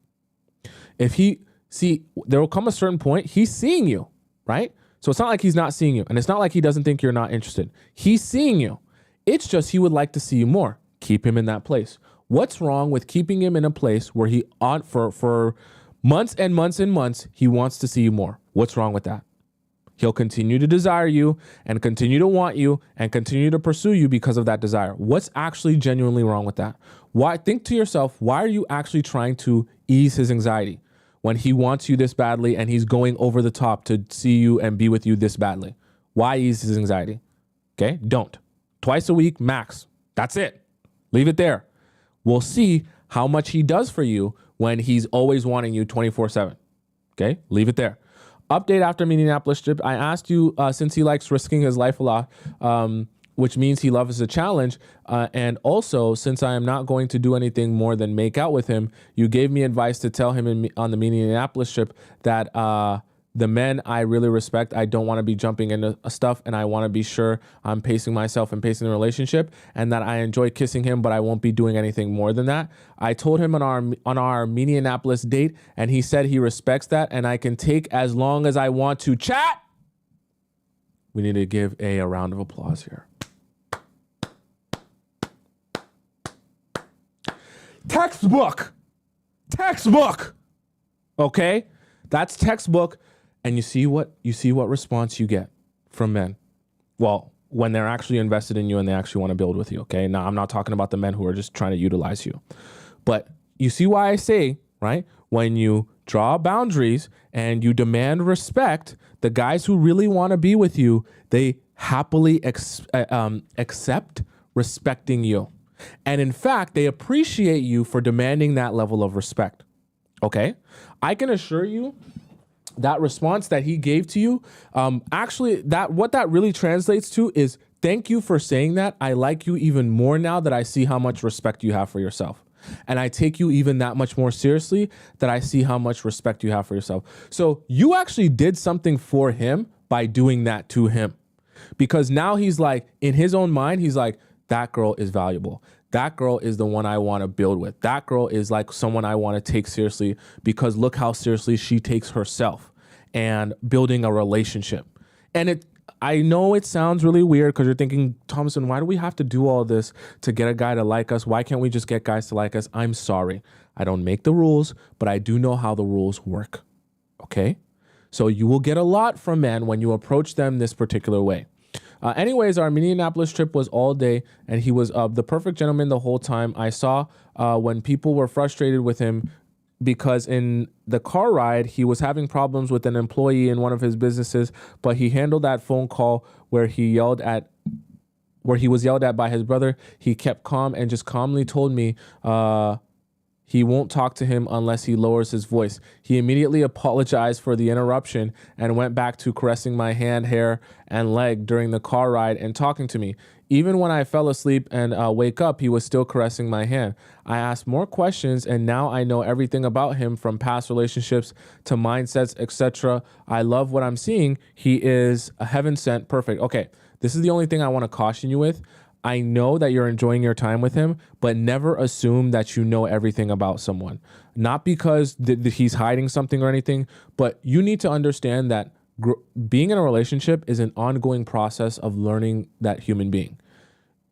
There will come a certain point, he's seeing you, right? So it's not like he's not seeing you, and it's not like he doesn't think you're not interested. He's seeing you. It's just he would like to see you more. Keep him in that place. What's wrong with keeping him in a place where he for months and months and months, he wants to see you more? What's wrong with that? He'll continue to desire you and continue to want you and continue to pursue you because of that desire. What's actually genuinely wrong with that? Why? Think to yourself, why are you actually trying to ease his anxiety when he wants you this badly and he's going over the top to see you and be with you this badly? Why ease his anxiety? Okay, don't. Twice a week, max. That's it. Leave it there. We'll see how much he does for you when he's always wanting you 24/7. Okay, leave it there. Update after Minneapolis trip. I asked you, since he likes risking his life a lot, which means he loves a challenge, and also since I am not going to do anything more than make out with him, you gave me advice to tell him on the Minneapolis trip that the men I really respect, I don't want to be jumping into stuff, and I want to be sure I'm pacing myself and pacing the relationship, and that I enjoy kissing him, but I won't be doing anything more than that. I told him on our Minneapolis date, and he said he respects that, and I can take as long as I want to. Chat! We need to give a round of applause here. Textbook. Okay? That's textbook. And you see what response you get from men. Well, when they're actually invested in you and they actually want to build with you, okay? Now, I'm not talking about the men who are just trying to utilize you. But you see why I say, right? When you draw boundaries and you demand respect, the guys who really want to be with you, they happily accept respecting you. And in fact, they appreciate you for demanding that level of respect. Okay? I can assure you that response that he gave to you, what that really translates to is, thank you for saying that. I like you even more now that I see how much respect you have for yourself. And I take you even that much more seriously that I see how much respect you have for yourself. So you actually did something for him by doing that to him. Because now he's like, in his own mind, he's like, that girl is valuable. That girl is the one I want to build with. That girl is like someone I want to take seriously because look how seriously she takes herself and building a relationship. And I know it sounds really weird because you're thinking, Tomisin, why do we have to do all this to get a guy to like us? Why can't we just get guys to like us? I'm sorry. I don't make the rules, but I do know how the rules work. Okay? So you will get a lot from men when you approach them this particular way. Anyways, our Minneapolis trip was all day, and he was the perfect gentleman the whole time. I saw when people were frustrated with him because in the car ride, he was having problems with an employee in one of his businesses, but he handled that phone call where he was yelled at by his brother. He kept calm and just calmly told me he won't talk to him unless he lowers his voice. He immediately apologized for the interruption and went back to caressing my hand, hair, and leg during the car ride and talking to me. Even when I fell asleep and wake up, he was still caressing my hand. I asked more questions, and now I know everything about him from past relationships to mindsets, etc. I love what I'm seeing. He is a heaven sent. Perfect. Okay, this is the only thing I want to caution you with. I know that you're enjoying your time with him, but never assume that you know everything about someone. Not because he's hiding something or anything, but you need to understand that being in a relationship is an ongoing process of learning that human being.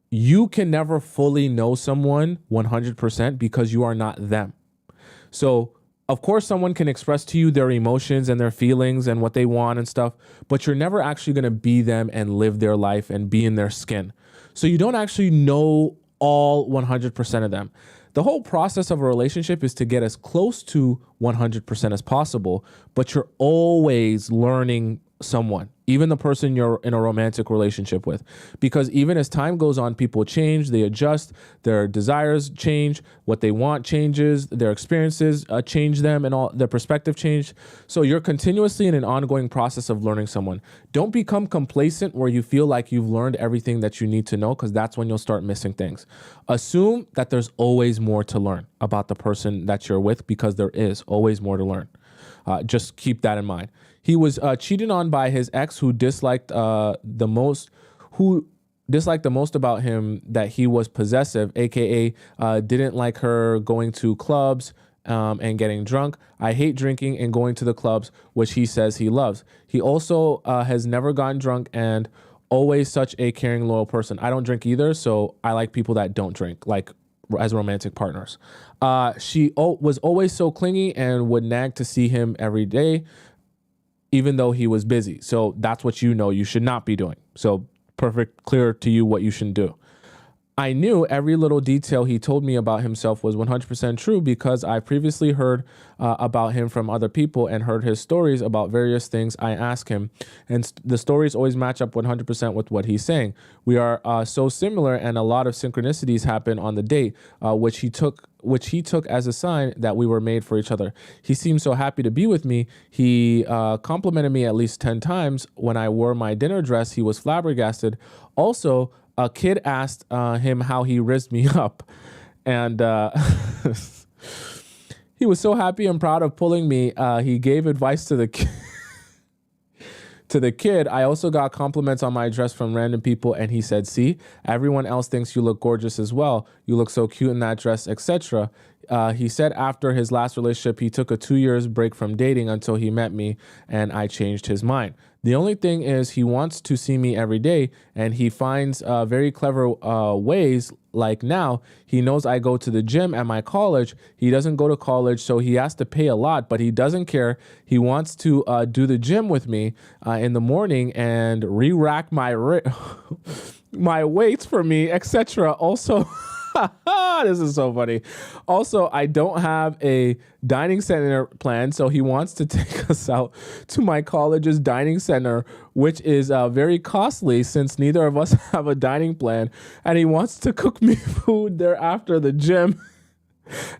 You can never fully know someone 100% because you are not them. So, of course, someone can express to you their emotions and their feelings and what they want and stuff, but you're never actually going to be them and live their life and be in their skin. So you don't actually know all 100% of them. The whole process of a relationship is to get as close to 100% as possible, but you're always learning someone, even the person you're in a romantic relationship with. Because even as time goes on, people change, they adjust, their desires change, what they want changes, their experiences change them, and all their perspective change. So you're continuously in an ongoing process of learning someone. Don't become complacent where you feel like you've learned everything that you need to know, because that's when you'll start missing things. Assume that there's always more to learn about the person that you're with, because there is always more to learn. Just keep that in mind. He was cheated on by his ex, who disliked the most about him that he was possessive, aka didn't like her going to clubs and getting drunk. I hate drinking and going to the clubs, which he says he loves. He also has never gotten drunk and always such a caring, loyal person. I don't drink either, so I like people that don't drink, like as romantic partners. She was always so clingy and would nag to see him every day, even though he was busy. So that's what you should not be doing. So perfect, clear to you what you shouldn't do. I knew every little detail he told me about himself was 100% true because I previously heard about him from other people and heard his stories about various things I asked him. And the stories always match up 100% with what he's saying. We are so similar, and a lot of synchronicities happen on the date, which he took as a sign that we were made for each other. He seemed so happy to be with me. He complimented me at least 10 times. When I wore my dinner dress, he was flabbergasted. Also, a kid asked him how he rizzed me up, and he was so happy and proud of pulling me. He gave advice to the kid. I also got compliments on my dress from random people, and he said, "See, everyone else thinks you look gorgeous as well. You look so cute in that dress, etc." He said after his last relationship, he took a 2 years break from dating until he met me, and I changed his mind. The only thing is he wants to see me every day, and he finds very clever ways. Like now, he knows I go to the gym at my college. He doesn't go to college, so he has to pay a lot, but he doesn't care. He wants to do the gym with me in the morning and re-rack my weights for me, etc. Also, this is so funny. Also, I don't have a dining center plan, so he wants to take us out to my college's dining center, which is very costly since neither of us have a dining plan, and he wants to cook me food there after the gym.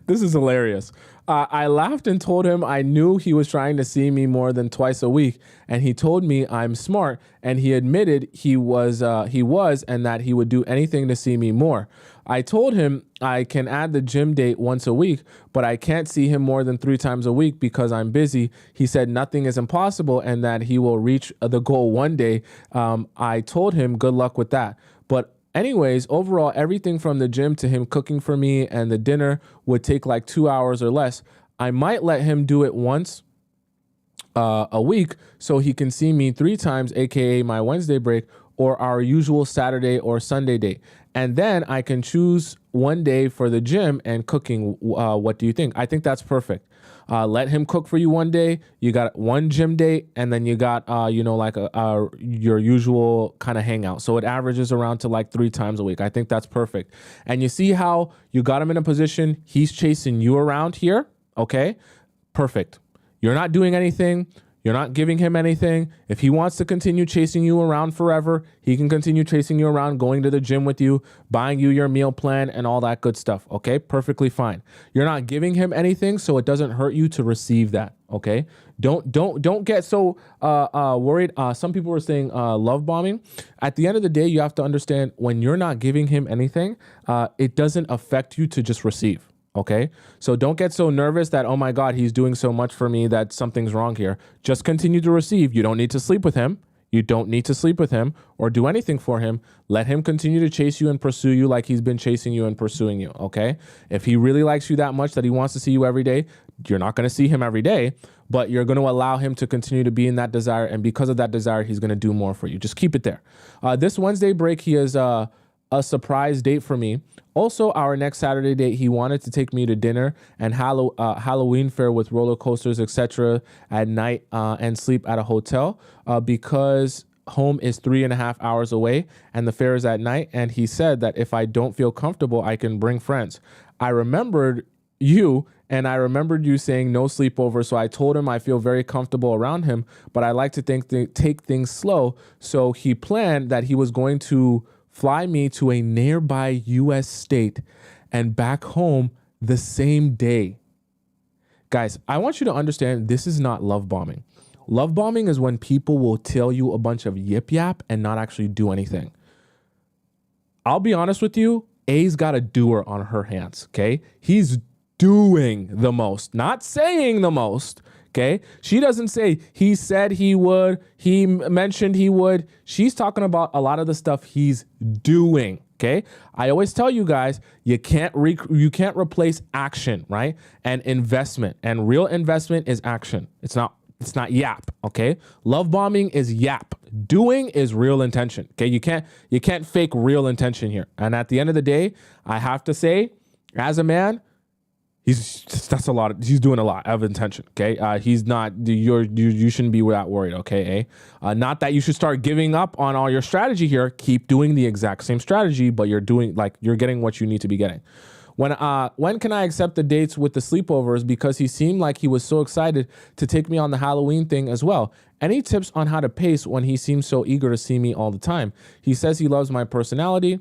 This is hilarious. I laughed and told him I knew he was trying to see me more than twice a week, and he told me I'm smart, and he admitted he was, and that he would do anything to see me more. I told him I can add the gym date once a week, but I can't see him more than 3 times a week because I'm busy. He said nothing is impossible and that he will reach the goal one day. I told him good luck with that. But anyways, overall, everything from the gym to him cooking for me and the dinner would take like 2 hours or less. I might let him do it once a week so he can see me 3 times, aka my Wednesday break, or our usual Saturday or Sunday date. And then I can choose one day for the gym and cooking. What do you think? I think that's perfect. Let him cook for you one day. You got one gym date, and then you got, like your usual kind of hangout. So it averages around to like 3 times a week. I think that's perfect. And you see how you got him in a position. He's chasing you around here. Okay, perfect. You're not doing anything. You're not giving him anything. If he wants to continue chasing you around forever, he can continue chasing you around, going to the gym with you, buying you your meal plan and all that good stuff. Okay, perfectly fine. You're not giving him anything, so it doesn't hurt you to receive that. Okay, don't get so worried. Some people were saying love bombing. At the end of the day, you have to understand when you're not giving him anything, it doesn't affect you to just receive. Okay, so don't get so nervous that, oh my God, he's doing so much for me that something's wrong here. Just continue to receive. You don't need to sleep with him. You don't need to sleep with him or do anything for him. Let him continue to chase you and pursue you like he's been chasing you and pursuing you. Okay, if he really likes you that much that he wants to see you every day, you're not going to see him every day, but you're going to allow him to continue to be in that desire. And because of that desire, he's going to do more for you. Just keep it there. This Wednesday break, he is a surprise date for me. Also, our next Saturday date, he wanted to take me to dinner and Halloween fair with roller coasters, etc. at night and sleep at a hotel because home is 3.5 hours away and the fair is at night. And he said that if I don't feel comfortable, I can bring friends. I remembered you and I remembered you saying no sleepover. So I told him I feel very comfortable around him, but I like to take things slow. So he planned that he was going to fly me to a nearby U.S. state and back home the same day. Guys, I want you to understand this is not love bombing. Love bombing is when people will tell you a bunch of yip yap and not actually do anything. I'll be honest with you, A's got a doer on her hands, okay? He's doing the most, not saying the most. Okay. She doesn't say he said he would, he mentioned he would. She's talking about a lot of the stuff he's doing. Okay. I always tell you guys, you can't replace action, right? And investment, and real investment is action. It's not yap. Okay. Love bombing is yap. Doing is real intention. Okay. You can't fake real intention here. And at the end of the day, I have to say, as a man, he's doing a lot of intention. Okay. He's not, you shouldn't be that worried. Okay. Not that you should start giving up on all your strategy here. Keep doing the exact same strategy, but you're getting what you need to be getting. When can I accept the dates with the sleepovers? Because he seemed like he was so excited to take me on the Halloween thing as well. Any tips on how to pace when he seems so eager to see me all the time? He says he loves my personality,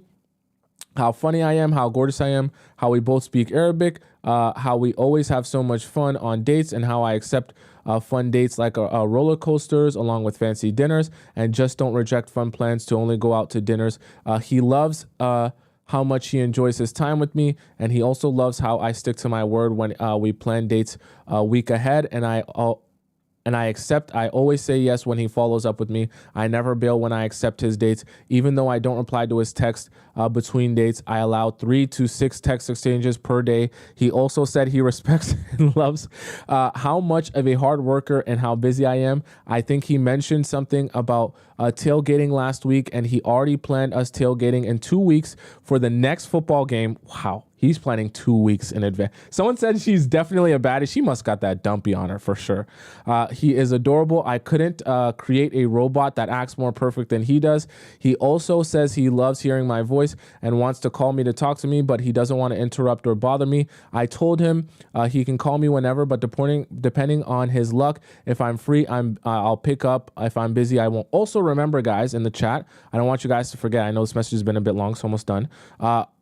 how funny I am, how gorgeous I am, how we both speak Arabic, how we always have so much fun on dates, and how I accept fun dates like roller coasters along with fancy dinners, and just don't reject fun plans to only go out to dinners. He loves how much he enjoys his time with me, and he also loves how I stick to my word when we plan dates a week ahead, and I accept. I always say yes when he follows up with me. I never bail when I accept his dates. Even though I don't reply to his text between dates, I allow 3 to 6 text exchanges per day. He also said he respects and loves how much of a hard worker and how busy I am. I think he mentioned something about tailgating last week, and he already planned us tailgating in 2 weeks for the next football game. Wow. He's planning 2 weeks in advance. Someone said she's definitely a baddie. She must got that dumpy on her for sure. He is adorable. I couldn't create a robot that acts more perfect than he does. He also says he loves hearing my voice and wants to call me to talk to me, but he doesn't want to interrupt or bother me. I told him he can call me whenever, but depending on his luck, if I'm free, I'll pick up. If I'm busy, I won't. Also remember, guys, in the chat, I don't want you guys to forget. I know this message has been a bit long, so almost done.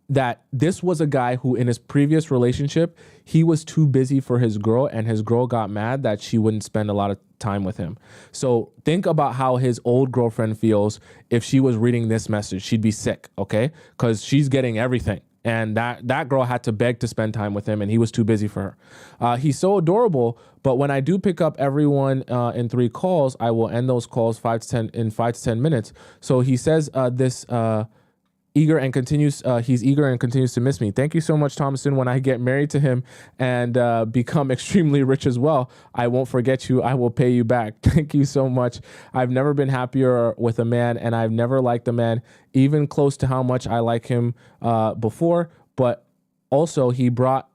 that this was a guy who in his previous relationship, he was too busy for his girl, and his girl got mad that she wouldn't spend a lot of time with him. So think about how his old girlfriend feels if she was reading this message. She'd be sick, okay? Because she's getting everything. And that girl had to beg to spend time with him, and he was too busy for her. He's so adorable, but when I do pick up everyone in 3 calls, I will end those calls 5 to 10 minutes. So he says he's eager and continues to miss me. Thank you so much, Tomisin. When I get married to him and become extremely rich as well, I won't forget you. I will pay you back. Thank you so much. I've never been happier with a man, and I've never liked a man even close to how much I like him before. But also he bought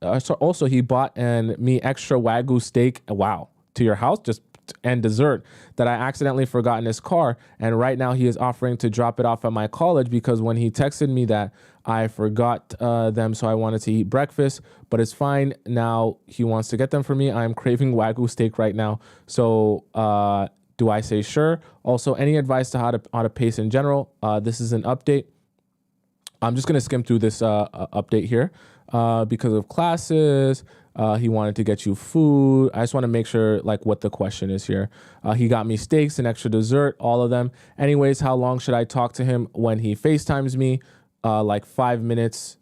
me extra Wagyu steak. Wow, to your house, and dessert that I accidentally forgot in his car. And right now he is offering to drop it off at my college because when he texted me that I forgot them, so I wanted to eat breakfast, but it's fine. Now he wants to get them for me. I'm craving Wagyu steak right now. So do I say sure? Also, any advice to how to pace in general? This is an update. I'm just going to skim through this update here because of classes. He wanted to get you food. I just want to make sure like what the question is here. He got me steaks and extra dessert, all of them. Anyways, how long should I talk to him when he FaceTimes me? Like 5 minutes.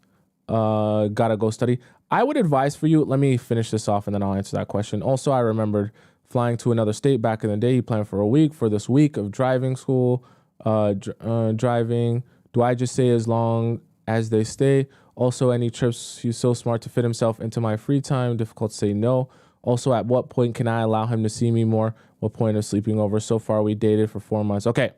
Gotta go study. I would advise for you, let me finish this off and then I'll answer that question. Also, I remembered flying to another state back in the day. He planned for a week for this week of driving school, driving. Do I just say as long as they stay? Also, any trips? He's so smart to fit himself into my free time. Difficult to say no. Also, at what point can I allow him to see me more? What point of sleeping over? So far, we dated for 4 months. Okay.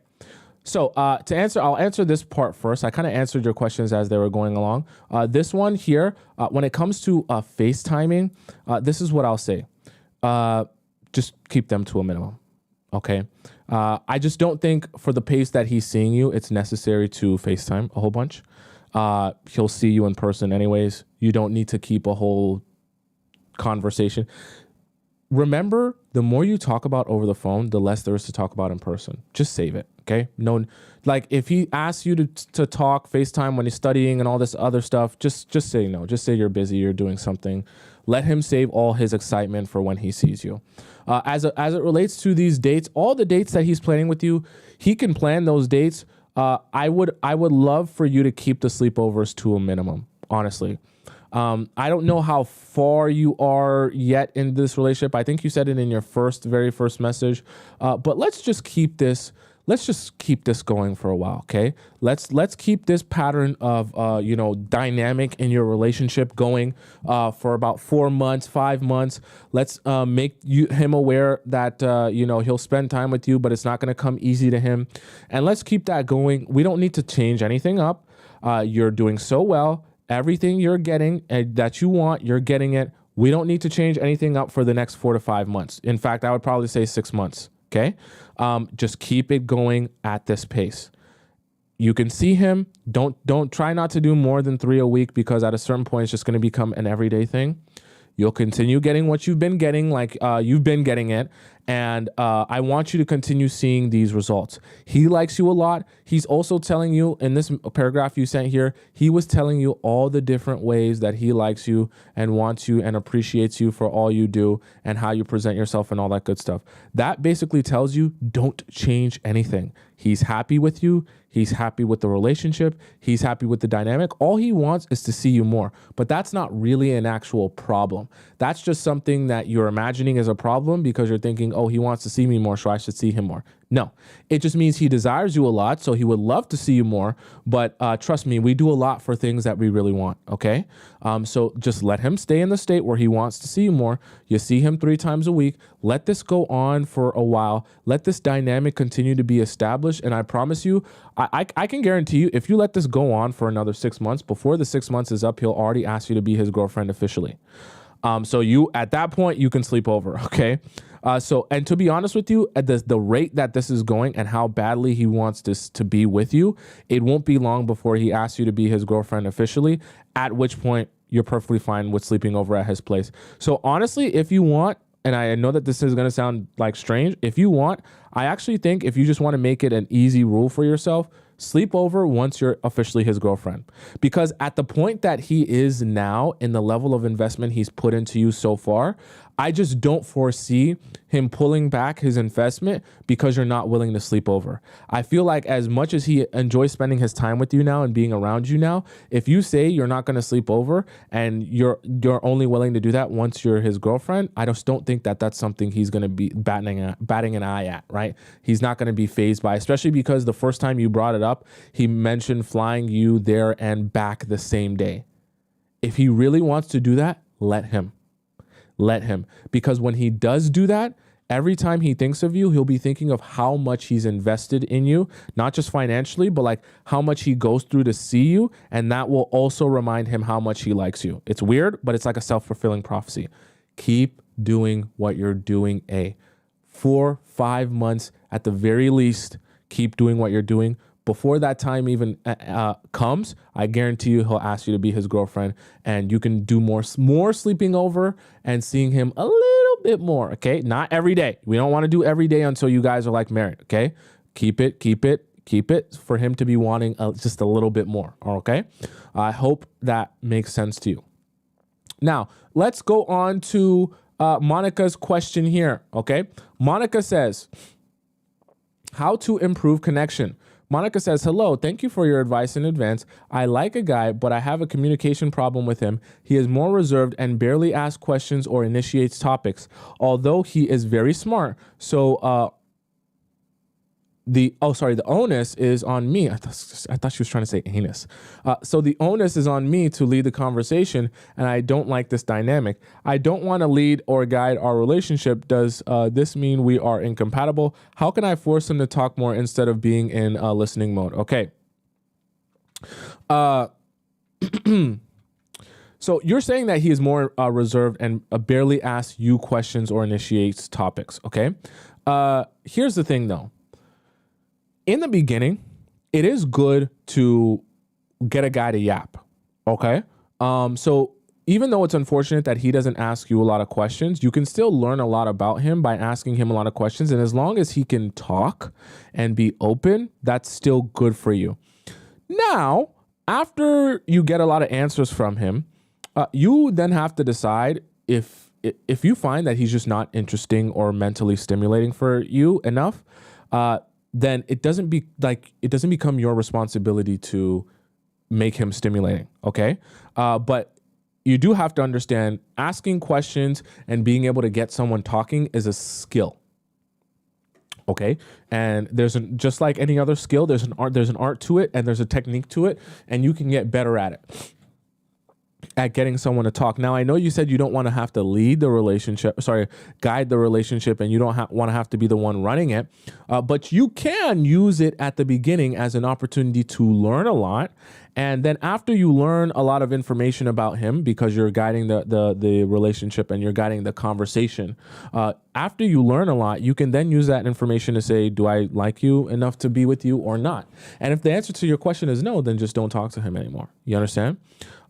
So I'll answer this part first. I kind of answered your questions as they were going along. This one here, when it comes to FaceTiming, this is what I'll say. Just keep them to a minimum. Okay. I just don't think for the pace that he's seeing you, it's necessary to FaceTime a whole bunch. He'll see you in person anyways. You don't need to keep a whole conversation. Remember, the more you talk about over the phone, the less there is to talk about in person. Just save it, okay? No, like if he asks you to talk FaceTime when he's studying and all this other stuff, just say no. Just say you're busy, you're doing something. Let him save all his excitement for when he sees you. As it relates to these dates, all the dates that he's planning with you, he can plan those dates. I would love for you to keep the sleepovers to a minimum, honestly. I don't know how far you are yet in this relationship. I think you said it in your very first message. But let's just keep this going for a while, okay? Let's keep this pattern of dynamic in your relationship going for about 4 months, 5 months. Let's make him aware that he'll spend time with you, but it's not going to come easy to him. And let's keep that going. We don't need to change anything up. You're doing so well. Everything you're getting that you want, you're getting it. We don't need to change anything up for the next 4 to 5 months. In fact, I would probably say 6 months. Okay. Just keep it going at this pace. You can see him. Don't try not to do more than 3 a week, because at a certain point, it's just going to become an everyday thing. You'll continue getting what you've been getting, like you've been getting it. And I want you to continue seeing these results. He likes you a lot. He's also telling you in this paragraph you sent here, he was telling you all the different ways that he likes you and wants you and appreciates you for all you do and how you present yourself and all that good stuff. That basically tells you don't change anything. He's happy with you. He's happy with the relationship. He's happy with the dynamic. All he wants is to see you more. But that's not really an actual problem. That's just something that you're imagining as a problem because you're thinking, oh, he wants to see me more, so I should see him more. No, it just means he desires you a lot, so he would love to see you more. But trust me, we do a lot for things that we really want, okay? So just let him stay in the state where he wants to see you more. You see him 3 times a week. Let this go on for a while. Let this dynamic continue to be established. And I promise you, I can guarantee you, if you let this go on for another 6 months, before the 6 months is up, he'll already ask you to be his girlfriend officially. So at that point, you can sleep over, okay? And to be honest with you, at the rate that this is going and how badly he wants this to be with you, it won't be long before he asks you to be his girlfriend officially, at which point you're perfectly fine with sleeping over at his place. So honestly, if you want, and I know that this is going to sound like strange, if you want, I actually think if you just want to make it an easy rule for yourself, Sleep over once you're officially his girlfriend. Because at the point that he is now in the level of investment he's put into you so far, I just don't foresee him pulling back his investment because you're not willing to sleep over. I feel like as much as he enjoys spending his time with you now and being around you now, if you say you're not going to sleep over and you're only willing to do that once you're his girlfriend, I just don't think that that's something he's going to be batting an eye at, right? He's not going to be fazed by, especially because the first time you brought it up, he mentioned flying you there and back the same day. If he really wants to do that, let him. Let him. Because when he does do that, every time he thinks of you, he'll be thinking of how much he's invested in you, not just financially, but like how much he goes through to see you. And that will also remind him how much he likes you. It's weird, but it's like a self-fulfilling prophecy. Keep doing what you're doing, 4-5 months at the very least. Keep doing what you're doing. Before that time even comes, I guarantee you he'll ask you to be his girlfriend, and you can do more sleeping over and seeing him a little bit more, okay? Not every day. We don't want to do every day until you guys are like married, okay? Keep it for him to be wanting just a little bit more, okay? I hope that makes sense to you. Now, let's go on to Monica's question here, okay? Monica says, how to improve connection. Monica says, hello, thank you for your advice in advance. I like a guy, but I have a communication problem with him. He is more reserved and barely asks questions or initiates topics, although he is very smart. So the onus is on me. I thought she was trying to say anus. So the onus is on me to lead the conversation, and I don't like this dynamic. I don't want to lead or guide our relationship. Does this mean we are incompatible? How can I force him to talk more instead of being in listening mode? Okay. So you're saying that he is more reserved and barely asks you questions or initiates topics, okay? Here's the thing, though. In the beginning, it is good to get a guy to yap, okay? So even though it's unfortunate that he doesn't ask you a lot of questions, you can still learn a lot about him by asking him a lot of questions. And as long as he can talk and be open, that's still good for you. Now, after you get a lot of answers from him, you then have to decide if you find that he's just not interesting or mentally stimulating for you enough, then it doesn't become your responsibility to make him stimulating, okay? But you do have to understand asking questions and being able to get someone talking is a skill, okay? And just like any other skill, there's an art to it, and there's a technique to it, and you can get better at it, at getting someone to talk. Now, I know you said you don't want to have to guide the relationship, and you don't want to have to be the one running it, but you can use it at the beginning as an opportunity to learn a lot. And then after you learn a lot of information about him, because you're guiding the relationship and you're guiding the conversation, after you learn a lot, you can then use that information to say, do I like you enough to be with you or not? And if the answer to your question is no, then just don't talk to him anymore. You understand?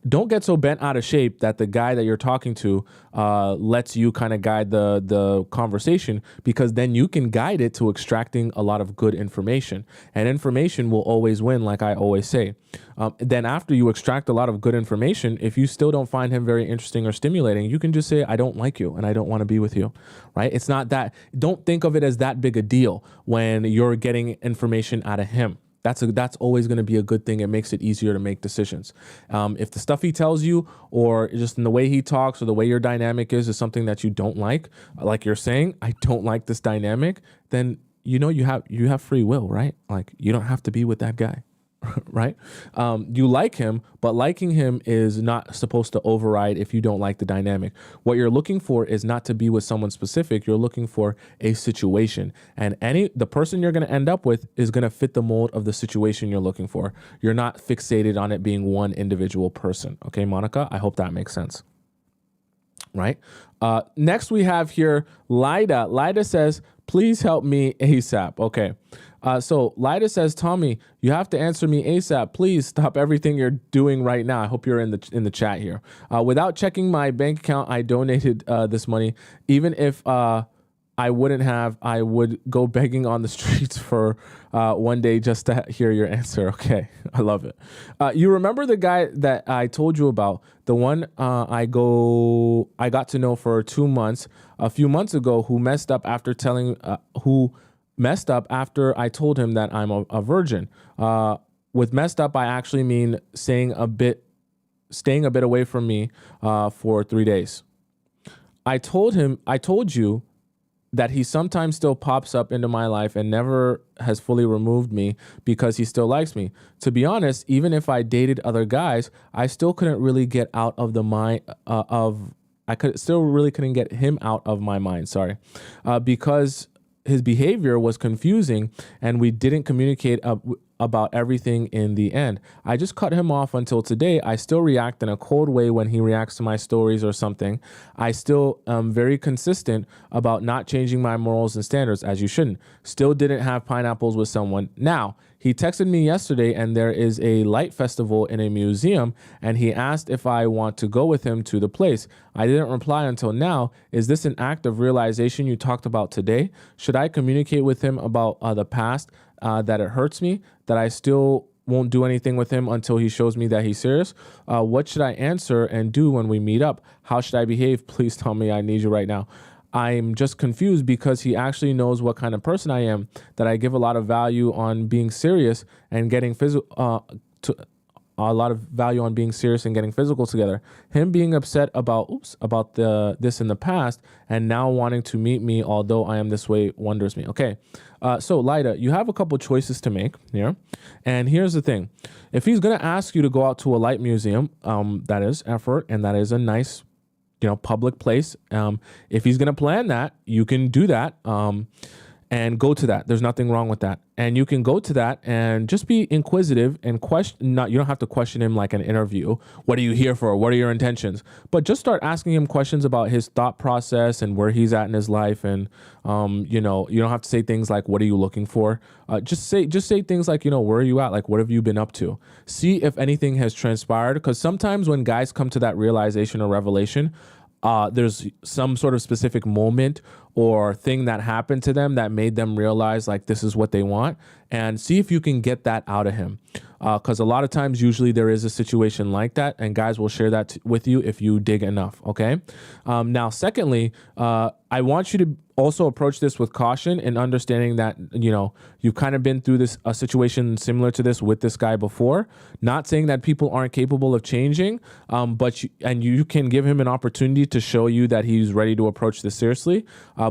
Don't get so bent out of shape that the guy that you're talking to lets you kind of guide the conversation, because then you can guide it to extracting a lot of good information. And information will always win, like I always say. Then after you extract a lot of good information, if you still don't find him very interesting or stimulating, you can just say, I don't like you and I don't want to be with you, right? It's not that, don't think of it as that big a deal when you're getting information out of him. That's always going to be a good thing. It makes it easier to make decisions. If the stuff he tells you, or just in the way he talks, or the way your dynamic is something that you don't like you're saying, I don't like this dynamic, then you have free will, right? Like, you don't have to be with that guy. Right? You like him, but liking him is not supposed to override if you don't like the dynamic. What you're looking for is not to be with someone specific. You're looking for a situation, and the person you're going to end up with is going to fit the mold of the situation you're looking for. You're not fixated on it being one individual person. Okay, Monica, I hope that makes sense. Right? Next we have here Lida. Lida says, please help me ASAP. Okay. So Lida says, Tommy, you have to answer me ASAP. Please stop everything you're doing right now. I hope you're in the chat here. Without checking my bank account, I donated this money. Even if I I would go begging on the streets for one day just to hear your answer. Okay, I love it. You remember the guy that I told you about, the one I got to know for 2 months a few months ago, who messed up after I told him that I'm a virgin. With messed up, I actually mean staying a bit away from me for 3 days. I told you that he sometimes still pops up into my life and never has fully removed me because he still likes me. To be honest, even if I dated other guys, I still couldn't really get out of the mind couldn't get him out of my mind. Sorry, because his behavior was confusing and we didn't communicate about everything in the end. I just cut him off until today. I still react in a cold way when he reacts to my stories or something. I still am very consistent about not changing my morals and standards, as you shouldn't. Still didn't have pineapples with someone. Now, he texted me yesterday and there is a light festival in a museum and he asked if I want to go with him to the place. I didn't reply until now. Is this an act of realization you talked about today? Should I communicate with him about the past, that it hurts me, that I still won't do anything with him until he shows me that he's serious? What should I answer and do when we meet up? How should I behave? Please tell me, I need you right now. I'm just confused because he actually knows what kind of person I am, that I give a lot of value on being serious and getting physical, a lot of value on being serious and getting physical together. Him being upset about this in the past and now wanting to meet me, although I am this way, wonders me. Okay, so Lida, you have a couple choices to make here, and here's the thing: if he's gonna ask you to go out to a light museum, that is effort, and that is a nice, public place. If he's gonna plan that, you can do that. And go to that. There's nothing wrong with that. And you can go to that and just be inquisitive and question. You don't have to question him like an interview. What are you here for? What are your intentions? But just start asking him questions about his thought process and where he's at in his life. And you don't have to say things like, "What are you looking for?" Just say things like, "Where are you at? Like, what have you been up to?" See if anything has transpired. Because sometimes when guys come to that realization or revelation, there's some sort of specific moment or thing that happened to them that made them realize like this is what they want, and see if you can get that out of him. Because a lot of times, usually there is a situation like that, and guys will share that with you if you dig enough. Okay. Now, secondly, I want you to also approach this with caution and understanding that, you've kind of been through a situation similar to this with this guy before. Not saying that people aren't capable of changing, but you can give him an opportunity to show you that he's ready to approach this seriously,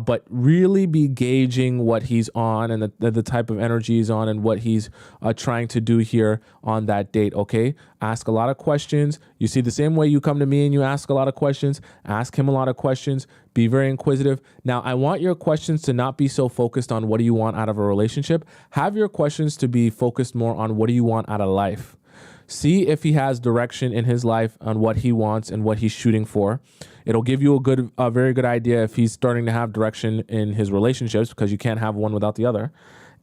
but really be gauging what he's on and the type of energy he's on and what he's trying to do here on that date. Okay. Ask a lot of questions. You see, the same way you come to me and you ask a lot of questions, ask him a lot of questions. Be very inquisitive. Now, I want your questions to not be so focused on what do you want out of a relationship. Have your questions to be focused more on what do you want out of life. See if he has direction in his life on what he wants and what he's shooting for. It'll give you a very good idea if he's starting to have direction in his relationships, because you can't have one without the other.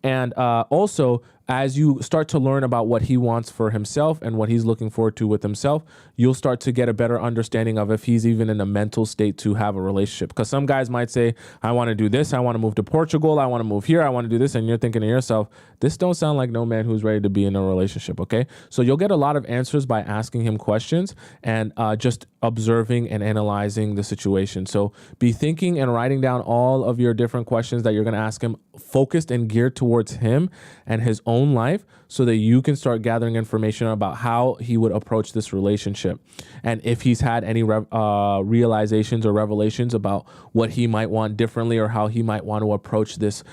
And also, as you start to learn about what he wants for himself and what he's looking forward to with himself, you'll start to get a better understanding of if he's even in a mental state to have a relationship. Because some guys might say, I want to do this. I want to move to Portugal. I want to move here. I want to do this. And you're thinking to yourself, this don't sound like no man who's ready to be in a relationship. Okay. So you'll get a lot of answers by asking him questions and just observing and analyzing the situation. So be thinking and writing down all of your different questions that you're going to ask him, focused and geared towards him and his own life, so that you can start gathering information about how he would approach this relationship. And if he's had any realizations or revelations about what he might want differently, or how he might want to approach this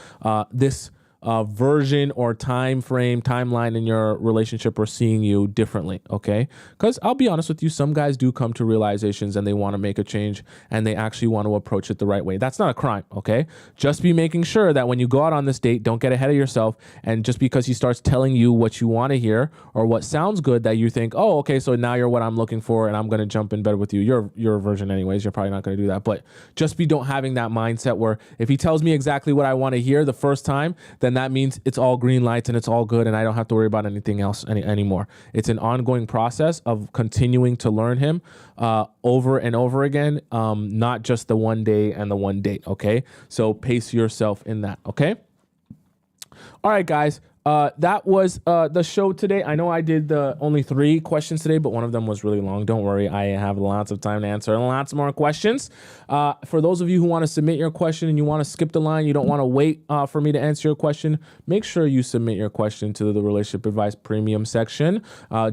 version or timeline in your relationship, or seeing you differently. Okay. Because I'll be honest with you, some guys do come to realizations and they want to make a change and they actually want to approach it the right way. That's not a crime. Okay. Just be making sure that when you go out on this date, don't get ahead of yourself. And just because he starts telling you what you want to hear or what sounds good, that you think, oh, okay, so now you're what I'm looking for and I'm going to jump in bed with you. You're a virgin anyways. You're probably not going to do that. But just don't having that mindset where if he tells me exactly what I want to hear the first time, then then that means it's all green lights and it's all good and I don't have to worry about anything else anymore. It's an ongoing process of continuing to learn him over and over again, not just the one day and the one date, okay? So pace yourself in that, okay? All right, guys. That was the show today. I know I did only 3 questions today, but one of them was really long. Don't worry. I have lots of time to answer lots more questions. For those of you who want to submit your question and you want to skip the line, you don't want to wait for me to answer your question, make sure you submit your question to the Relationship Advice Premium section.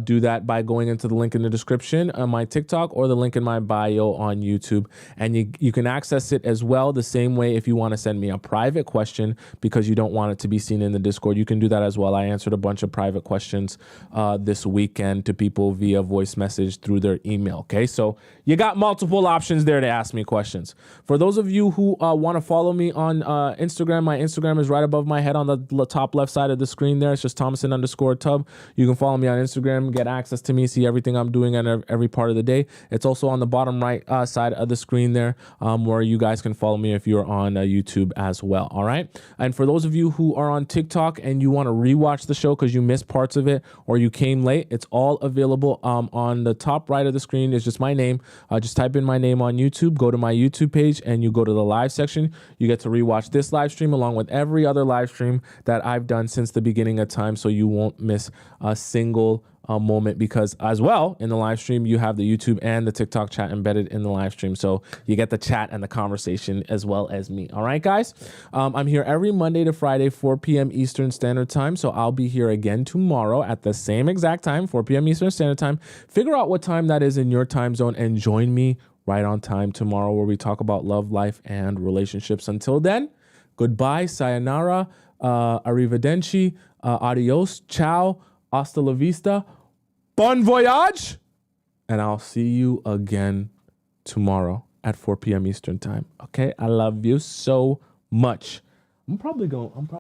Do that by going into the link in the description on my TikTok or the link in my bio on YouTube. And you can access it as well the same way if you want to send me a private question because you don't want it to be seen in the Discord. You can do that as well. I answered a bunch of private questions this weekend to people via voice message through their email. Okay, so you got multiple options there to ask me questions. For those of you who want to follow me on Instagram, my Instagram is right above my head on the top left side of the screen there. It's just Tomisin_Tub. You can follow me on Instagram, get access to me, see everything I'm doing at every part of the day. It's also on the bottom right side of the screen there where you guys can follow me if you're on YouTube as well. All right. And for those of you who are on TikTok and you want to rewatch the show because you missed parts of it or you came late, it's all available on the top right of the screen. It's just my name. Just type in my name on YouTube, go to my YouTube page, and you go to the live section. You get to rewatch this live stream along with every other live stream that I've done since the beginning of time, so you won't miss a single moment, because as well in the live stream you have the YouTube and the TikTok chat embedded in the live stream, so you get the chat and the conversation as well as me. All right, guys, I'm here every Monday to Friday, 4 p.m. Eastern Standard Time, so I'll be here again tomorrow at the same exact time, 4 p.m. Eastern Standard Time. Figure out what time that is in your time zone and join me right on time tomorrow where we talk about love, life, and relationships. Until then, goodbye, sayonara, arrivederci, adios, ciao, hasta la vista, bon voyage, and I'll see you again tomorrow at 4 p.m. Eastern Time. Okay? I love you so much. I'm probably